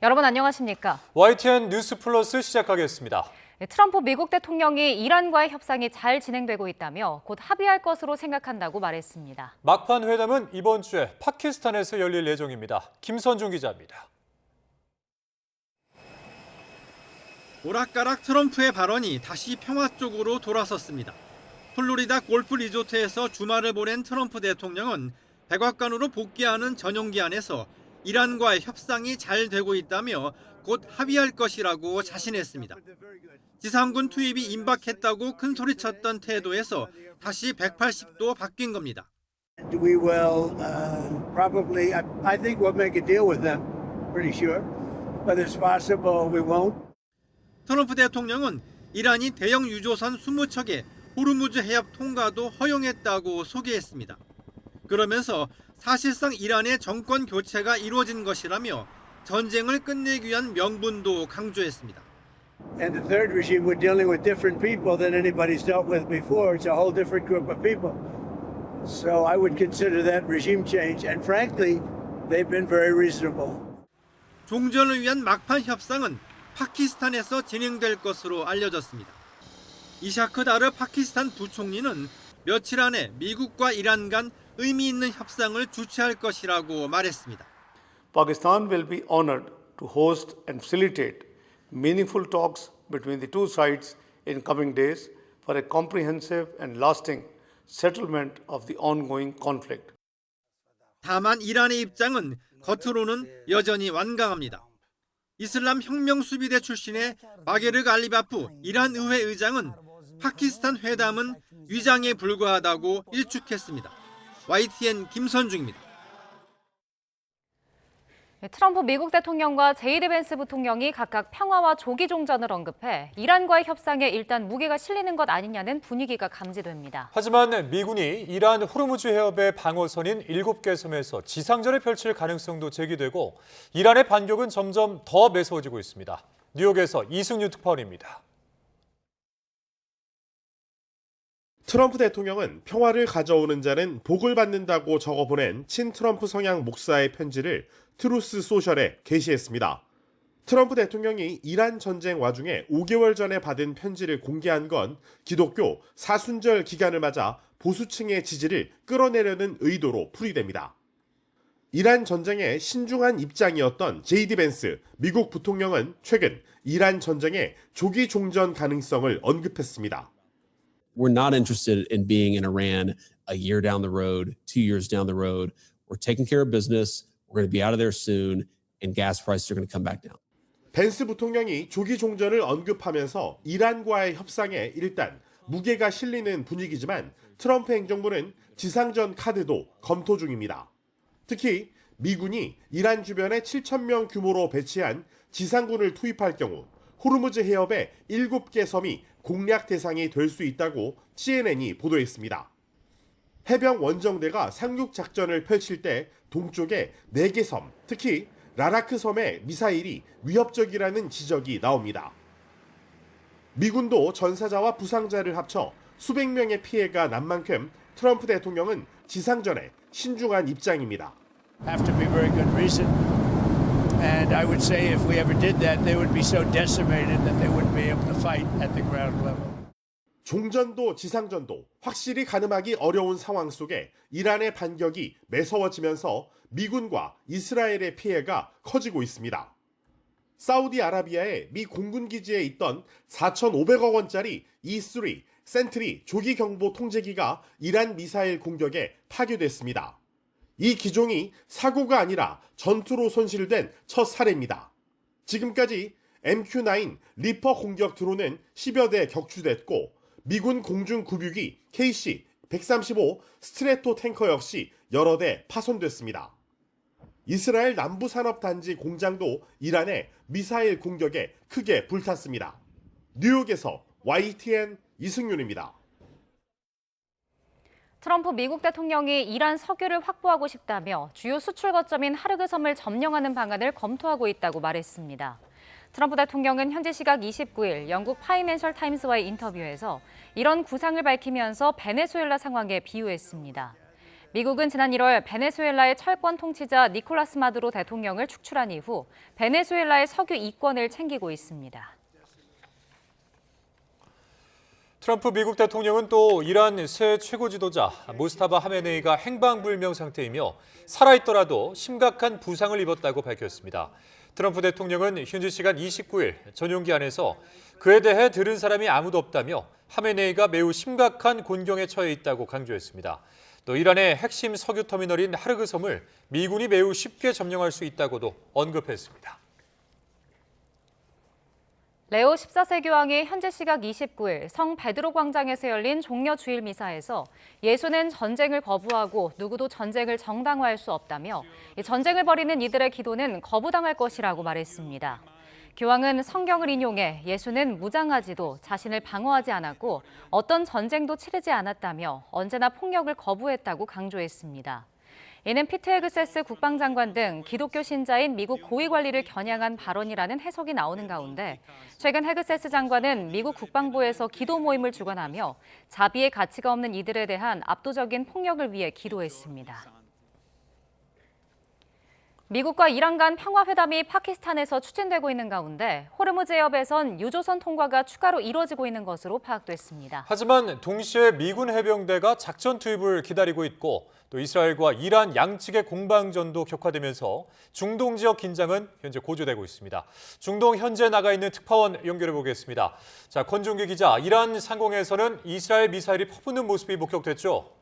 여러분 안녕하십니까? YTN 뉴스 플러스 시작하겠습니다. 트럼프 미국 대통령이 이란과의 협상이 잘 진행되고 있다며 곧 합의할 것으로 생각한다고 말했습니다. 막판 회담은 이번 주에 파키스탄에서 열릴 예정입니다. 김선중 기자입니다. 오락가락 트럼프의 발언이 다시 평화 쪽으로 돌아섰습니다. 플로리다 골프 리조트에서 주말을 보낸 트럼프 대통령은 백악관으로 복귀하는 전용기 안에서 이란과의 협상이 잘 되고 있다며 곧 합의할 것이라고 자신했습니다. 지상군 투입이 임박했다고 큰소리쳤던 태도에서 다시 180도 바뀐 겁니다. We will probably, I think we'll make a deal with them, pretty sure. Whether it's possible, we won't. 트럼프 대통령은 이란이 대형 유조선 20척의 호르무즈 해협 통과도 허용했다고 소개했습니다. 그러면서 사실상 이란의 정권 교체가 이루어진 것이라며 전쟁을 끝내기 위한 명분도 강조했습니다. And the third regime, we're dealing with different people than anybody's dealt with before. It's a whole different group of people. So I would consider that regime change. And frankly, they've been very reasonable. 종전을 위한 막판 협상은 파키스탄에서 진행될 것으로 알려졌습니다. 이샤크 다르 파키스탄 부총리는 며칠 안에 미국과 이란 간 의미 있는 협상을 주최할 것이라고 말했습니다. Pakistan will be honored to host and facilitate meaningful talks between the two sides in coming days for a comprehensive and lasting settlement of the ongoing conflict. 다만 이란의 입장은 겉으로는 여전히 완강합니다. 이슬람 혁명수비대 출신의 바게르 갈리바프 이란 의회 의장은 파키스탄 회담은 위장에 불과하다고 일축했습니다. YTN 김선중입니다. 트럼프 미국 대통령과 제이디 벤스 부통령이 각각 평화와 조기 종전을 언급해 이란과의 협상에 일단 무게가 실리는 것 아니냐는 분위기가 감지됩니다. 하지만 미군이 이란 호르무즈 해협의 방어선인 7개 섬에서 지상전을 펼칠 가능성도 제기되고 이란의 반격은 점점 더 매서워지고 있습니다. 뉴욕에서 이승유 특파원입니다. 트럼프 대통령은 평화를 가져오는 자는 복을 받는다고 적어보낸 친트럼프 성향 목사의 편지를 트루스 소셜에 게시했습니다. 트럼프 대통령이 이란 전쟁 와중에 5개월 전에 받은 편지를 공개한 건 기독교 사순절 기간을 맞아 보수층의 지지를 끌어내려는 의도로 풀이됩니다. 이란 전쟁에 신중한 입장이었던 제이디 벤스 미국 부통령은 최근 이란 전쟁의 조기 종전 가능성을 언급했습니다. We're not interested in being in Iran a year down the road, 2 years down the road. We're taking care of business. We're going to be out of there soon, and gas prices are going to come back down. 벤스 부통령이 조기 종전을 언급하면서 이란과의 협상에 일단 무게가 실리는 분위기지만 트럼프 행정부는 지상전 카드도 검토 중입니다. 특히 미군이 이란 주변에 7,000명 규모로 배치한 지상군을 투입할 경우 호르무즈 해협의 7개 섬이 공략 대상이 될 수 있다고 CNN이 보도했습니다. 해병 원정대가 상륙 작전을 펼칠 때 동쪽의 4개 섬, 특히 라라크 섬의 미사일이 위협적이라는 지적이 나옵니다. 미군도 전사자와 부상자를 합쳐 수백 명의 피해가 난 만큼 트럼프 대통령은 지상전에 신중한 입장입니다. Have to be very good reason. And I would say if we ever did that, they would be so decimated that they wouldn't be able to fight at the ground level. 종전도 지상전도 확실히 가늠하기 어려운 상황 속에 이란의 반격이 매서워지면서 미군과 이스라엘의 피해가 커지고 있습니다. 사우디아라비아의 미 공군기지에 있던 4,500억 원짜리 E3 센트리 조기경보 통제기가 이란 미사일 공격에 파괴됐습니다. 이 기종이 사고가 아니라 전투로 손실된 첫 사례입니다. 지금까지 MQ-9 리퍼 공격 드론은 10여 대 격추됐고 미군 공중급유기 KC-135 스트레토 탱커 역시 여러 대 파손됐습니다. 이스라엘 남부산업단지 공장도 이란의 미사일 공격에 크게 불탔습니다. 뉴욕에서 YTN 이승윤입니다. 트럼프 미국 대통령이 이란 석유를 확보하고 싶다며 주요 수출 거점인 하르그 섬을 점령하는 방안을 검토하고 있다고 말했습니다. 트럼프 대통령은 현지 시각 29일 영국 파이낸셜 타임스와의 인터뷰에서 이런 구상을 밝히면서 베네수엘라 상황에 비유했습니다. 미국은 지난 1월 베네수엘라의 철권 통치자 니콜라스 마두로 대통령을 축출한 이후 베네수엘라의 석유 이권을 챙기고 있습니다. 트럼프 미국 대통령은 또 이란 새 최고 지도자 모스타바 하메네이가 행방불명 상태이며 살아있더라도 심각한 부상을 입었다고 밝혔습니다. 트럼프 대통령은 현지 시간 29일 전용기 안에서 그에 대해 들은 사람이 아무도 없다며 하메네이가 매우 심각한 곤경에 처해 있다고 강조했습니다. 또 이란의 핵심 석유 터미널인 하르그 섬을 미군이 매우 쉽게 점령할 수 있다고도 언급했습니다. 레오 14세 교황이 현지 시각 29일 성 베드로 광장에서 열린 종려 주일 미사에서 예수는 전쟁을 거부하고 누구도 전쟁을 정당화할 수 없다며 전쟁을 벌이는 이들의 기도는 거부당할 것이라고 말했습니다. 교황은 성경을 인용해 예수는 무장하지도 자신을 방어하지 않았고 어떤 전쟁도 치르지 않았다며 언제나 폭력을 거부했다고 강조했습니다. 이는 피트 헤그세스 국방장관 등 기독교 신자인 미국 고위 관리를 겨냥한 발언이라는 해석이 나오는 가운데 최근 헤그세스 장관은 미국 국방부에서 기도 모임을 주관하며 자비의 가치가 없는 이들에 대한 압도적인 폭력을 위해 기도했습니다. 미국과 이란 간 평화회담이 파키스탄에서 추진되고 있는 가운데 호르무즈 해협에선 유조선 통과가 추가로 이뤄지고 있는 것으로 파악됐습니다. 하지만 동시에 미군 해병대가 작전 투입을 기다리고 있고 또 이스라엘과 이란 양측의 공방전도 격화되면서 중동 지역 긴장은 현재 고조되고 있습니다. 중동 현재 나가 있는 특파원 연결해 보겠습니다. 자, 권종규 기자, 이란 상공에서는 이스라엘 미사일이 퍼붓는 모습이 목격됐죠?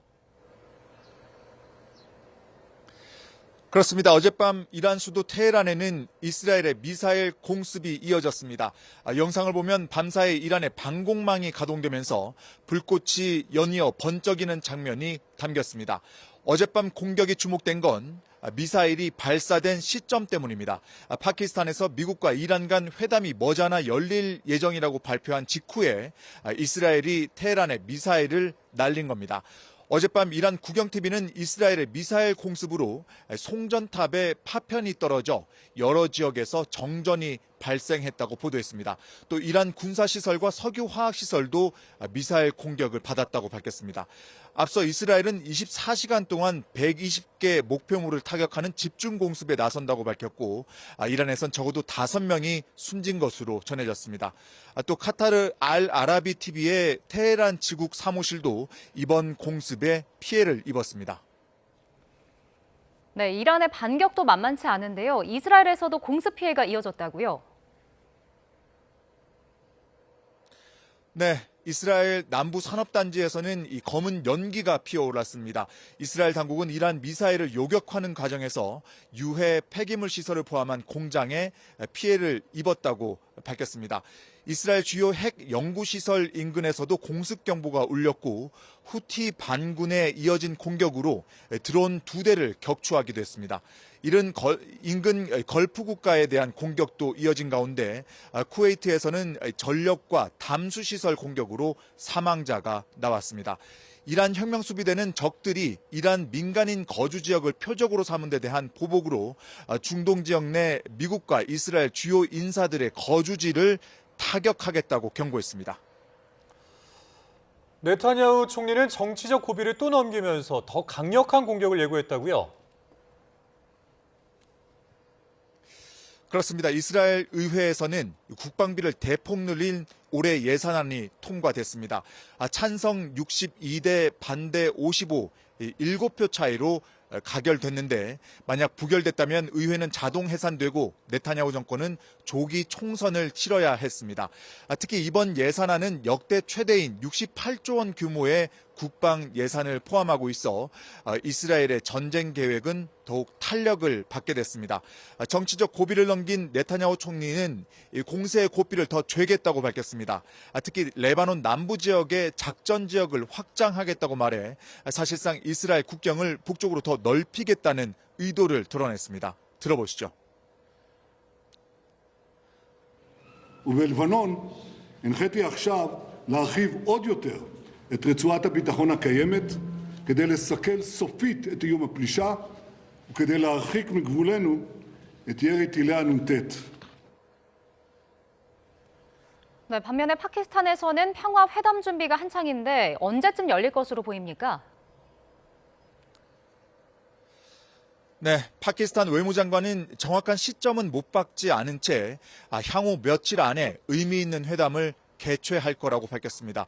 그렇습니다. 어젯밤 이란 수도 테헤란에는 이스라엘의 미사일 공습이 이어졌습니다. 영상을 보면 밤사이 이란의 방공망이 가동되면서 불꽃이 연이어 번쩍이는 장면이 담겼습니다. 어젯밤 공격이 주목된 건 미사일이 발사된 시점 때문입니다. 파키스탄에서 미국과 이란 간 회담이 머지않아 열릴 예정이라고 발표한 직후에 이스라엘이 테헤란에 미사일을 날린 겁니다. 어젯밤 이란 국영TV는 이스라엘의 미사일 공습으로 송전탑에 파편이 떨어져 여러 지역에서 정전이 발생했다고 보도했습니다. 또 이란 군사시설과 석유화학시설도 미사일 공격을 받았다고 밝혔습니다. 앞서 이스라엘은 24시간 동안 120개 목표물을 타격하는 집중 공습에 나선다고 밝혔고 이란에선 적어도 5명이 숨진 것으로 전해졌습니다. 또 카타르 알 아라비 TV의 테헤란 지국 사무실도 이번 공습에 피해를 입었습니다. 네, 이란의 반격도 만만치 않은데요. 이스라엘에서도 공습 피해가 이어졌다고요? 네, 이스라엘 남부 산업단지에서는 이 검은 연기가 피어올랐습니다. 이스라엘 당국은 이란 미사일을 요격하는 과정에서 유해 폐기물 시설을 포함한 공장에 피해를 입었다고 밝혔습니다. 이스라엘 주요 핵 연구시설 인근에서도 공습경보가 울렸고 후티 반군에 이어진 공격으로 드론 2대를 격추하기도 했습니다. 이른 인근 걸프 국가에 대한 공격도 이어진 가운데 쿠웨이트에서는 전력과 담수시설 공격으로 사망자가 나왔습니다. 이란 혁명수비대는 적들이 이란 민간인 거주 지역을 표적으로 삼은 데 대한 보복으로 중동 지역 내 미국과 이스라엘 주요 인사들의 거주지를 타격하겠다고 경고했습니다. 네타냐후 총리는 정치적 고비를 또 넘기면서 더 강력한 공격을 예고했다고요? 그렇습니다. 이스라엘 의회에서는 국방비를 대폭 늘린 올해 예산안이 통과됐습니다. 찬성 62대 반대 55, 7표 차이로 가결됐는데 만약 부결됐다면 의회는 자동 해산되고 네타냐후 정권은 조기 총선을 치러야 했습니다. 특히 이번 예산안은 역대 최대인 68조 원 규모의 국방 예산을 포함하고 있어 이스라엘의 전쟁 계획은 더욱 탄력을 받게 됐습니다. 정치적 고비를 넘긴 네타냐후 총리는 공세의 고비를 더 죄겠다고 밝혔습니다. 특히 레바논 남부 지역의 작전 지역을 확장하겠다고 말해 사실상 이스라엘 국경을 북쪽으로 더 넓히겠다는 의도를 드러냈습니다. 들어보시죠. ובלבנון הנחיתי עכשיו להרחיב עוד יותר את רצועת הביטחון הקיימת כדי לסכל סופית את איום הפלישה וכדי להרחיק מגבולנו את ירי טילי הנ"ט. 네, 반면에 파키스탄에서는 평화 회담 준비가 한창인데 언제쯤 열릴 것으로 보입니까? 네, 파키스탄 외무장관은 정확한 시점은 못 박지 않은 채 향후 며칠 안에 의미 있는 회담을 개최할 거라고 밝혔습니다.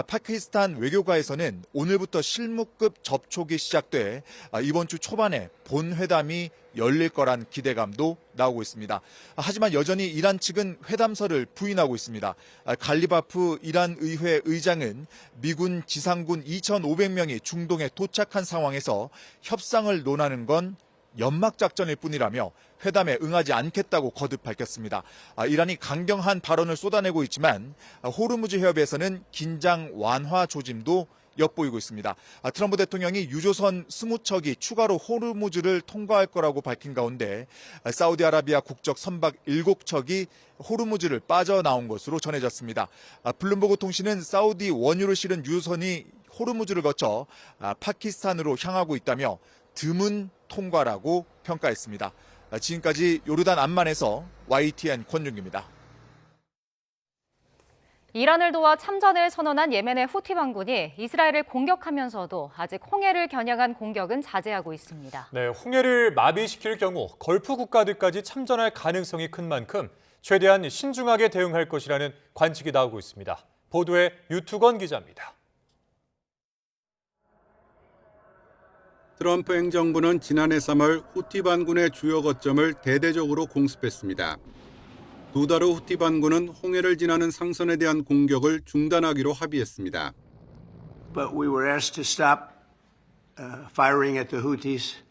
파키스탄 외교가에서는 오늘부터 실무급 접촉이 시작돼 이번 주 초반에 본 회담이 열릴 거란 기대감도 나오고 있습니다. 하지만 여전히 이란 측은 회담설을 부인하고 있습니다. 갈리바프 이란 의회 의장은 미군 지상군 2,500명이 중동에 도착한 상황에서 협상을 논하는 건 연막작전일 뿐이라며 회담에 응하지 않겠다고 거듭 밝혔습니다. 이란이 강경한 발언을 쏟아내고 있지만 호르무즈 해협에서는 긴장 완화 조짐도 엿보이고 있습니다. 트럼프 대통령이 유조선 20척이 추가로 호르무즈를 통과할 거라고 밝힌 가운데 사우디아라비아 국적 선박 7척이 호르무즈를 빠져나온 것으로 전해졌습니다. 블룸버그 통신은 사우디 원유를 실은 유조선이 호르무즈를 거쳐 파키스탄으로 향하고 있다며 드문 통과라고 평가했습니다. 지금까지 요르단 암만에서 YTN 권윤기입니다. 이란을 도와 참전을 선언한 예멘의 후티 반군이 이스라엘을 공격하면서도 아직 홍해를 겨냥한 공격은 자제하고 있습니다. 네, 홍해를 마비시킬 경우 걸프 국가들까지 참전할 가능성이 큰 만큼 최대한 신중하게 대응할 것이라는 관측이 나오고 있습니다. 보도에 유투건 기자입니다. 트럼프 행정부는 지난해 3월 후티 반군의 주요 거점을 대대적으로 공습했습니다. 2달 후 후티 반군은 홍해를 지나는 상선에 대한 공격을 중단하기로 합의했습니다. But we were asked to stop firing at the Houthis,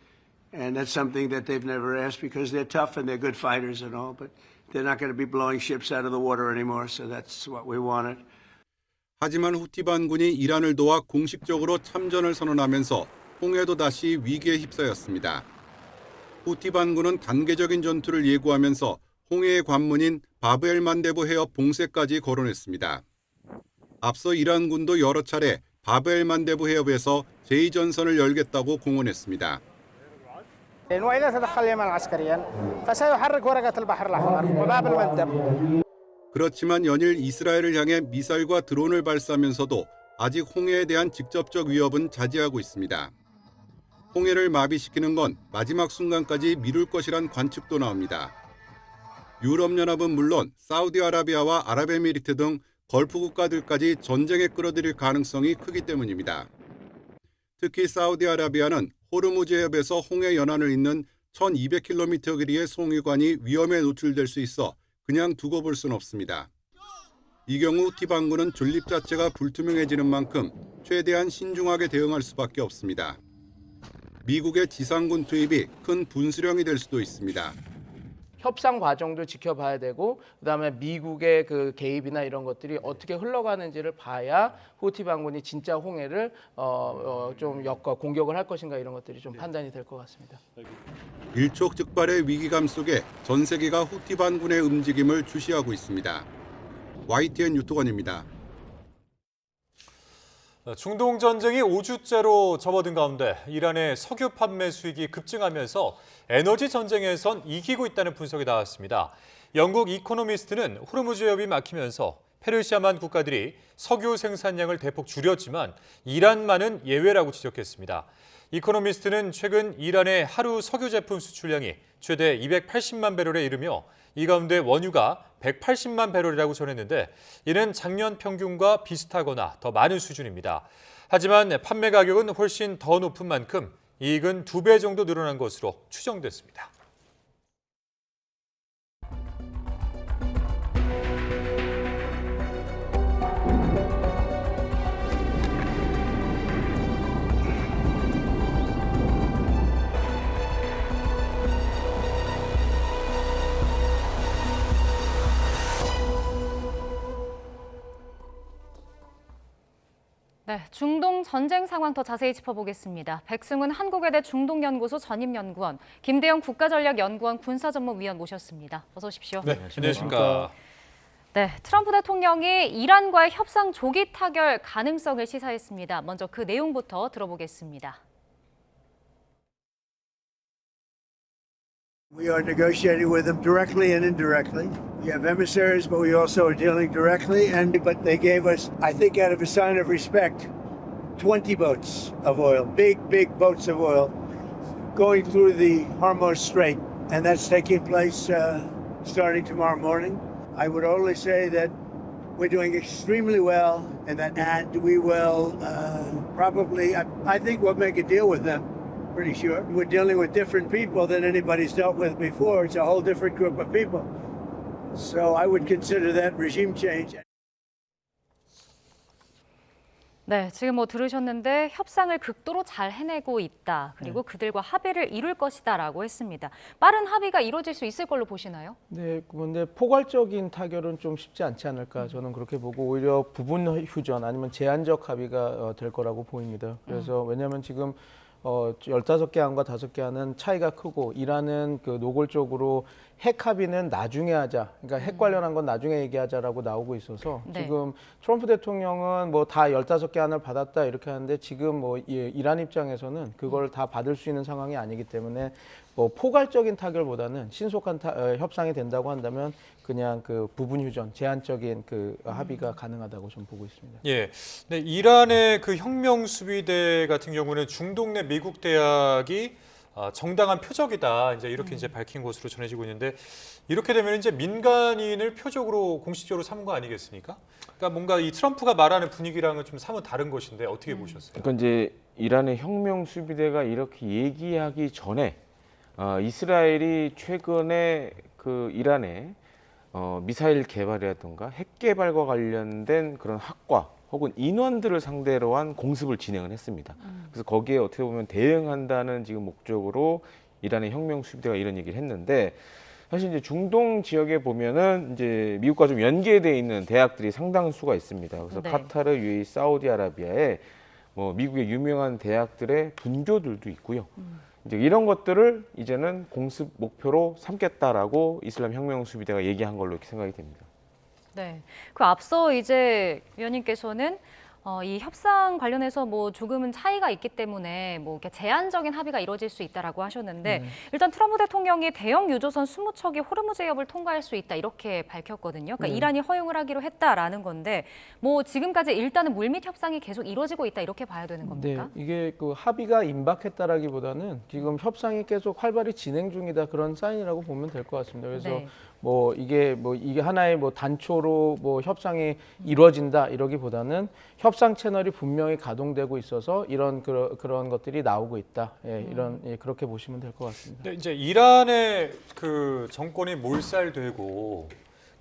and that's something that they've never asked because they're tough and they're good fighters and all, but they're not going to be blowing ships out of the water anymore, so that's what we wanted. 하지만 후티 반군이 이란을 도와 공식적으로 참전을 선언하면서 홍해도 다시 위기에 휩싸였습니다. 후티 반군은 단계적인 전투를 예고하면서 홍해의 관문인 바브엘 만데부 해협 봉쇄까지 거론했습니다. 앞서 이란군도 여러 차례 바브엘 만데부 해협에서 제2전선을 열겠다고 공언했습니다. 그렇지만 연일 이스라엘을 향해 미사일과 드론을 발사하면서도 아직 홍해에 대한 직접적 위협은 자제하고 있습니다. 홍해를 마비시키는 건 마지막 순간까지 미룰 것이란 관측도 나옵니다. 유럽연합은 물론 사우디아라비아와 아랍에미리트 등 걸프 국가들까지 전쟁에 끌어들일 가능성이 크기 때문입니다. 특히 사우디아라비아는 호르무즈 해협에서 홍해 연안을 잇는 1200km 길이의 송유관이 위험에 노출될 수 있어 그냥 두고 볼 수는 없습니다. 이 경우 후티 반군은 존립 자체가 불투명해지는 만큼 최대한 신중하게 대응할 수밖에 없습니다. 미국의 지상군 투입이 큰 분수령이 될 수도 있습니다. 협상 과정도 지켜봐야 되고 그다음에 미국의 그 개입이나 이런 것들이 어떻게 흘러가는지를 봐야 후티 반군이 진짜 홍해를 좀 공격을 할 것인가 이런 것들이 좀 판단이 될 것 같습니다. 일촉즉발의 위기감 속에 전 세계가 후티 반군의 움직임을 주시하고 있습니다. YTN 유토건입니다. 중동 전쟁이 5주째로 접어든 가운데 이란의 석유 판매 수익이 급증하면서 에너지 전쟁에선 이기고 있다는 분석이 나왔습니다. 영국 이코노미스트는 호르무즈 해협이 막히면서 페르시아만 국가들이 석유 생산량을 대폭 줄였지만 이란만은 예외라고 지적했습니다. 이코노미스트는 최근 이란의 하루 석유 제품 수출량이 최대 280만 배럴에 이르며 이 가운데 원유가 180만 배럴이라고 전했는데 이는 작년 평균과 비슷하거나 더 많은 수준입니다. 하지만 판매 가격은 훨씬 더 높은 만큼 이익은 2배 정도 늘어난 것으로 추정됐습니다. 네, 중동 전쟁 상황 더 자세히 짚어보겠습니다. 백승훈 한국외대 중동연구소 전임연구원, 김대영 국가전략연구원 군사전문위원 모셨습니다. 어서 오십시오. 네, 안녕하십니까. 네, 트럼프 대통령이 이란과의 협상 조기 타결 가능성을 시사했습니다. 먼저 그 내용부터 들어보겠습니다. We are negotiating with them directly and indirectly. We have emissaries, but we also are dealing directly. But they gave us, I think out of a sign of respect, 20 boats of oil, big boats of oil, going through the Hormuz Strait, and that's taking place starting tomorrow morning. I would only say that we're doing extremely well, and we will probably, I think we'll make a deal with them, pretty sure. We're dealing with different people than anybody's dealt with before. It's a whole different group of people. So I would consider that regime change. 네, 지금 뭐 들으셨는데 협상을 극도로 잘 해내고 있다. 그리고 그들과 합의를 이룰 것이다라고 했습니다. 빠른 합의가 이루어질 수 있을 걸로 보시나요? 네, 그런데 포괄적인 타결은 좀 쉽지 않지 않을까 저는 그렇게 보고 오히려 부분 휴전 아니면 제한적 합의가 될 거라고 보입니다. 그래서 왜냐하면 지금 15개 안과 5개 안은 차이가 크고 이란은 그 노골적으로 핵 합의는 나중에 하자. 그러니까 핵 관련한 건 나중에 얘기하자라고 나오고 있어서 네. 지금 트럼프 대통령은 뭐 다 15개 안을 받았다 이렇게 하는데 지금 뭐 이란 입장에서는 그걸 다 받을 수 있는 상황이 아니기 때문에 뭐 포괄적인 타결보다는 신속한 협상이 된다고 한다면 그냥 그 부분 휴전, 제한적인 그 합의가 가능하다고 좀 보고 있습니다. 예, 네, 이란의 그 혁명 수비대 같은 경우는 중동 내 미국 대학이 정당한 표적이다. 이제 이렇게 이제 밝힌 것으로 전해지고 있는데 이렇게 되면 이제 민간인을 표적으로 공식적으로 삼은 거 아니겠습니까? 그러니까 뭔가 이 트럼프가 말하는 분위기랑은 좀 사뭇 다른 것인데 어떻게 보셨어요? 그러니까 이제 이란의 혁명 수비대가 이렇게 얘기하기 전에 이스라엘이 최근에 그 이란의 미사일 개발이라든가 핵 개발과 관련된 그런 학과 혹은 인원들을 상대로 한 공습을 진행을 했습니다. 그래서 거기에 어떻게 보면 대응한다는 지금 목적으로 이란의 혁명 수비대가 이런 얘기를 했는데 사실 이제 중동 지역에 보면은 이제 미국과 좀 연계되어 있는 대학들이 상당수가 있습니다. 그래서 네. 카타르, UAE, 사우디아라비아에 뭐 미국의 유명한 대학들의 분교들도 있고요. 이제 이런 것들을 이제는 공습 목표로 삼겠다라고 이슬람 혁명 수비대가 얘기한 걸로 이렇게 생각이 됩니다. 네. 그 앞서 이제 위원님께서는 이 협상 관련해서 뭐 조금은 차이가 있기 때문에 뭐 이렇게 제한적인 합의가 이루어질 수 있다라고 하셨는데 일단 트럼프 대통령이 대형 유조선 20척이 호르무즈 해협을 통과할 수 있다 이렇게 밝혔거든요. 그러니까 이란이 허용을 하기로 했다라는 건데 뭐 지금까지 일단은 물밑 협상이 계속 이루어지고 있다 이렇게 봐야 되는 겁니까? 네, 이게 그 합의가 임박했다라기보다는 지금 협상이 계속 활발히 진행 중이다 그런 사인이라고 보면 될 것 같습니다. 그래서 네. 뭐 이게 하나의 뭐 단초로 뭐 협상이 이루어진다 이러기보다는 협상 채널이 분명히 가동되고 있어서 이런 그런 것들이 나오고 있다. 예, 그렇게 보시면 될 것 같습니다. 근데 이제 이란의 그 정권이 몰살되고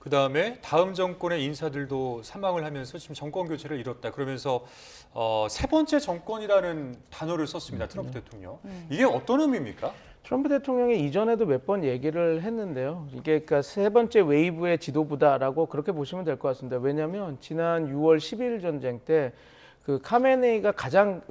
그다음에 다음 정권의 인사들도 사망을 하면서 지금 정권 교체를 이뤘다. 그러면서 세 번째 정권이라는 단어를 썼습니다. 트럼프 대통령. 이게 어떤 의미입니까? 트럼프 대통령이 이전에도 몇 번 얘기를 했는데요. 이게 그러니까 세 번째 웨이브의 지도부다라고 그렇게 보시면 될 것 같습니다. 왜냐하면 지난 6월 12일 전쟁 때 그 카메네이가 가장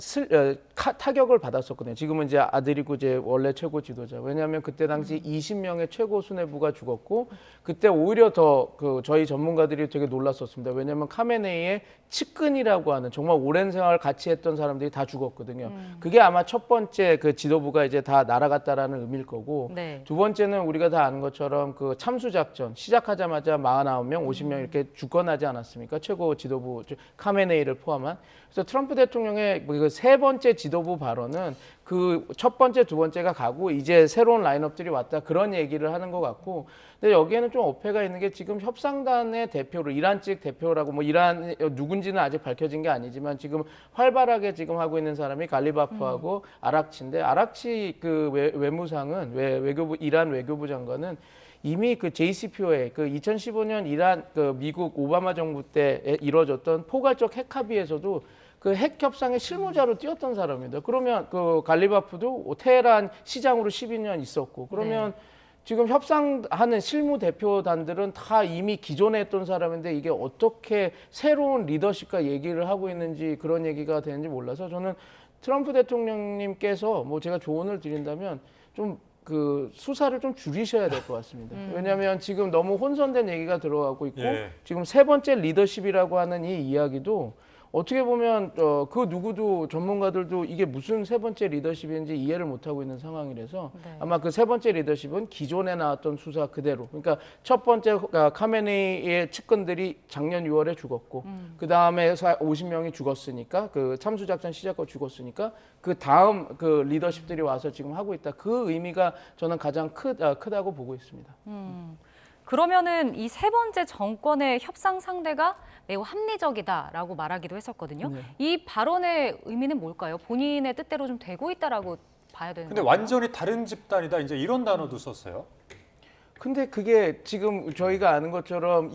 타격을 받았었거든요. 지금은 이제 아들이고 이제 원래 최고 지도자. 왜냐하면 그때 당시 20명의 최고 수뇌부가 죽었고 그때 오히려 더 저희 전문가들이 되게 놀랐었습니다. 왜냐하면 카메네이의 측근이라고 하는 정말 오랜 생활을 같이 했던 사람들이 다 죽었거든요. 그게 아마 첫 번째 그 지도부가 이제 다 날아갔다라는 의미일 거고 네. 두 번째는 우리가 다 아는 것처럼 그 참수 작전 시작하자마자 49명, 50명 이렇게 죽어나지 않았습니까? 최고 지도부 카메네이를 포함한. 그래서 트럼프 대통령의 그 세 번째 지도부 발언은 그 첫 번째, 두 번째가 가고 이제 새로운 라인업들이 왔다 그런 얘기를 하는 것 같고, 근데 여기에는 좀 어폐가 있는 게 지금 협상단의 대표로 이란 측 대표라고 뭐 이란 누군지는 아직 밝혀진 게 아니지만 지금 활발하게 지금 하고 있는 사람이 갈리바프하고 아락치인데 아락치 그 외무상은 이란 외교부 장관은 이미 그 JCPOA 그 2015년 이란 그 미국 오바마 정부 때 이루어졌던 포괄적 핵 합의에서도 그 핵 협상의 실무자로 뛰었던 사람입니다. 그러면 그 갈리바프도 테헤란 시장으로 12년 있었고 그러면 지금 협상하는 실무 대표단들은 다 이미 기존에 했던 사람인데 이게 어떻게 새로운 리더십과 얘기를 하고 있는지 그런 얘기가 되는지 몰라서 저는 트럼프 대통령님께서 뭐 제가 조언을 드린다면 좀 그 수사를 좀 줄이셔야 될 것 같습니다. 왜냐하면 지금 너무 혼선된 얘기가 들어가고 있고 지금 세 번째 리더십이라고 하는 이 이야기도 어떻게 보면 그 누구도 전문가들도 이게 무슨 세 번째 리더십인지 이해를 못하고 있는 상황이라서 네. 아마 그 세 번째 리더십은 기존에 나왔던 수사 그대로. 그러니까 첫 번째 카메네이의 측근들이 작년 6월에 죽었고 그 다음에 50명이 죽었으니까 그 참수작전 시작하고 죽었으니까 그 다음 그 리더십들이 와서 지금 하고 있다. 그 의미가 저는 가장 크다고 보고 있습니다. 그러면은 이 세 번째 정권의 협상 상대가 매우 합리적이다라고 말하기도 했었거든요. 네. 이 발언의 의미는 뭘까요? 본인의 뜻대로 좀 되고 있다라고 봐야 되는 근데 건가요? 완전히 다른 집단이다. 이제 이런 단어도 썼어요. 근데 그게 지금 저희가 아는 것처럼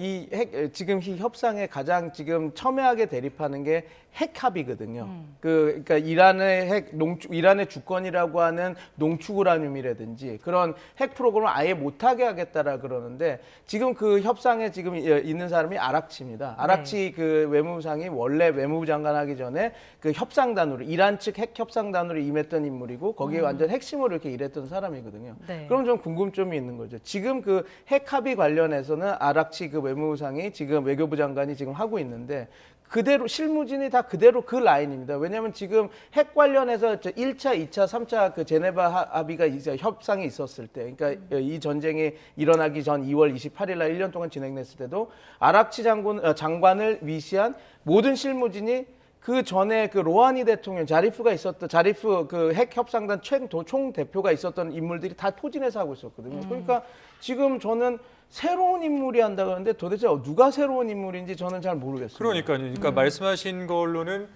지금 이 협상에 가장 지금 첨예하게 대립하는 게 핵합이거든요. 그러니까 이란의 주권이라고 하는 농축우라늄이라든지 그런 핵 프로그램을 아예 못하게 하겠다라 그러는데 지금 그 협상에 지금 있는 사람이 아락치입니다. 아락치 그 외무상이 원래 외무부 장관 하기 전에 그 협상단으로 이란 측 핵 협상단으로 임했던 인물이고 거기에 완전 핵심으로 이렇게 일했던 사람이거든요. 네. 그럼 좀 궁금점이 있는 거죠. 지금 그 핵 합의 관련해서는 아락치 그 외무상이 지금 외교부 장관이 지금 하고 있는데 그대로 실무진이 다 그대로 그 라인입니다. 왜냐하면 지금 핵 관련해서 1차, 2차, 3차 그 제네바 합의가 이제 협상이 있었을 때, 그러니까 이 전쟁이 일어나기 전 2월 28일 날 1년 동안 진행됐을 때도 아락치 장관을 위시한 모든 실무진이 그 전에 그 로하니 대통령 자리프 그 핵 협상단 총 대표가 있었던 인물들이 다 포진해서 하고 있었거든요. 그러니까 지금 저는 새로운 인물이 한다 그러는데 도대체 누가 새로운 인물인지 저는 잘 모르겠어요. 그러니까 말씀하신 걸로는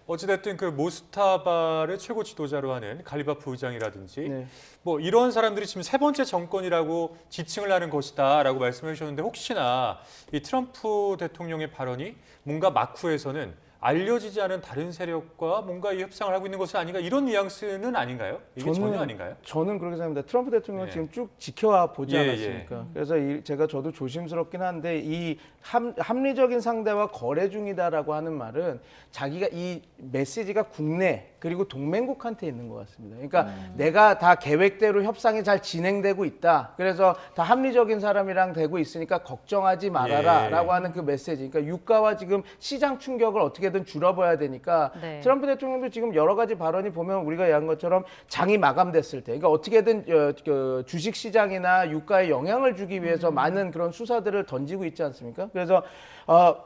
어찌됐든 그 모스타바를 최고 지도자로 하는 갈리바프 의장이라든지 네. 뭐 이런 사람들이 지금 세 번째 정권이라고 지칭을 하는 것이다라고 말씀해 주셨는데 혹시나 이 트럼프 대통령의 발언이 뭔가 마쿠에서는 알려지지 않은 다른 세력과 뭔가 이 협상을 하고 있는 것은 아닌가 이런 뉘앙스는 아닌가요? 이게 전혀 아닌가요? 저는 그렇게 생각합니다. 트럼프 대통령은 예. 지금 쭉 지켜와 보지 예, 않았습니까? 그래서 저도 조심스럽긴 한데 이 합리적인 상대와 거래 중이다라고 하는 말은 자기가 이 메시지가 국내 그리고 동맹국한테 있는 것 같습니다. 그러니까 내가 다 계획대로 협상이 잘 진행되고 있다. 그래서 다 합리적인 사람이랑 되고 있으니까 걱정하지 말아라라고 하는 그 메시지. 그러니까 유가와 지금 시장 충격을 어떻게든 줄여봐야 되니까 네. 트럼프 대통령도 지금 여러 가지 발언이 보면 우리가 얘기한 것처럼 장이 마감됐을 때, 그러니까 어떻게든 주식 시장이나 유가에 영향을 주기 위해서 많은 그런 수사들을 던지고 있지 않습니까? 그래서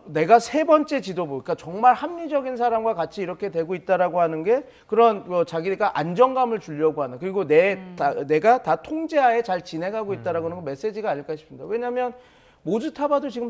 내가 세 번째 지도부, 그러니까 정말 합리적인 사람과 같이 이렇게 되고 있다라고 하는 게 그런 자기가 안정감을 주려고 하는 그리고 내가 다 통제하에 잘 진행하고 있다라고 하는 메시지가 아닐까 싶습니다. 왜냐하면 모즈타바도 지금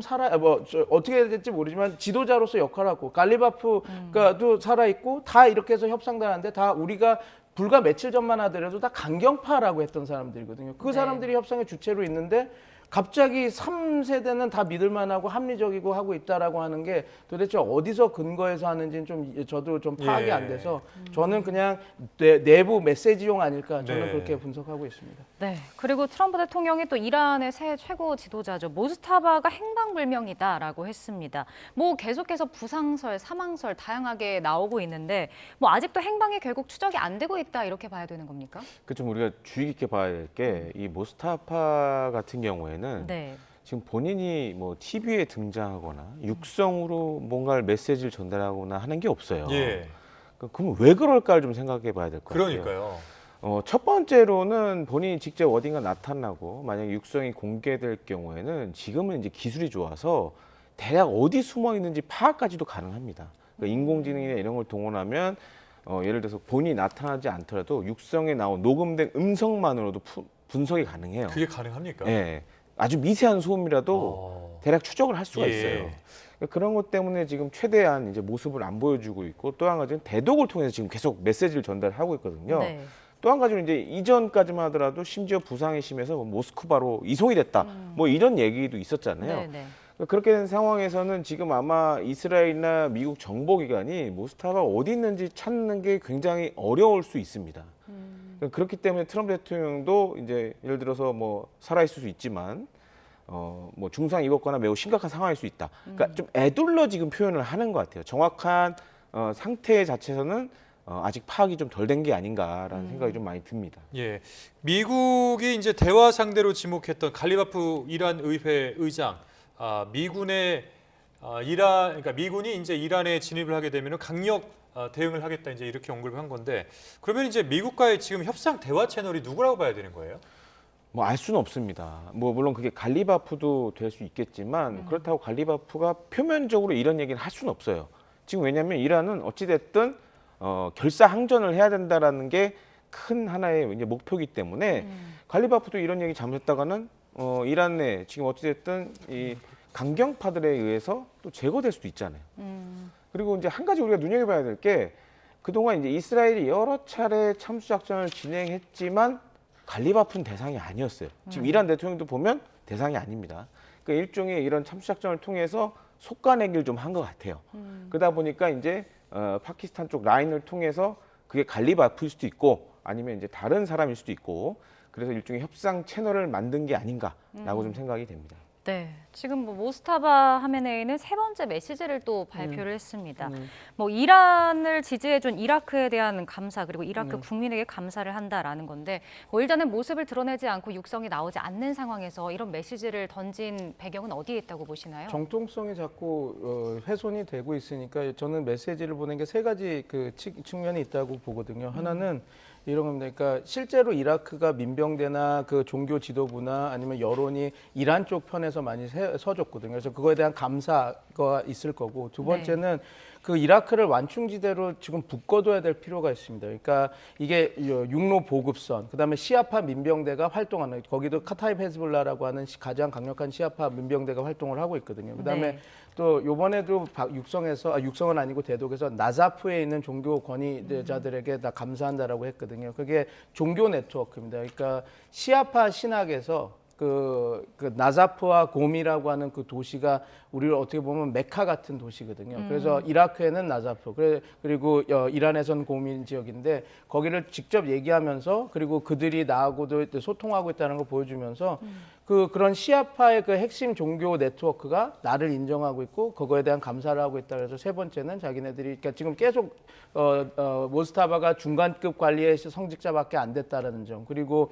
어떻게 될지 모르지만 지도자로서 역할을 하고 갈리바프가도 살아 있고 다 이렇게 해서 협상을 하는데 다 우리가 불과 며칠 전만 하더라도 다 강경파라고 했던 사람들이거든요. 그 사람들이 협상의 주체로 있는데 갑자기 3세대는 다 믿을만하고 합리적이고 하고 있다라고 하는 게 도대체 어디서 근거해서 하는지는 좀 저도 좀 파악이 안 돼서 저는 그냥 내부 메시지용 아닐까 저는 그렇게 분석하고 있습니다. 네. 그리고 트럼프 대통령이 또 이란의 새 최고 지도자죠. 모스타바가 행방불명이다라고 했습니다. 뭐 계속해서 부상설, 사망설 다양하게 나오고 있는데 뭐 아직도 행방이 결국 추적이 안 되고 있다 이렇게 봐야 되는 겁니까? 그 좀 우리가 주의 깊게 봐야 될 게 이 모스타파 같은 경우에는 네. 지금 본인이 뭐 TV에 등장하거나 육성으로 뭔가 메시지를 전달하거나 하는 게 없어요. 예. 그럼 왜 그럴까를 좀 생각해 봐야 될 것 같아요. 그러니까요. 첫 번째로는 본인이 직접 어딘가 나타나고 만약 육성이 공개될 경우에는 지금은 이제 기술이 좋아서 대략 어디 숨어 있는지 파악까지도 가능합니다. 그러니까 인공지능이나 이런 걸 동원하면 예를 들어서 본인이 나타나지 않더라도 육성에 나온 녹음된 음성만으로도 분석이 가능해요. 그게 가능합니까? 예. 아주 미세한 소음이라도 대략 추적을 할 수가 있어요. 그러니까 그런 것 때문에 지금 최대한 이제 모습을 안 보여주고 있고 또 한 가지는 대독을 통해서 지금 계속 메시지를 전달하고 있거든요. 네. 또 한 가지는 이제 이전까지만 하더라도 심지어 부상이 심해서 모스크바로 이송이 됐다. 뭐 이런 얘기도 있었잖아요. 네, 네. 그렇게 된 상황에서는 지금 아마 이스라엘이나 미국 정보기관이 모스타바가 어디 있는지 찾는 게 굉장히 어려울 수 있습니다. 그렇기 때문에 트럼프 대통령도 이제 예를 들어서 뭐 살아있을 수 있지만 뭐 중상 입었거나 매우 심각한 상황일 수 있다. 그러니까 좀 애둘러 지금 표현을 하는 것 같아요. 정확한 상태 자체에서는 아직 파악이 좀 덜 된 게 아닌가라는 생각이 좀 많이 듭니다. 예, 미국이 이제 대화 상대로 지목했던 갈리바프 이란 의회 의장, 미군의 그러니까 미군이 이제 이란에 진입을 하게 되면 강력 대응을 하겠다 이제 이렇게 언급을 한 건데 그러면 이제 미국과의 지금 협상 대화 채널이 누구라고 봐야 되는 거예요? 뭐 알 수는 없습니다. 뭐 물론 그게 갈리바프도 될 수 있겠지만 그렇다고 갈리바프가 표면적으로 이런 얘기를 할 수는 없어요. 지금 왜냐하면 이란은 어찌 됐든 결사항전을 해야 된다라는 게 큰 하나의 이제 목표이기 때문에 갈리바프도 이런 얘기 잘못했다가는 이란 내 지금 어찌 됐든 이 강경파들에 의해서 또 제거될 수도 있잖아요. 그리고 이제 한 가지 우리가 눈여겨봐야 될 게 그동안 이제 이스라엘이 여러 차례 참수 작전을 진행했지만 갈리바프는 대상이 아니었어요. 지금 이란 대통령도 보면 대상이 아닙니다. 그러니까 일종의 이런 참수 작전을 통해서 속가내기를 좀 한 것 같아요. 그러다 보니까 이제 파키스탄 쪽 라인을 통해서 그게 갈리바프일 수도 있고 아니면 이제 다른 사람일 수도 있고 그래서 일종의 협상 채널을 만든 게 아닌가라고 좀 생각이 됩니다. 네, 지금 뭐 모스타바 하메네이는 세 번째 메시지를 또 발표를 했습니다. 뭐 이란을 지지해준 이라크에 대한 감사 그리고 이라크 국민에게 감사를 한다라는 건데 뭐 일단은 모습을 드러내지 않고 육성이 나오지 않는 상황에서 이런 메시지를 던진 배경은 어디에 있다고 보시나요? 정통성이 자꾸 훼손이 되고 있으니까 저는 메시지를 보낸 게 세 가지 그 측면이 있다고 보거든요. 하나는 이런 겁니다. 그러니까 실제로 이라크가 민병대나 그 종교 지도부나 아니면 여론이 이란 쪽 편에서 많이 서줬거든요. 그래서 그거에 대한 감사가 있을 거고 두 번째는 그 이라크를 완충지대로 지금 묶어둬야 될 필요가 있습니다. 그러니까 이게 육로 보급선, 그다음에 시아파 민병대가 활동하는 거기도 카타입 헤즈볼라라고 하는 가장 강력한 시아파 민병대가 활동을 하고 있거든요. 그다음에 또 이번에도 육성은 아니고 대독에서 나자프에 있는 종교 권위자들에게 다 감사한다라고 했거든요. 그게 종교 네트워크입니다. 그러니까 시아파 신학에서 그 나자프와 곰이라고 하는 그 도시가 우리를 어떻게 보면 메카 같은 도시거든요. 그래서 이라크에는 나자프, 그리고 이란에서는 곰인 지역인데 거기를 직접 얘기하면서 그리고 그들이 나하고도 소통하고 있다는 걸 보여주면서 그런 시아파의 그 핵심 종교 네트워크가 나를 인정하고 있고 그거에 대한 감사를 하고 있다. 그래서 세 번째는 자기네들이 그러니까 지금 계속 모스타바가 중간급 관리의 성직자밖에 안 됐다라는 점 그리고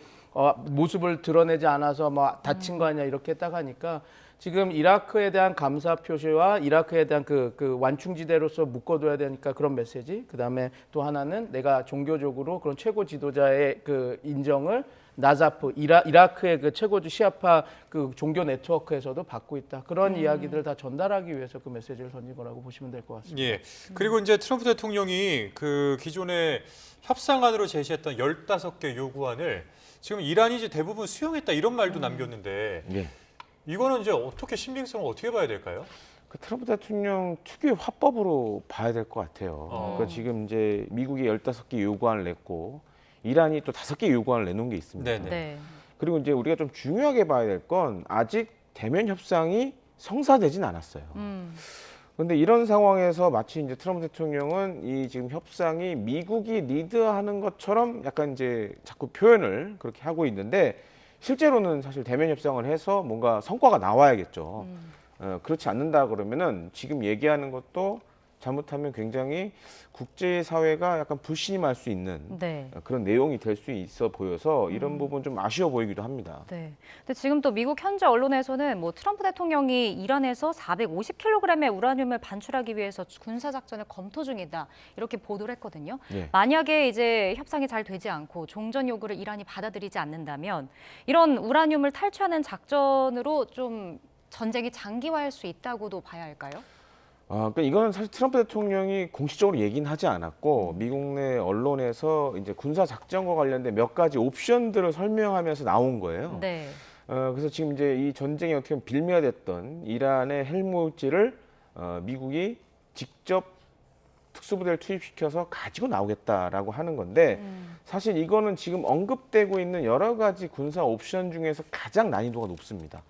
모습을 드러내지 않아서 뭐 다친 거 아니야 이렇게 딱 하니까 지금 이라크에 대한 감사 표시와 이라크에 대한 그 완충지대로서 묶어둬야 되니까 그런 메시지. 그다음에 또 하나는 내가 종교적으로 그런 최고 지도자의 그 인정을 나자프 이라크의 그 최고주 시아파 그 종교 네트워크에서도 받고 있다. 그런 이야기들을 다 전달하기 위해서 그 메시지를 던진 거라고 보시면 될 것 같습니다. 예. 그리고 이제 트럼프 대통령이 그 기존에 협상안으로 제시했던 15개 요구안을 지금 이란이 이제 대부분 수용했다 이런 말도 남겼는데 이거는 이제 어떻게 신빙성을 어떻게 봐야 될까요? 그 트럼프 대통령 특유의 화법으로 봐야 될 것 같아요. 그러니까 지금 이제 미국이 15개 요구안을 냈고 이란이 또 5개 요구안을 내놓은 게 있습니다. 네. 그리고 이제 우리가 좀 중요하게 봐야 될 건 아직 대면 협상이 성사되진 않았어요. 그런데 이런 상황에서 마치 이제 트럼프 대통령은 이 지금 협상이 미국이 리드하는 것처럼 약간 이제 자꾸 표현을 그렇게 하고 있는데 실제로는 사실 대면 협상을 해서 뭔가 성과가 나와야겠죠. 그렇지 않는다 그러면은 지금 얘기하는 것도 잘못하면 굉장히 국제사회가 약간 불신임할 수 있는 그런 내용이 될 수 있어 보여서 이런 부분 좀 아쉬워 보이기도 합니다. 네. 근데 지금 또 미국 현지 언론에서는 뭐 트럼프 대통령이 이란에서 450kg의 우라늄을 반출하기 위해서 군사 작전을 검토 중이다 이렇게 보도를 했거든요. 만약에 이제 협상이 잘 되지 않고 종전 요구를 이란이 받아들이지 않는다면 이런 우라늄을 탈취하는 작전으로 좀 전쟁이 장기화할 수 있다고도 봐야 할까요? 그러니까 이거는 사실 트럼프 대통령이 공식적으로 얘기는 하지 않았고 미국 내 언론에서 이제 군사 작전과 관련된 몇 가지 옵션들을 설명하면서 나온 거예요. 그래서 지금 이제 이 전쟁이 어떻게 보면 빌미가 됐던 이란의 핵무기를 미국이 직접 특수부대를 투입시켜서 가지고 나오겠다라고 하는 건데 사실 이거는 지금 언급되고 있는 여러 가지 군사 옵션 중에서 가장 난이도가 높습니다.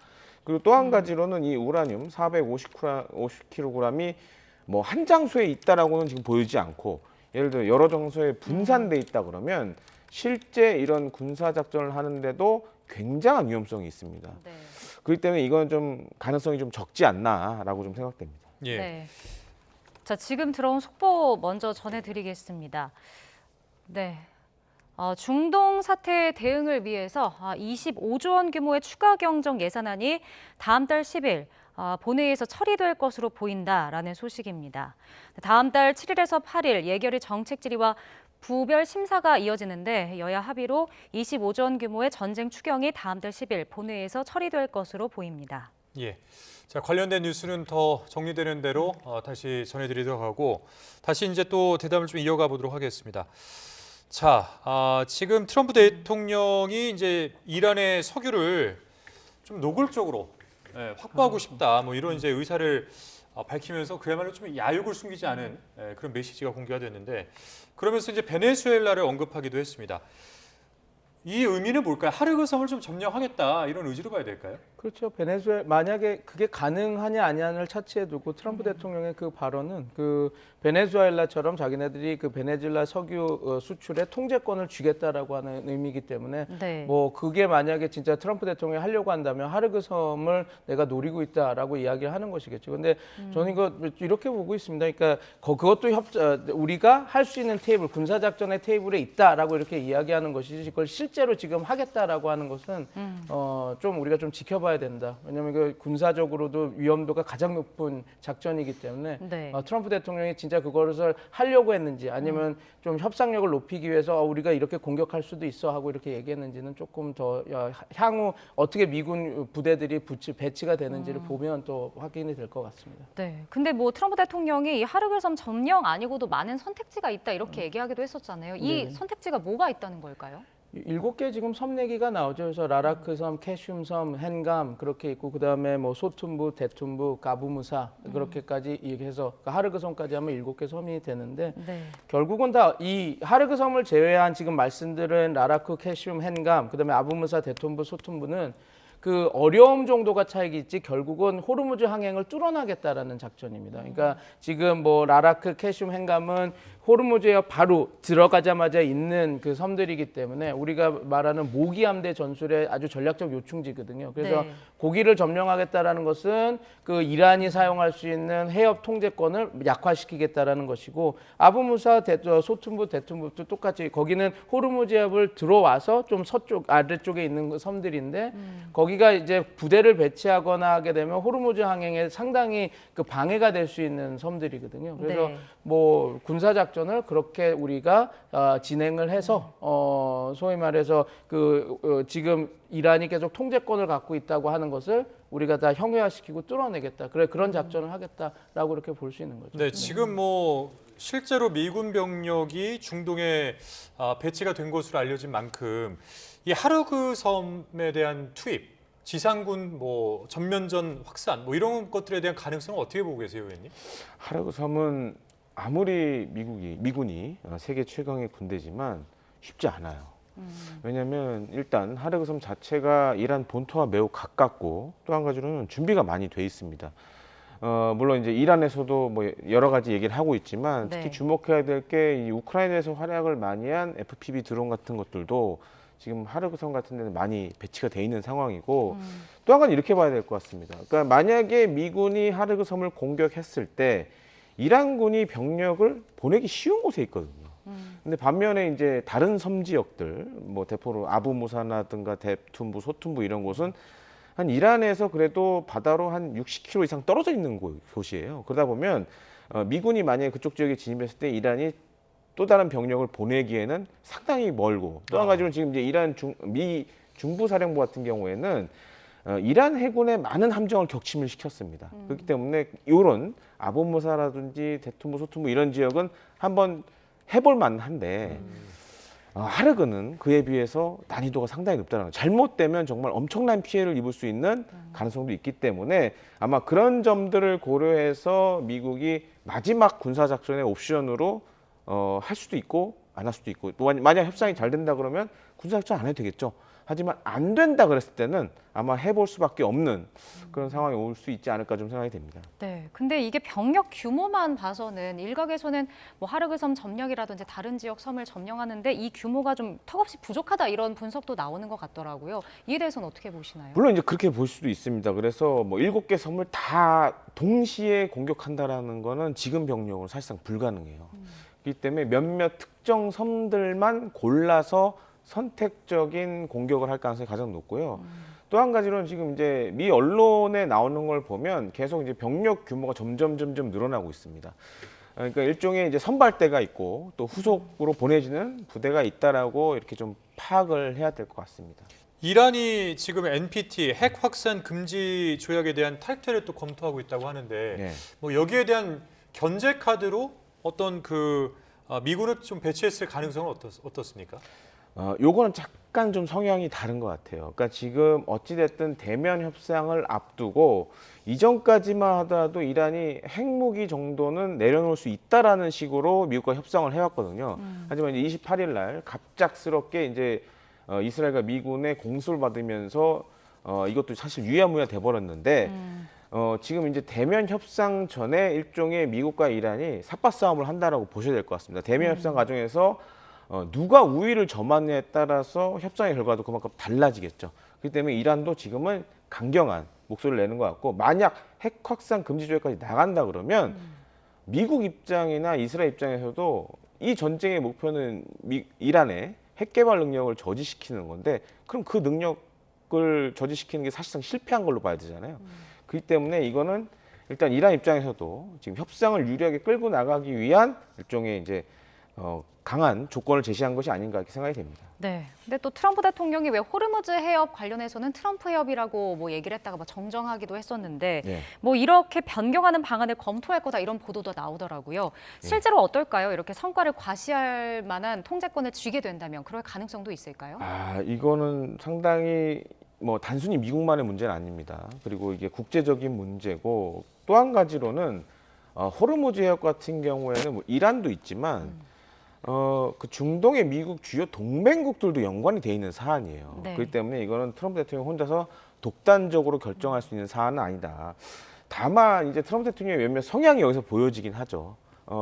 그리고 또 한 가지로는 이 우라늄 450kg이 뭐 한 장소에 있다라고는 지금 보이지 않고 예를 들어 여러 장소에 분산돼 있다 그러면 실제 이런 군사 작전을 하는데도 굉장한 위험성이 있습니다. 그렇기 때문에 이건 좀 가능성이 좀 적지 않나라고 좀 생각됩니다. 자, 지금 들어온 속보 먼저 전해드리겠습니다. 중동 사태 대응을 위해서 25조 원 규모의 추가 경정 예산안이 다음 달 10일 본회의에서 처리될 것으로 보인다라는 소식입니다. 다음 달 7일에서 8일 예결위 정책 질의와 부별 심사가 이어지는데 여야 합의로 25조 원 규모의 전쟁 추경이 다음 달 10일 본회의에서 처리될 것으로 보입니다. 예. 자, 관련된 뉴스는 더 정리되는 대로 다시 전해드리도록 하고 다시 이제 또 대담을 좀 이어가 보도록 하겠습니다. 자, 지금 트럼프 대통령이 이제 이란의 석유를 좀 노골적으로 확보하고 싶다, 뭐 이런 이제 의사를 밝히면서 그야말로 좀 야욕을 숨기지 않은 그런 메시지가 공개가 됐는데, 그러면서 이제 베네수엘라를 언급하기도 했습니다. 이 의미는 뭘까요? 하르그 섬을 좀 점령하겠다 이런 의지로 봐야 될까요? 그렇죠. 베네수엘라 만약에 그게 가능하냐 아니냐를 차치해 두고 트럼프 대통령의 그 발언은 그 베네수엘라처럼 자기네들이 그 베네수엘라 석유 수출의 통제권을 주겠다라고 하는 의미이기 때문에 네. 뭐 그게 만약에 진짜 트럼프 대통령이 하려고 한다면 하르그 섬을 내가 노리고 있다라고 이야기를 하는 것이겠죠. 근데 저는 이거 이렇게 보고 있습니다. 그러니까 그것도 우리가 할 수 있는 테이블, 군사 작전의 테이블에 있다라고 이렇게 이야기하는 것이지 그걸 실제로 지금 하겠다라고 하는 것은 좀 우리가 좀 지켜봐야 된다. 왜냐하면 그 군사적으로도 위험도가 가장 높은 작전이기 때문에 네. 트럼프 대통령이 진짜 그것을 하려고 했는지 아니면 좀 협상력을 높이기 위해서 우리가 이렇게 공격할 수도 있어 하고 이렇게 얘기했는지는 조금 더 향후 어떻게 미군 부대들이 배치가 되는지를 보면 또 확인이 될 것 같습니다. 네. 근데 뭐 트럼프 대통령이 이 하르그 섬 점령 아니고도 많은 선택지가 있다 이렇게 얘기하기도 했었잖아요. 이 네. 선택지가 뭐가 있다는 걸까요? 7개 지금 섬 얘기가 나오죠. 그래서 라라크 섬, 캐슘 섬, 헨감 그렇게 있고 그다음에 뭐 소툰부, 데툰부, 가부무사 그렇게까지 얘기해서 하르그 섬까지 하면 7개 섬이 되는데 네. 결국은 다 이 하르그 섬을 제외한 지금 말씀드린 라라크, 캐슘, 헨감 그다음에 아부무사, 데툰부, 소툰부는 그 어려움 정도가 차이겠지 결국은 호르무즈 항행을 뚫어나겠다라는 작전입니다. 그러니까 지금 뭐 라라크, 캐슘, 헨감은 호르무즈에 바로 들어가자마자 있는 그 섬들이기 때문에 우리가 말하는 모기함대 전술의 아주 전략적 요충지거든요. 그래서 네. 고기를 점령하겠다라는 것은 그 이란이 사용할 수 있는 해협 통제권을 약화시키겠다라는 것이고 아부무사, 소툰부, 데툰부도 똑같이 거기는 호르무즈 해협을 들어와서 좀 서쪽 아래쪽에 있는 그 섬들인데 거기가 이제 부대를 배치하거나 하게 되면 호르무즈 항행에 상당히 그 방해가 될 수 있는 섬들이거든요. 그래서 네. 뭐 군사 작전을 그렇게 우리가 진행을 해서 소위 말해서 지금 이란이 계속 통제권을 갖고 있다고 하는 것을 우리가 다 형해화시키고 뚫어내겠다. 그런 작전을 하겠다라고 이렇게 볼 수 있는 거죠. 네, 지금 뭐 실제로 미군 병력이 중동에 배치가 된 것으로 알려진 만큼 이 하르그 섬에 대한 투입, 지상군 뭐 전면전 확산 뭐 이런 것들에 대한 가능성은 어떻게 보고 계세요, 의원님? 하르그 섬은 아무리 미군이 세계 최강의 군대지만 쉽지 않아요. 왜냐하면 일단 하르그 섬 자체가 이란 본토와 매우 가깝고 또 한 가지로는 준비가 많이 돼 있습니다. 물론 이제 이란에서도 뭐 여러 가지 얘기를 하고 있지만 특히 네. 주목해야 될 게 이 우크라이나에서 활약을 많이 한 FPV 드론 같은 것들도 지금 하르그 섬 같은 데는 많이 배치가 돼 있는 상황이고 또 한 가지 이렇게 봐야 될 것 같습니다. 그러니까 만약에 미군이 하르그 섬을 공격했을 때 이란군이 병력을 보내기 쉬운 곳에 있거든요. 근데 반면에 이제 다른 섬 지역들, 뭐 대포로 아부무사라든가 데툰부, 소툰부 이런 곳은 한 이란에서 그래도 바다로 한 60km 이상 떨어져 있는 곳이에요. 그러다 보면 미군이 만약에 그쪽 지역에 진입했을 때 이란이 또 다른 병력을 보내기에는 상당히 멀고 또 한 가지는 지금 이제 미 중부사령부 같은 경우에는 이란 해군의 많은 함정을 격침을 시켰습니다. 그렇기 때문에 이런 아부무사라든지 데툰부, 소툰부 이런 지역은 한번 해볼 만한데 하르그는 그에 비해서 난이도가 상당히 높다는 거예요. 잘못되면 정말 엄청난 피해를 입을 수 있는 가능성도 있기 때문에 아마 그런 점들을 고려해서 미국이 마지막 군사작전의 옵션으로 할 수도 있고 안 할 수도 있고 또 만약 협상이 잘 된다 그러면 군사작전 안 해도 되겠죠. 하지만 안 된다 그랬을 때는 아마 해볼 수밖에 없는 그런 상황이 올 수 있지 않을까 좀 생각이 됩니다. 네, 근데 이게 병력 규모만 봐서는 일각에서는 뭐 하르그 섬 점령이라든지 다른 지역 섬을 점령하는데 이 규모가 좀 턱없이 부족하다 이런 분석도 나오는 것 같더라고요. 이에 대해서는 어떻게 보시나요? 물론 이제 그렇게 볼 수도 있습니다. 그래서 뭐 7개 섬을 다 동시에 공격한다라는 거는 지금 병력으로 사실상 불가능해요. 그렇기 때문에 몇몇 특정 섬들만 골라서 선택적인 공격을 할 가능성이 가장 높고요. 또 한 가지로는 지금 이제 미 언론에 나오는 걸 보면 계속 이제 병력 규모가 점점 늘어나고 있습니다. 그러니까 일종의 이제 선발대가 있고 또 후속으로 보내지는 부대가 있다라고 이렇게 좀 파악을 해야 될 것 같습니다. 이란이 지금 NPT 핵 확산 금지 조약에 대한 탈퇴를 또 검토하고 있다고 하는데 네. 뭐 여기에 대한 견제 카드로 어떤 미군을 좀 배치했을 가능성은 어떻습니까? 요거는 약간 좀 성향이 다른 것 같아요. 그러니까 지금 어찌됐든 대면 협상을 앞두고 이전까지만 하더라도 이란이 핵무기 정도는 내려놓을 수 있다라는 식으로 미국과 협상을 해왔거든요. 하지만 이제 28일 날 갑작스럽게 이제 이스라엘과 미군의 공수를 받으면서 이것도 사실 유야무야 돼버렸는데 지금 이제 대면 협상 전에 일종의 미국과 이란이 삿바싸움을 한다라고 보셔야 될 것 같습니다. 대면 협상 과정에서 누가 우위를 점하느냐에 따라서 협상의 결과도 그만큼 달라지겠죠. 그렇기 때문에 이란도 지금은 강경한 목소리를 내는 것 같고 만약 핵 확산 금지 조약까지 나간다 그러면 미국 입장이나 이스라엘 입장에서도 이 전쟁의 목표는 이란의 핵 개발 능력을 저지시키는 건데 그럼 그 능력을 저지시키는 게 사실상 실패한 걸로 봐야 되잖아요. 그렇기 때문에 이거는 일단 이란 입장에서도 지금 협상을 유리하게 끌고 나가기 위한 일종의 이제 강한 조건을 제시한 것이 아닌가 이렇게 생각이 됩니다. 네. 근데 또 트럼프 대통령이 왜 호르무즈 해협 관련해서는 트럼프 해협이라고 뭐 얘기를 했다가 막 정정하기도 했었는데 네. 뭐 이렇게 변경하는 방안을 검토할 거다 이런 보도도 나오더라고요. 실제로 어떨까요? 이렇게 성과를 과시할 만한 통제권을 쥐게 된다면 그럴 가능성도 있을까요? 이거는 상당히 뭐 단순히 미국만의 문제는 아닙니다. 그리고 이게 국제적인 문제고 또 한 가지로는 호르무즈 해협 같은 경우에는 뭐 이란도 있지만 그 중동의 미국 주요 동맹국들도 연관이 돼 있는 사안이에요. 네. 그렇기 때문에 이거는 트럼프 대통령 혼자서 독단적으로 결정할 수 있는 사안은 아니다. 다만 이제 트럼프 대통령의 몇몇 성향이 여기서 보여지긴 하죠.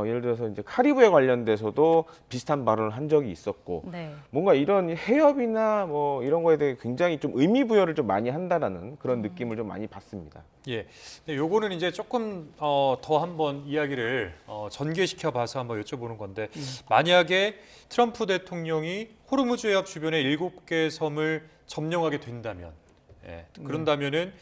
예를 들어서 이제 카리브해 관련돼서도 비슷한 발언을 한 적이 있었고 네. 뭔가 이런 해협이나 뭐 이런 거에 대해 굉장히 좀 의미 부여를 좀 많이 한다라는 그런 느낌을 좀 많이 받습니다. 예, 네, 요거는 이제 조금 더 한번 이야기를 전개시켜 봐서 한번 여쭤보는 건데 만약에 트럼프 대통령이 호르무즈 해협 주변의 7개 섬을 점령하게 된다면, 그런다면은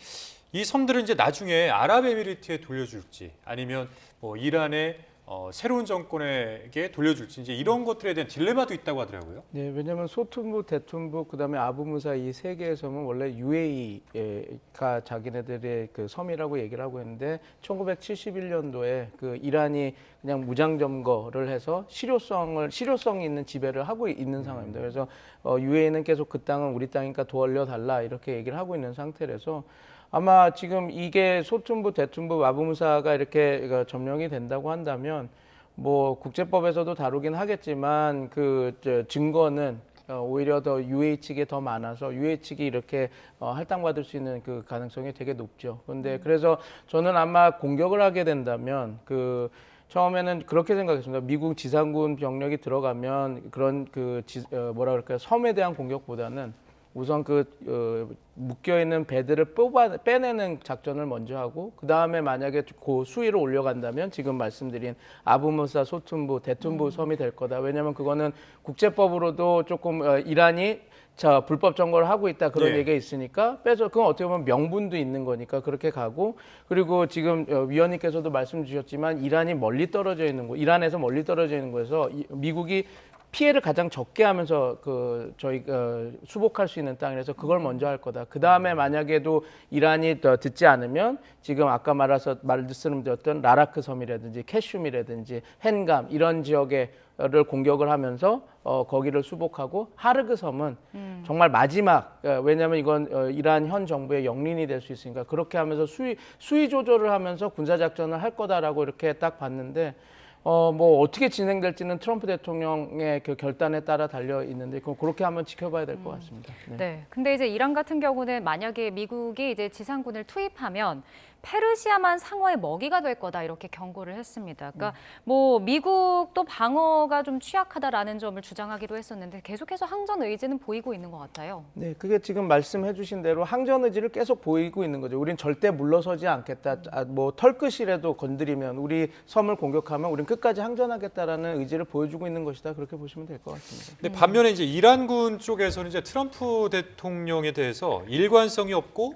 이 섬들은 이제 나중에 아랍에미리트에 돌려줄지 아니면 뭐 이란의 새로운 정권에게 돌려줄지 이제 이런 것들에 대한 딜레마도 있다고 하더라고요. 네, 왜냐하면 소툰부, 대툰부, 그다음에 아부무사 이 세 개의 섬은 원래 UAE가 자기네들의 그 섬이라고 얘기를 하고 있는데 1971년도에 그 이란이 그냥 무장 점거를 해서 실효성이 있는 지배를 하고 있는 상황입니다. 그래서 UAE는 계속 그 땅은 우리 땅이니까 돌려달라 이렇게 얘기를 하고 있는 상태라서. 아마 지금 이게 소툰부, 대툰부, 아부무사가 이렇게 점령이 된다고 한다면 뭐 국제법에서도 다루긴 하겠지만 증거는 오히려 더 UAE 측에 더 많아서 UAE 측이 이렇게 할당받을 수 있는 그 가능성이 되게 높죠. 그런데 그래서 저는 아마 공격을 하게 된다면 처음에는 그렇게 생각했습니다. 미국 지상군 병력이 들어가면 그런 뭐라 그럴까요? 섬에 대한 공격보다는 우선 묶여있는 배들을 빼내는 작전을 먼저 하고 그 다음에 만약에 그 수위를 올려간다면 지금 말씀드린 아부무사, 소툰부, 대툰부 섬이 될 거다. 왜냐하면 그거는 국제법으로도 조금 이란이 불법 점거를 하고 있다 그런 얘기가 있으니까 그건 어떻게 보면 명분도 있는 거니까 그렇게 가고 그리고 지금 위원님께서도 말씀 주셨지만 이란에서 멀리 떨어져 있는 곳에서 미국이 피해를 가장 적게 하면서 저희가 수복할 수 있는 땅이라서 그걸 먼저 할 거다. 그 다음에 만약에도 이란이 듣지 않으면 지금 아까 말씀드렸던 라라크 섬이라든지 캐슘이라든지 헨감 이런 지역을 공격을 하면서 거기를 수복하고 하르그 섬은 정말 마지막 왜냐하면 이건 이란 현 정부의 영린이 될 수 있으니까 그렇게 하면서 수위 조절을 하면서 군사작전을 할 거다라고 이렇게 딱 봤는데 뭐 어떻게 진행될지는 트럼프 대통령의 그 결단에 따라 달려 있는데 그렇게 한번 지켜봐야 될 것 같습니다. 네. 근데 이제 이란 같은 경우는 만약에 미국이 이제 지상군을 투입하면 페르시아만 상어의 먹이가 될 거다 이렇게 경고를 했습니다. 그러니까 뭐 미국도 방어가 좀 취약하다라는 점을 주장하기도 했었는데 계속해서 항전 의지는 보이고 있는 것 같아요. 네, 그게 지금 말씀해주신 대로 항전 의지를 계속 보이고 있는 거죠. 우린 절대 물러서지 않겠다. 뭐 털끝이라도 건드리면 우리 섬을 공격하면 우린 끝까지 항전하겠다라는 의지를 보여주고 있는 것이다. 그렇게 보시면 될 것 같습니다. 근데 반면에 이제 이란군 쪽에서는 이제 트럼프 대통령에 대해서 일관성이 없고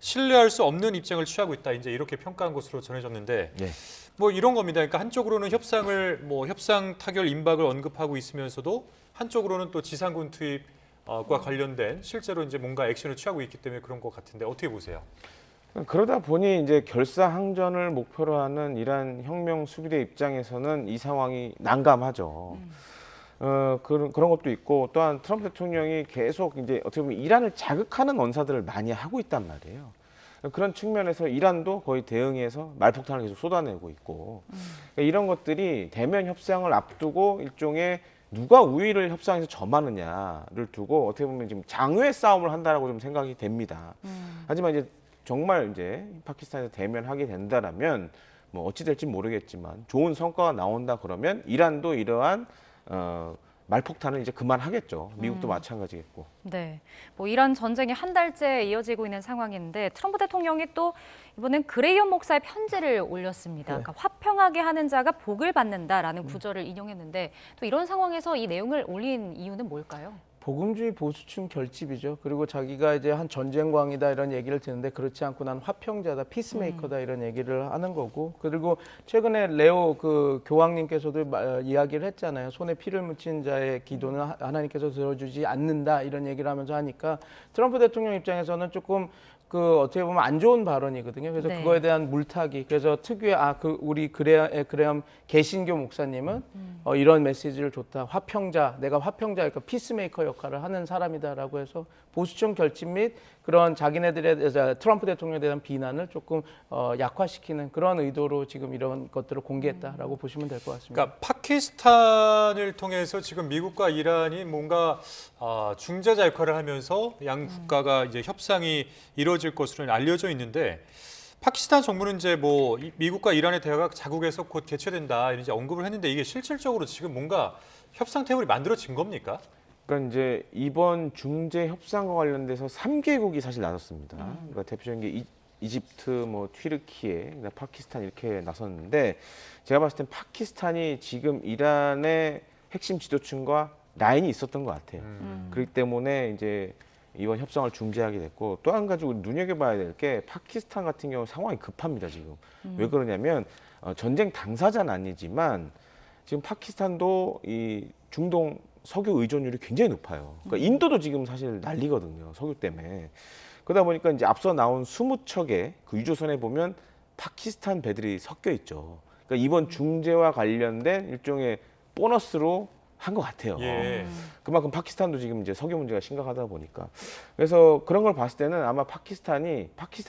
신뢰할 수 없는 입장을 취하고 있다. 이제 이렇게 평가한 것으로 전해졌는데 네. 뭐 이런 겁니다. 그러니까 한쪽으로는 협상 타결 임박을 언급하고 있으면서도 한쪽으로는 또 지상군 투입과 관련된 실제로 이제 뭔가 액션을 취하고 있기 때문에 그런 것 같은데 어떻게 보세요? 그러다 보니 이제 결사항전을 목표로 하는 이란 혁명 수비대 입장에서는 이 상황이 난감하죠. 그런 것도 있고 또한 트럼프 대통령이 계속 이제 어떻게 보면 이란을 자극하는 언사들을 많이 하고 있단 말이에요. 그런 측면에서 이란도 거의 대응해서 말폭탄을 계속 쏟아내고 있고 그러니까 이런 것들이 대면 협상을 앞두고 일종의 누가 우위를 협상에서 점하느냐를 두고 어떻게 보면 지금 장외 싸움을 한다라고 좀 생각이 됩니다. 하지만 이제 정말 이제 파키스탄에서 대면하게 된다라면 뭐 어찌 될지 모르겠지만 좋은 성과가 나온다 그러면 이란도 이러한 말폭탄을 이제 그만하겠죠. 미국도 마찬가지겠고. 네, 뭐 이란 전쟁이 한 달째 이어지고 있는 상황인데 트럼프 대통령이 또 이번엔 그레이엄 목사의 편지를 올렸습니다. 네. 그러니까 화평하게 하는 자가 복을 받는다라는 구절을 인용했는데 또 이런 상황에서 이 내용을 올린 이유는 뭘까요? 복음주의 보수층 결집이죠. 그리고 자기가 이제 한 전쟁광이다 이런 얘기를 듣는데 그렇지 않고 난 화평자다, 피스메이커다 이런 얘기를 하는 거고. 그리고 최근에 레오 그 교황님께서도 이야기를 했잖아요. 손에 피를 묻힌 자의 기도는 하나님께서 들어주지 않는다 이런 얘기를 하면서 하니까 트럼프 대통령 입장에서는 조금 그 어떻게 보면 안 좋은 발언이거든요. 그래서 네. 그거에 대한 물타기. 그래서 특유의 우리 그레엄 개신교 목사님은 이런 메시지를 줬다. 화평자, 내가 화평자, 그러니까 피스메이커 역할을 하는 사람이다라고 해서 보수층 결집 및 그런 자기네들의 트럼프 대통령에 대한 비난을 조금 약화시키는 그런 의도로 지금 이런 것들을 공개했다라고 보시면 될 것 같습니다. 그러니까 파키스탄을 통해서 지금 미국과 이란이 뭔가 중재자 역할을 하면서 양 국가가 이제 협상이 이루어질 것으로 알려져 있는데 파키스탄 정부는 이제 뭐 미국과 이란의 대화가 자국에서 곧 개최된다 이제 언급을 했는데 이게 실질적으로 지금 뭔가 협상 테이블이 만들어진 겁니까? 그러니까 이제 이번 중재 협상과 관련돼서 3개국이 사실 나섰습니다. 그러니까 대표적인 게 이집트, 뭐 튀르키예, 파키스탄 이렇게 나섰는데 제가 봤을 땐 파키스탄이 지금 이란의 핵심 지도층과 라인이 있었던 것 같아요. 그렇기 때문에 이제 이번 협상을 중재하게 됐고 또 한 가지 우리 눈여겨봐야 될 게 파키스탄 같은 경우 상황이 급합니다 지금. 왜 그러냐면 전쟁 당사자는 아니지만 지금 파키스탄도 이 중동 석유 의존율이 굉장히 높아요. 그러니까 인도도 지금 사실 난리거든요. 석유 때문에. 그러다 보니까 이제 앞서 나온 20척의 그 유조선에 보면 파키스탄 배들이 섞여 있죠. 그러니까 이번 중재와 관련된 일종의 보너스로 한 것 같아요. 예. 그만큼 파키스탄도 지금 이제 석유 문제가 심각하다 보니까. 그래서 그런 걸 봤을 때는 아마 파키스탄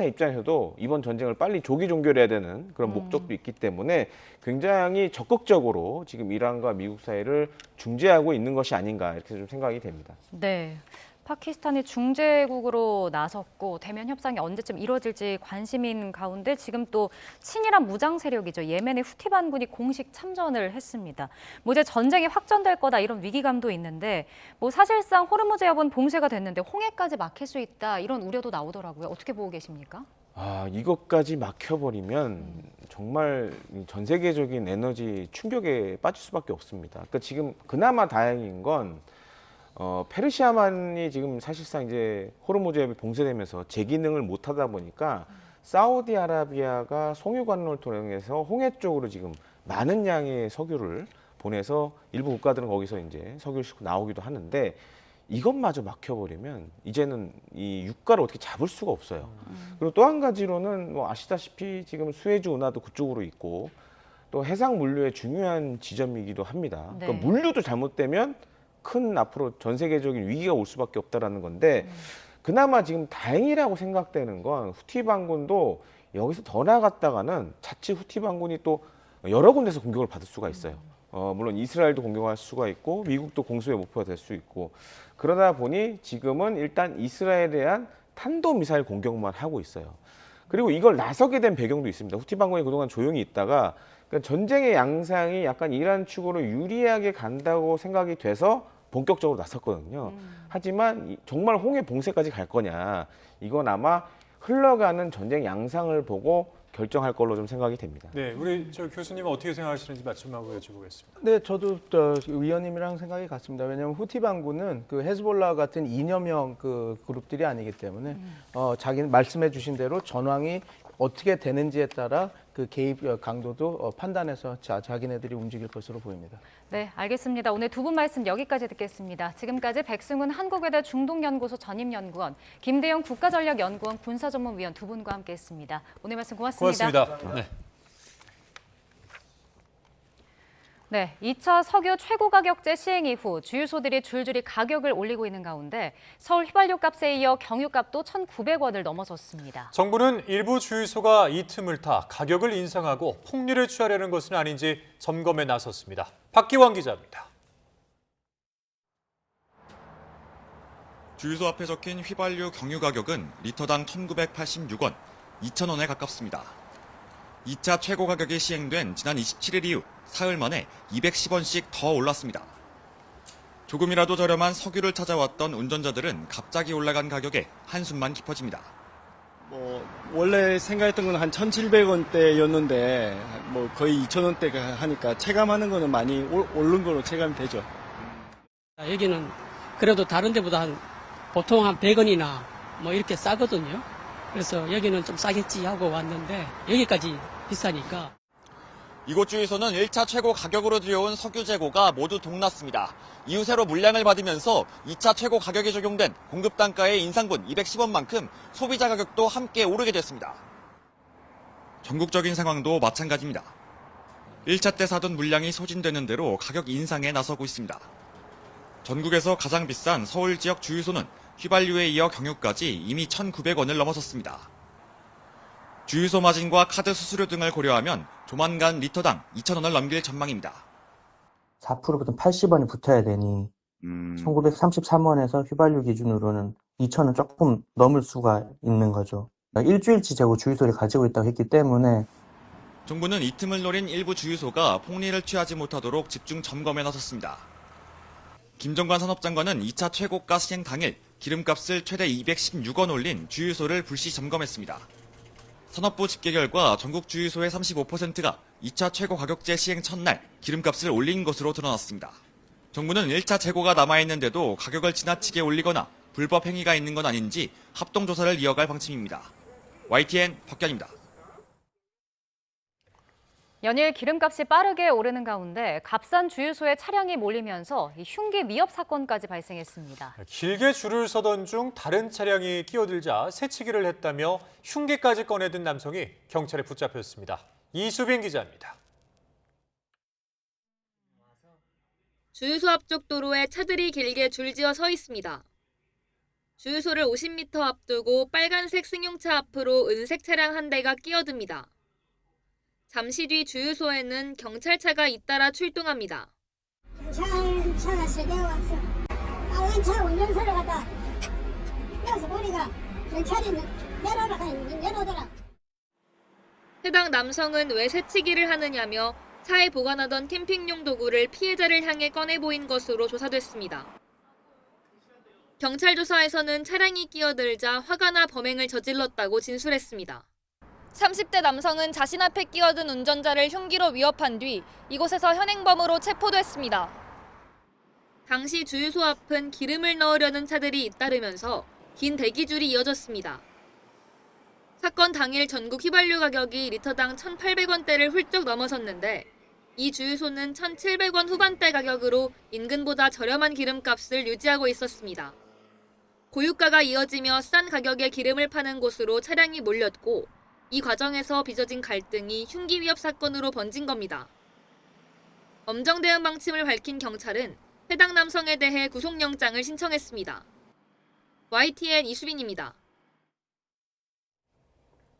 입장에서도 이번 전쟁을 빨리 조기 종결해야 되는 그런 목적도 있기 때문에 굉장히 적극적으로 지금 이란과 미국 사이를 중재하고 있는 것이 아닌가 이렇게 좀 생각이 됩니다. 네. 파키스탄이 중재국으로 나섰고 대면 협상이 언제쯤 이루어질지 관심인 가운데 지금 또 친이란 무장 세력이죠. 예멘의 후티 반군이 공식 참전을 했습니다. 뭐 이제 전쟁이 확전될 거다 이런 위기감도 있는데 뭐 사실상 호르무즈 해협은 봉쇄가 됐는데 홍해까지 막힐 수 있다 이런 우려도 나오더라고요. 어떻게 보고 계십니까? 이것까지 막혀버리면 정말 전 세계적인 에너지 충격에 빠질 수밖에 없습니다. 그러니까 지금 그나마 다행인 건 페르시아만이 지금 사실상 이제 호르무즈 해협이 봉쇄되면서 제 기능을 못 하다 보니까 사우디아라비아가 송유 관로를 통해서 홍해 쪽으로 지금 많은 양의 석유를 보내서 일부 국가들은 거기서 이제 석유를 싣고 나오기도 하는데 이것마저 막혀버리면 이제는 이 유가를 어떻게 잡을 수가 없어요. 그리고 또 한 가지로는 뭐 아시다시피 지금 수에즈 운하도 그쪽으로 있고 또 해상 물류의 중요한 지점이기도 합니다. 네. 그러니까 물류도 잘못되면 큰 앞으로 전 세계적인 위기가 올 수밖에 없다라는 건데 그나마 지금 다행이라고 생각되는 건 후티 반군도 여기서 더 나아갔다가는 자칫 후티 반군이 또 여러 군데서 공격을 받을 수가 있어요. 물론 이스라엘도 공격할 수가 있고 미국도 공습의 목표가 될 수 있고 그러다 보니 지금은 일단 이스라엘에 대한 탄도미사일 공격만 하고 있어요. 그리고 이걸 나서게 된 배경도 있습니다. 후티 반군이 그동안 조용히 있다가 그러니까 전쟁의 양상이 약간 이란 측으로 유리하게 간다고 생각이 돼서 본격적으로 나섰거든요. 하지만 정말 홍해 봉쇄까지 갈 거냐, 이건 아마 흘러가는 전쟁 양상을 보고 결정할 걸로 좀 생각이 됩니다. 네, 우리 저 교수님은 어떻게 생각하시는지 마지막으로 여쭤보겠습니다. 네, 저도 위원님이랑 생각이 같습니다. 왜냐하면 후티 반군은 그 헤즈볼라 같은 이념형 그 그룹들이 아니기 때문에 자기는 말씀해주신 대로 전황이 어떻게 되는지에 따라 그 개입 강도도 판단해서 자기네들이 움직일 것으로 보입니다. 네, 알겠습니다. 오늘 두 분 말씀 여기까지 듣겠습니다. 지금까지 백승훈 한국외대 중동연구소 전임연구원, 김대영 국가전략연구원 군사전문위원 두 분과 함께했습니다. 오늘 말씀 고맙습니다. 고맙습니다. 네. 네, 2차 석유 최고가격제 시행 이후 주유소들이 줄줄이 가격을 올리고 있는 가운데 서울 휘발유 값에 이어 경유값도 1,900원을 넘어섰습니다. 정부는 일부 주유소가 이 틈을 타 가격을 인상하고 폭리를 취하려는 것은 아닌지 점검에 나섰습니다. 박기환 기자입니다. 주유소 앞에 적힌 휘발유 경유 가격은 리터당 1,986원, 2,000원에 가깝습니다. 2차 최고 가격이 시행된 지난 27일 이후 사흘 만에 210원씩 더 올랐습니다. 조금이라도 저렴한 석유를 찾아왔던 운전자들은 갑자기 올라간 가격에 한숨만 깊어집니다. 원래 생각했던 건 한 1,700원대였는데 거의 2,000원대가 하니까 체감하는 거는 많이 오른 거로 체감이 되죠. 여기는 그래도 다른 데보다 보통 한 100원이나 이렇게 싸거든요. 그래서 여기는 좀 싸겠지 하고 왔는데 여기까지 비싸니까. 이곳 주유소는 1차 최고 가격으로 들여온 석유 재고가 모두 동났습니다. 이후 새로 물량을 받으면서 2차 최고 가격에 적용된 공급 단가의 인상분 210원만큼 소비자 가격도 함께 오르게 됐습니다. 전국적인 상황도 마찬가지입니다. 1차 때 사던 물량이 소진되는 대로 가격 인상에 나서고 있습니다. 전국에서 가장 비싼 서울 지역 주유소는 휘발유에 이어 경유까지 이미 1,900원을 넘어섰습니다. 주유소 마진과 카드 수수료 등을 고려하면 조만간 리터당 2,000원을 넘길 전망입니다. 4%부터 80원이 붙어야 되니 1933원에서 휘발유 기준으로는 2,000원 조금 넘을 수가 있는 거죠. 일주일치 재고 주유소를 가지고 있다고 했기 때문에 정부는 이 틈을 노린 일부 주유소가 폭리를 취하지 못하도록 집중 점검에 나섰습니다. 김정관 산업장관은 2차 최고가 시행 당일 기름값을 최대 216원 올린 주유소를 불시 점검했습니다. 산업부 집계 결과 전국 주유소의 35%가 2차 최고 가격제 시행 첫날 기름값을 올린 것으로 드러났습니다. 정부는 1차 재고가 남아있는데도 가격을 지나치게 올리거나 불법 행위가 있는 건 아닌지 합동조사를 이어갈 방침입니다. YTN 박견입니다. 연일 기름값이 빠르게 오르는 가운데 값싼 주유소에 차량이 몰리면서 흉기 위협 사건까지 발생했습니다. 길게 줄을 서던 중 다른 차량이 끼어들자 새치기를 했다며 흉기까지 꺼내든 남성이 경찰에 붙잡혔습니다. 이수빈 기자입니다. 주유소 앞쪽 도로에 차들이 길게 줄지어 서 있습니다. 주유소를 50m 앞두고 빨간색 승용차 앞으로 은색 차량 한 대가 끼어듭니다. 잠시 뒤 주유소에는 경찰차가 잇따라 출동합니다. 차가 세대 왔어. 빨간 차 운전소를 갖다 그래서 보니까 경찰이 내려오더라. 해당 남성은 왜 새치기를 하느냐며 차에 보관하던 캠핑용 도구를 피해자를 향해 꺼내 보인 것으로 조사됐습니다. 경찰 조사에서는 차량이 끼어들자 화가 나 범행을 저질렀다고 진술했습니다. 30대 남성은 자신 앞에 끼어든 운전자를 흉기로 위협한 뒤 이곳에서 현행범으로 체포됐습니다. 당시 주유소 앞은 기름을 넣으려는 차들이 잇따르면서 긴 대기줄이 이어졌습니다. 사건 당일 전국 휘발유 가격이 리터당 1,800원대를 훌쩍 넘어섰는데 이 주유소는 1,700원 후반대 가격으로 인근보다 저렴한 기름값을 유지하고 있었습니다. 고유가가 이어지며 싼 가격에 기름을 파는 곳으로 차량이 몰렸고 이 과정에서 빚어진 갈등이 흉기 위협 사건으로 번진 겁니다. 엄정 대응 방침을 밝힌 경찰은 해당 남성에 대해 구속영장을 신청했습니다. YTN 이수빈입니다.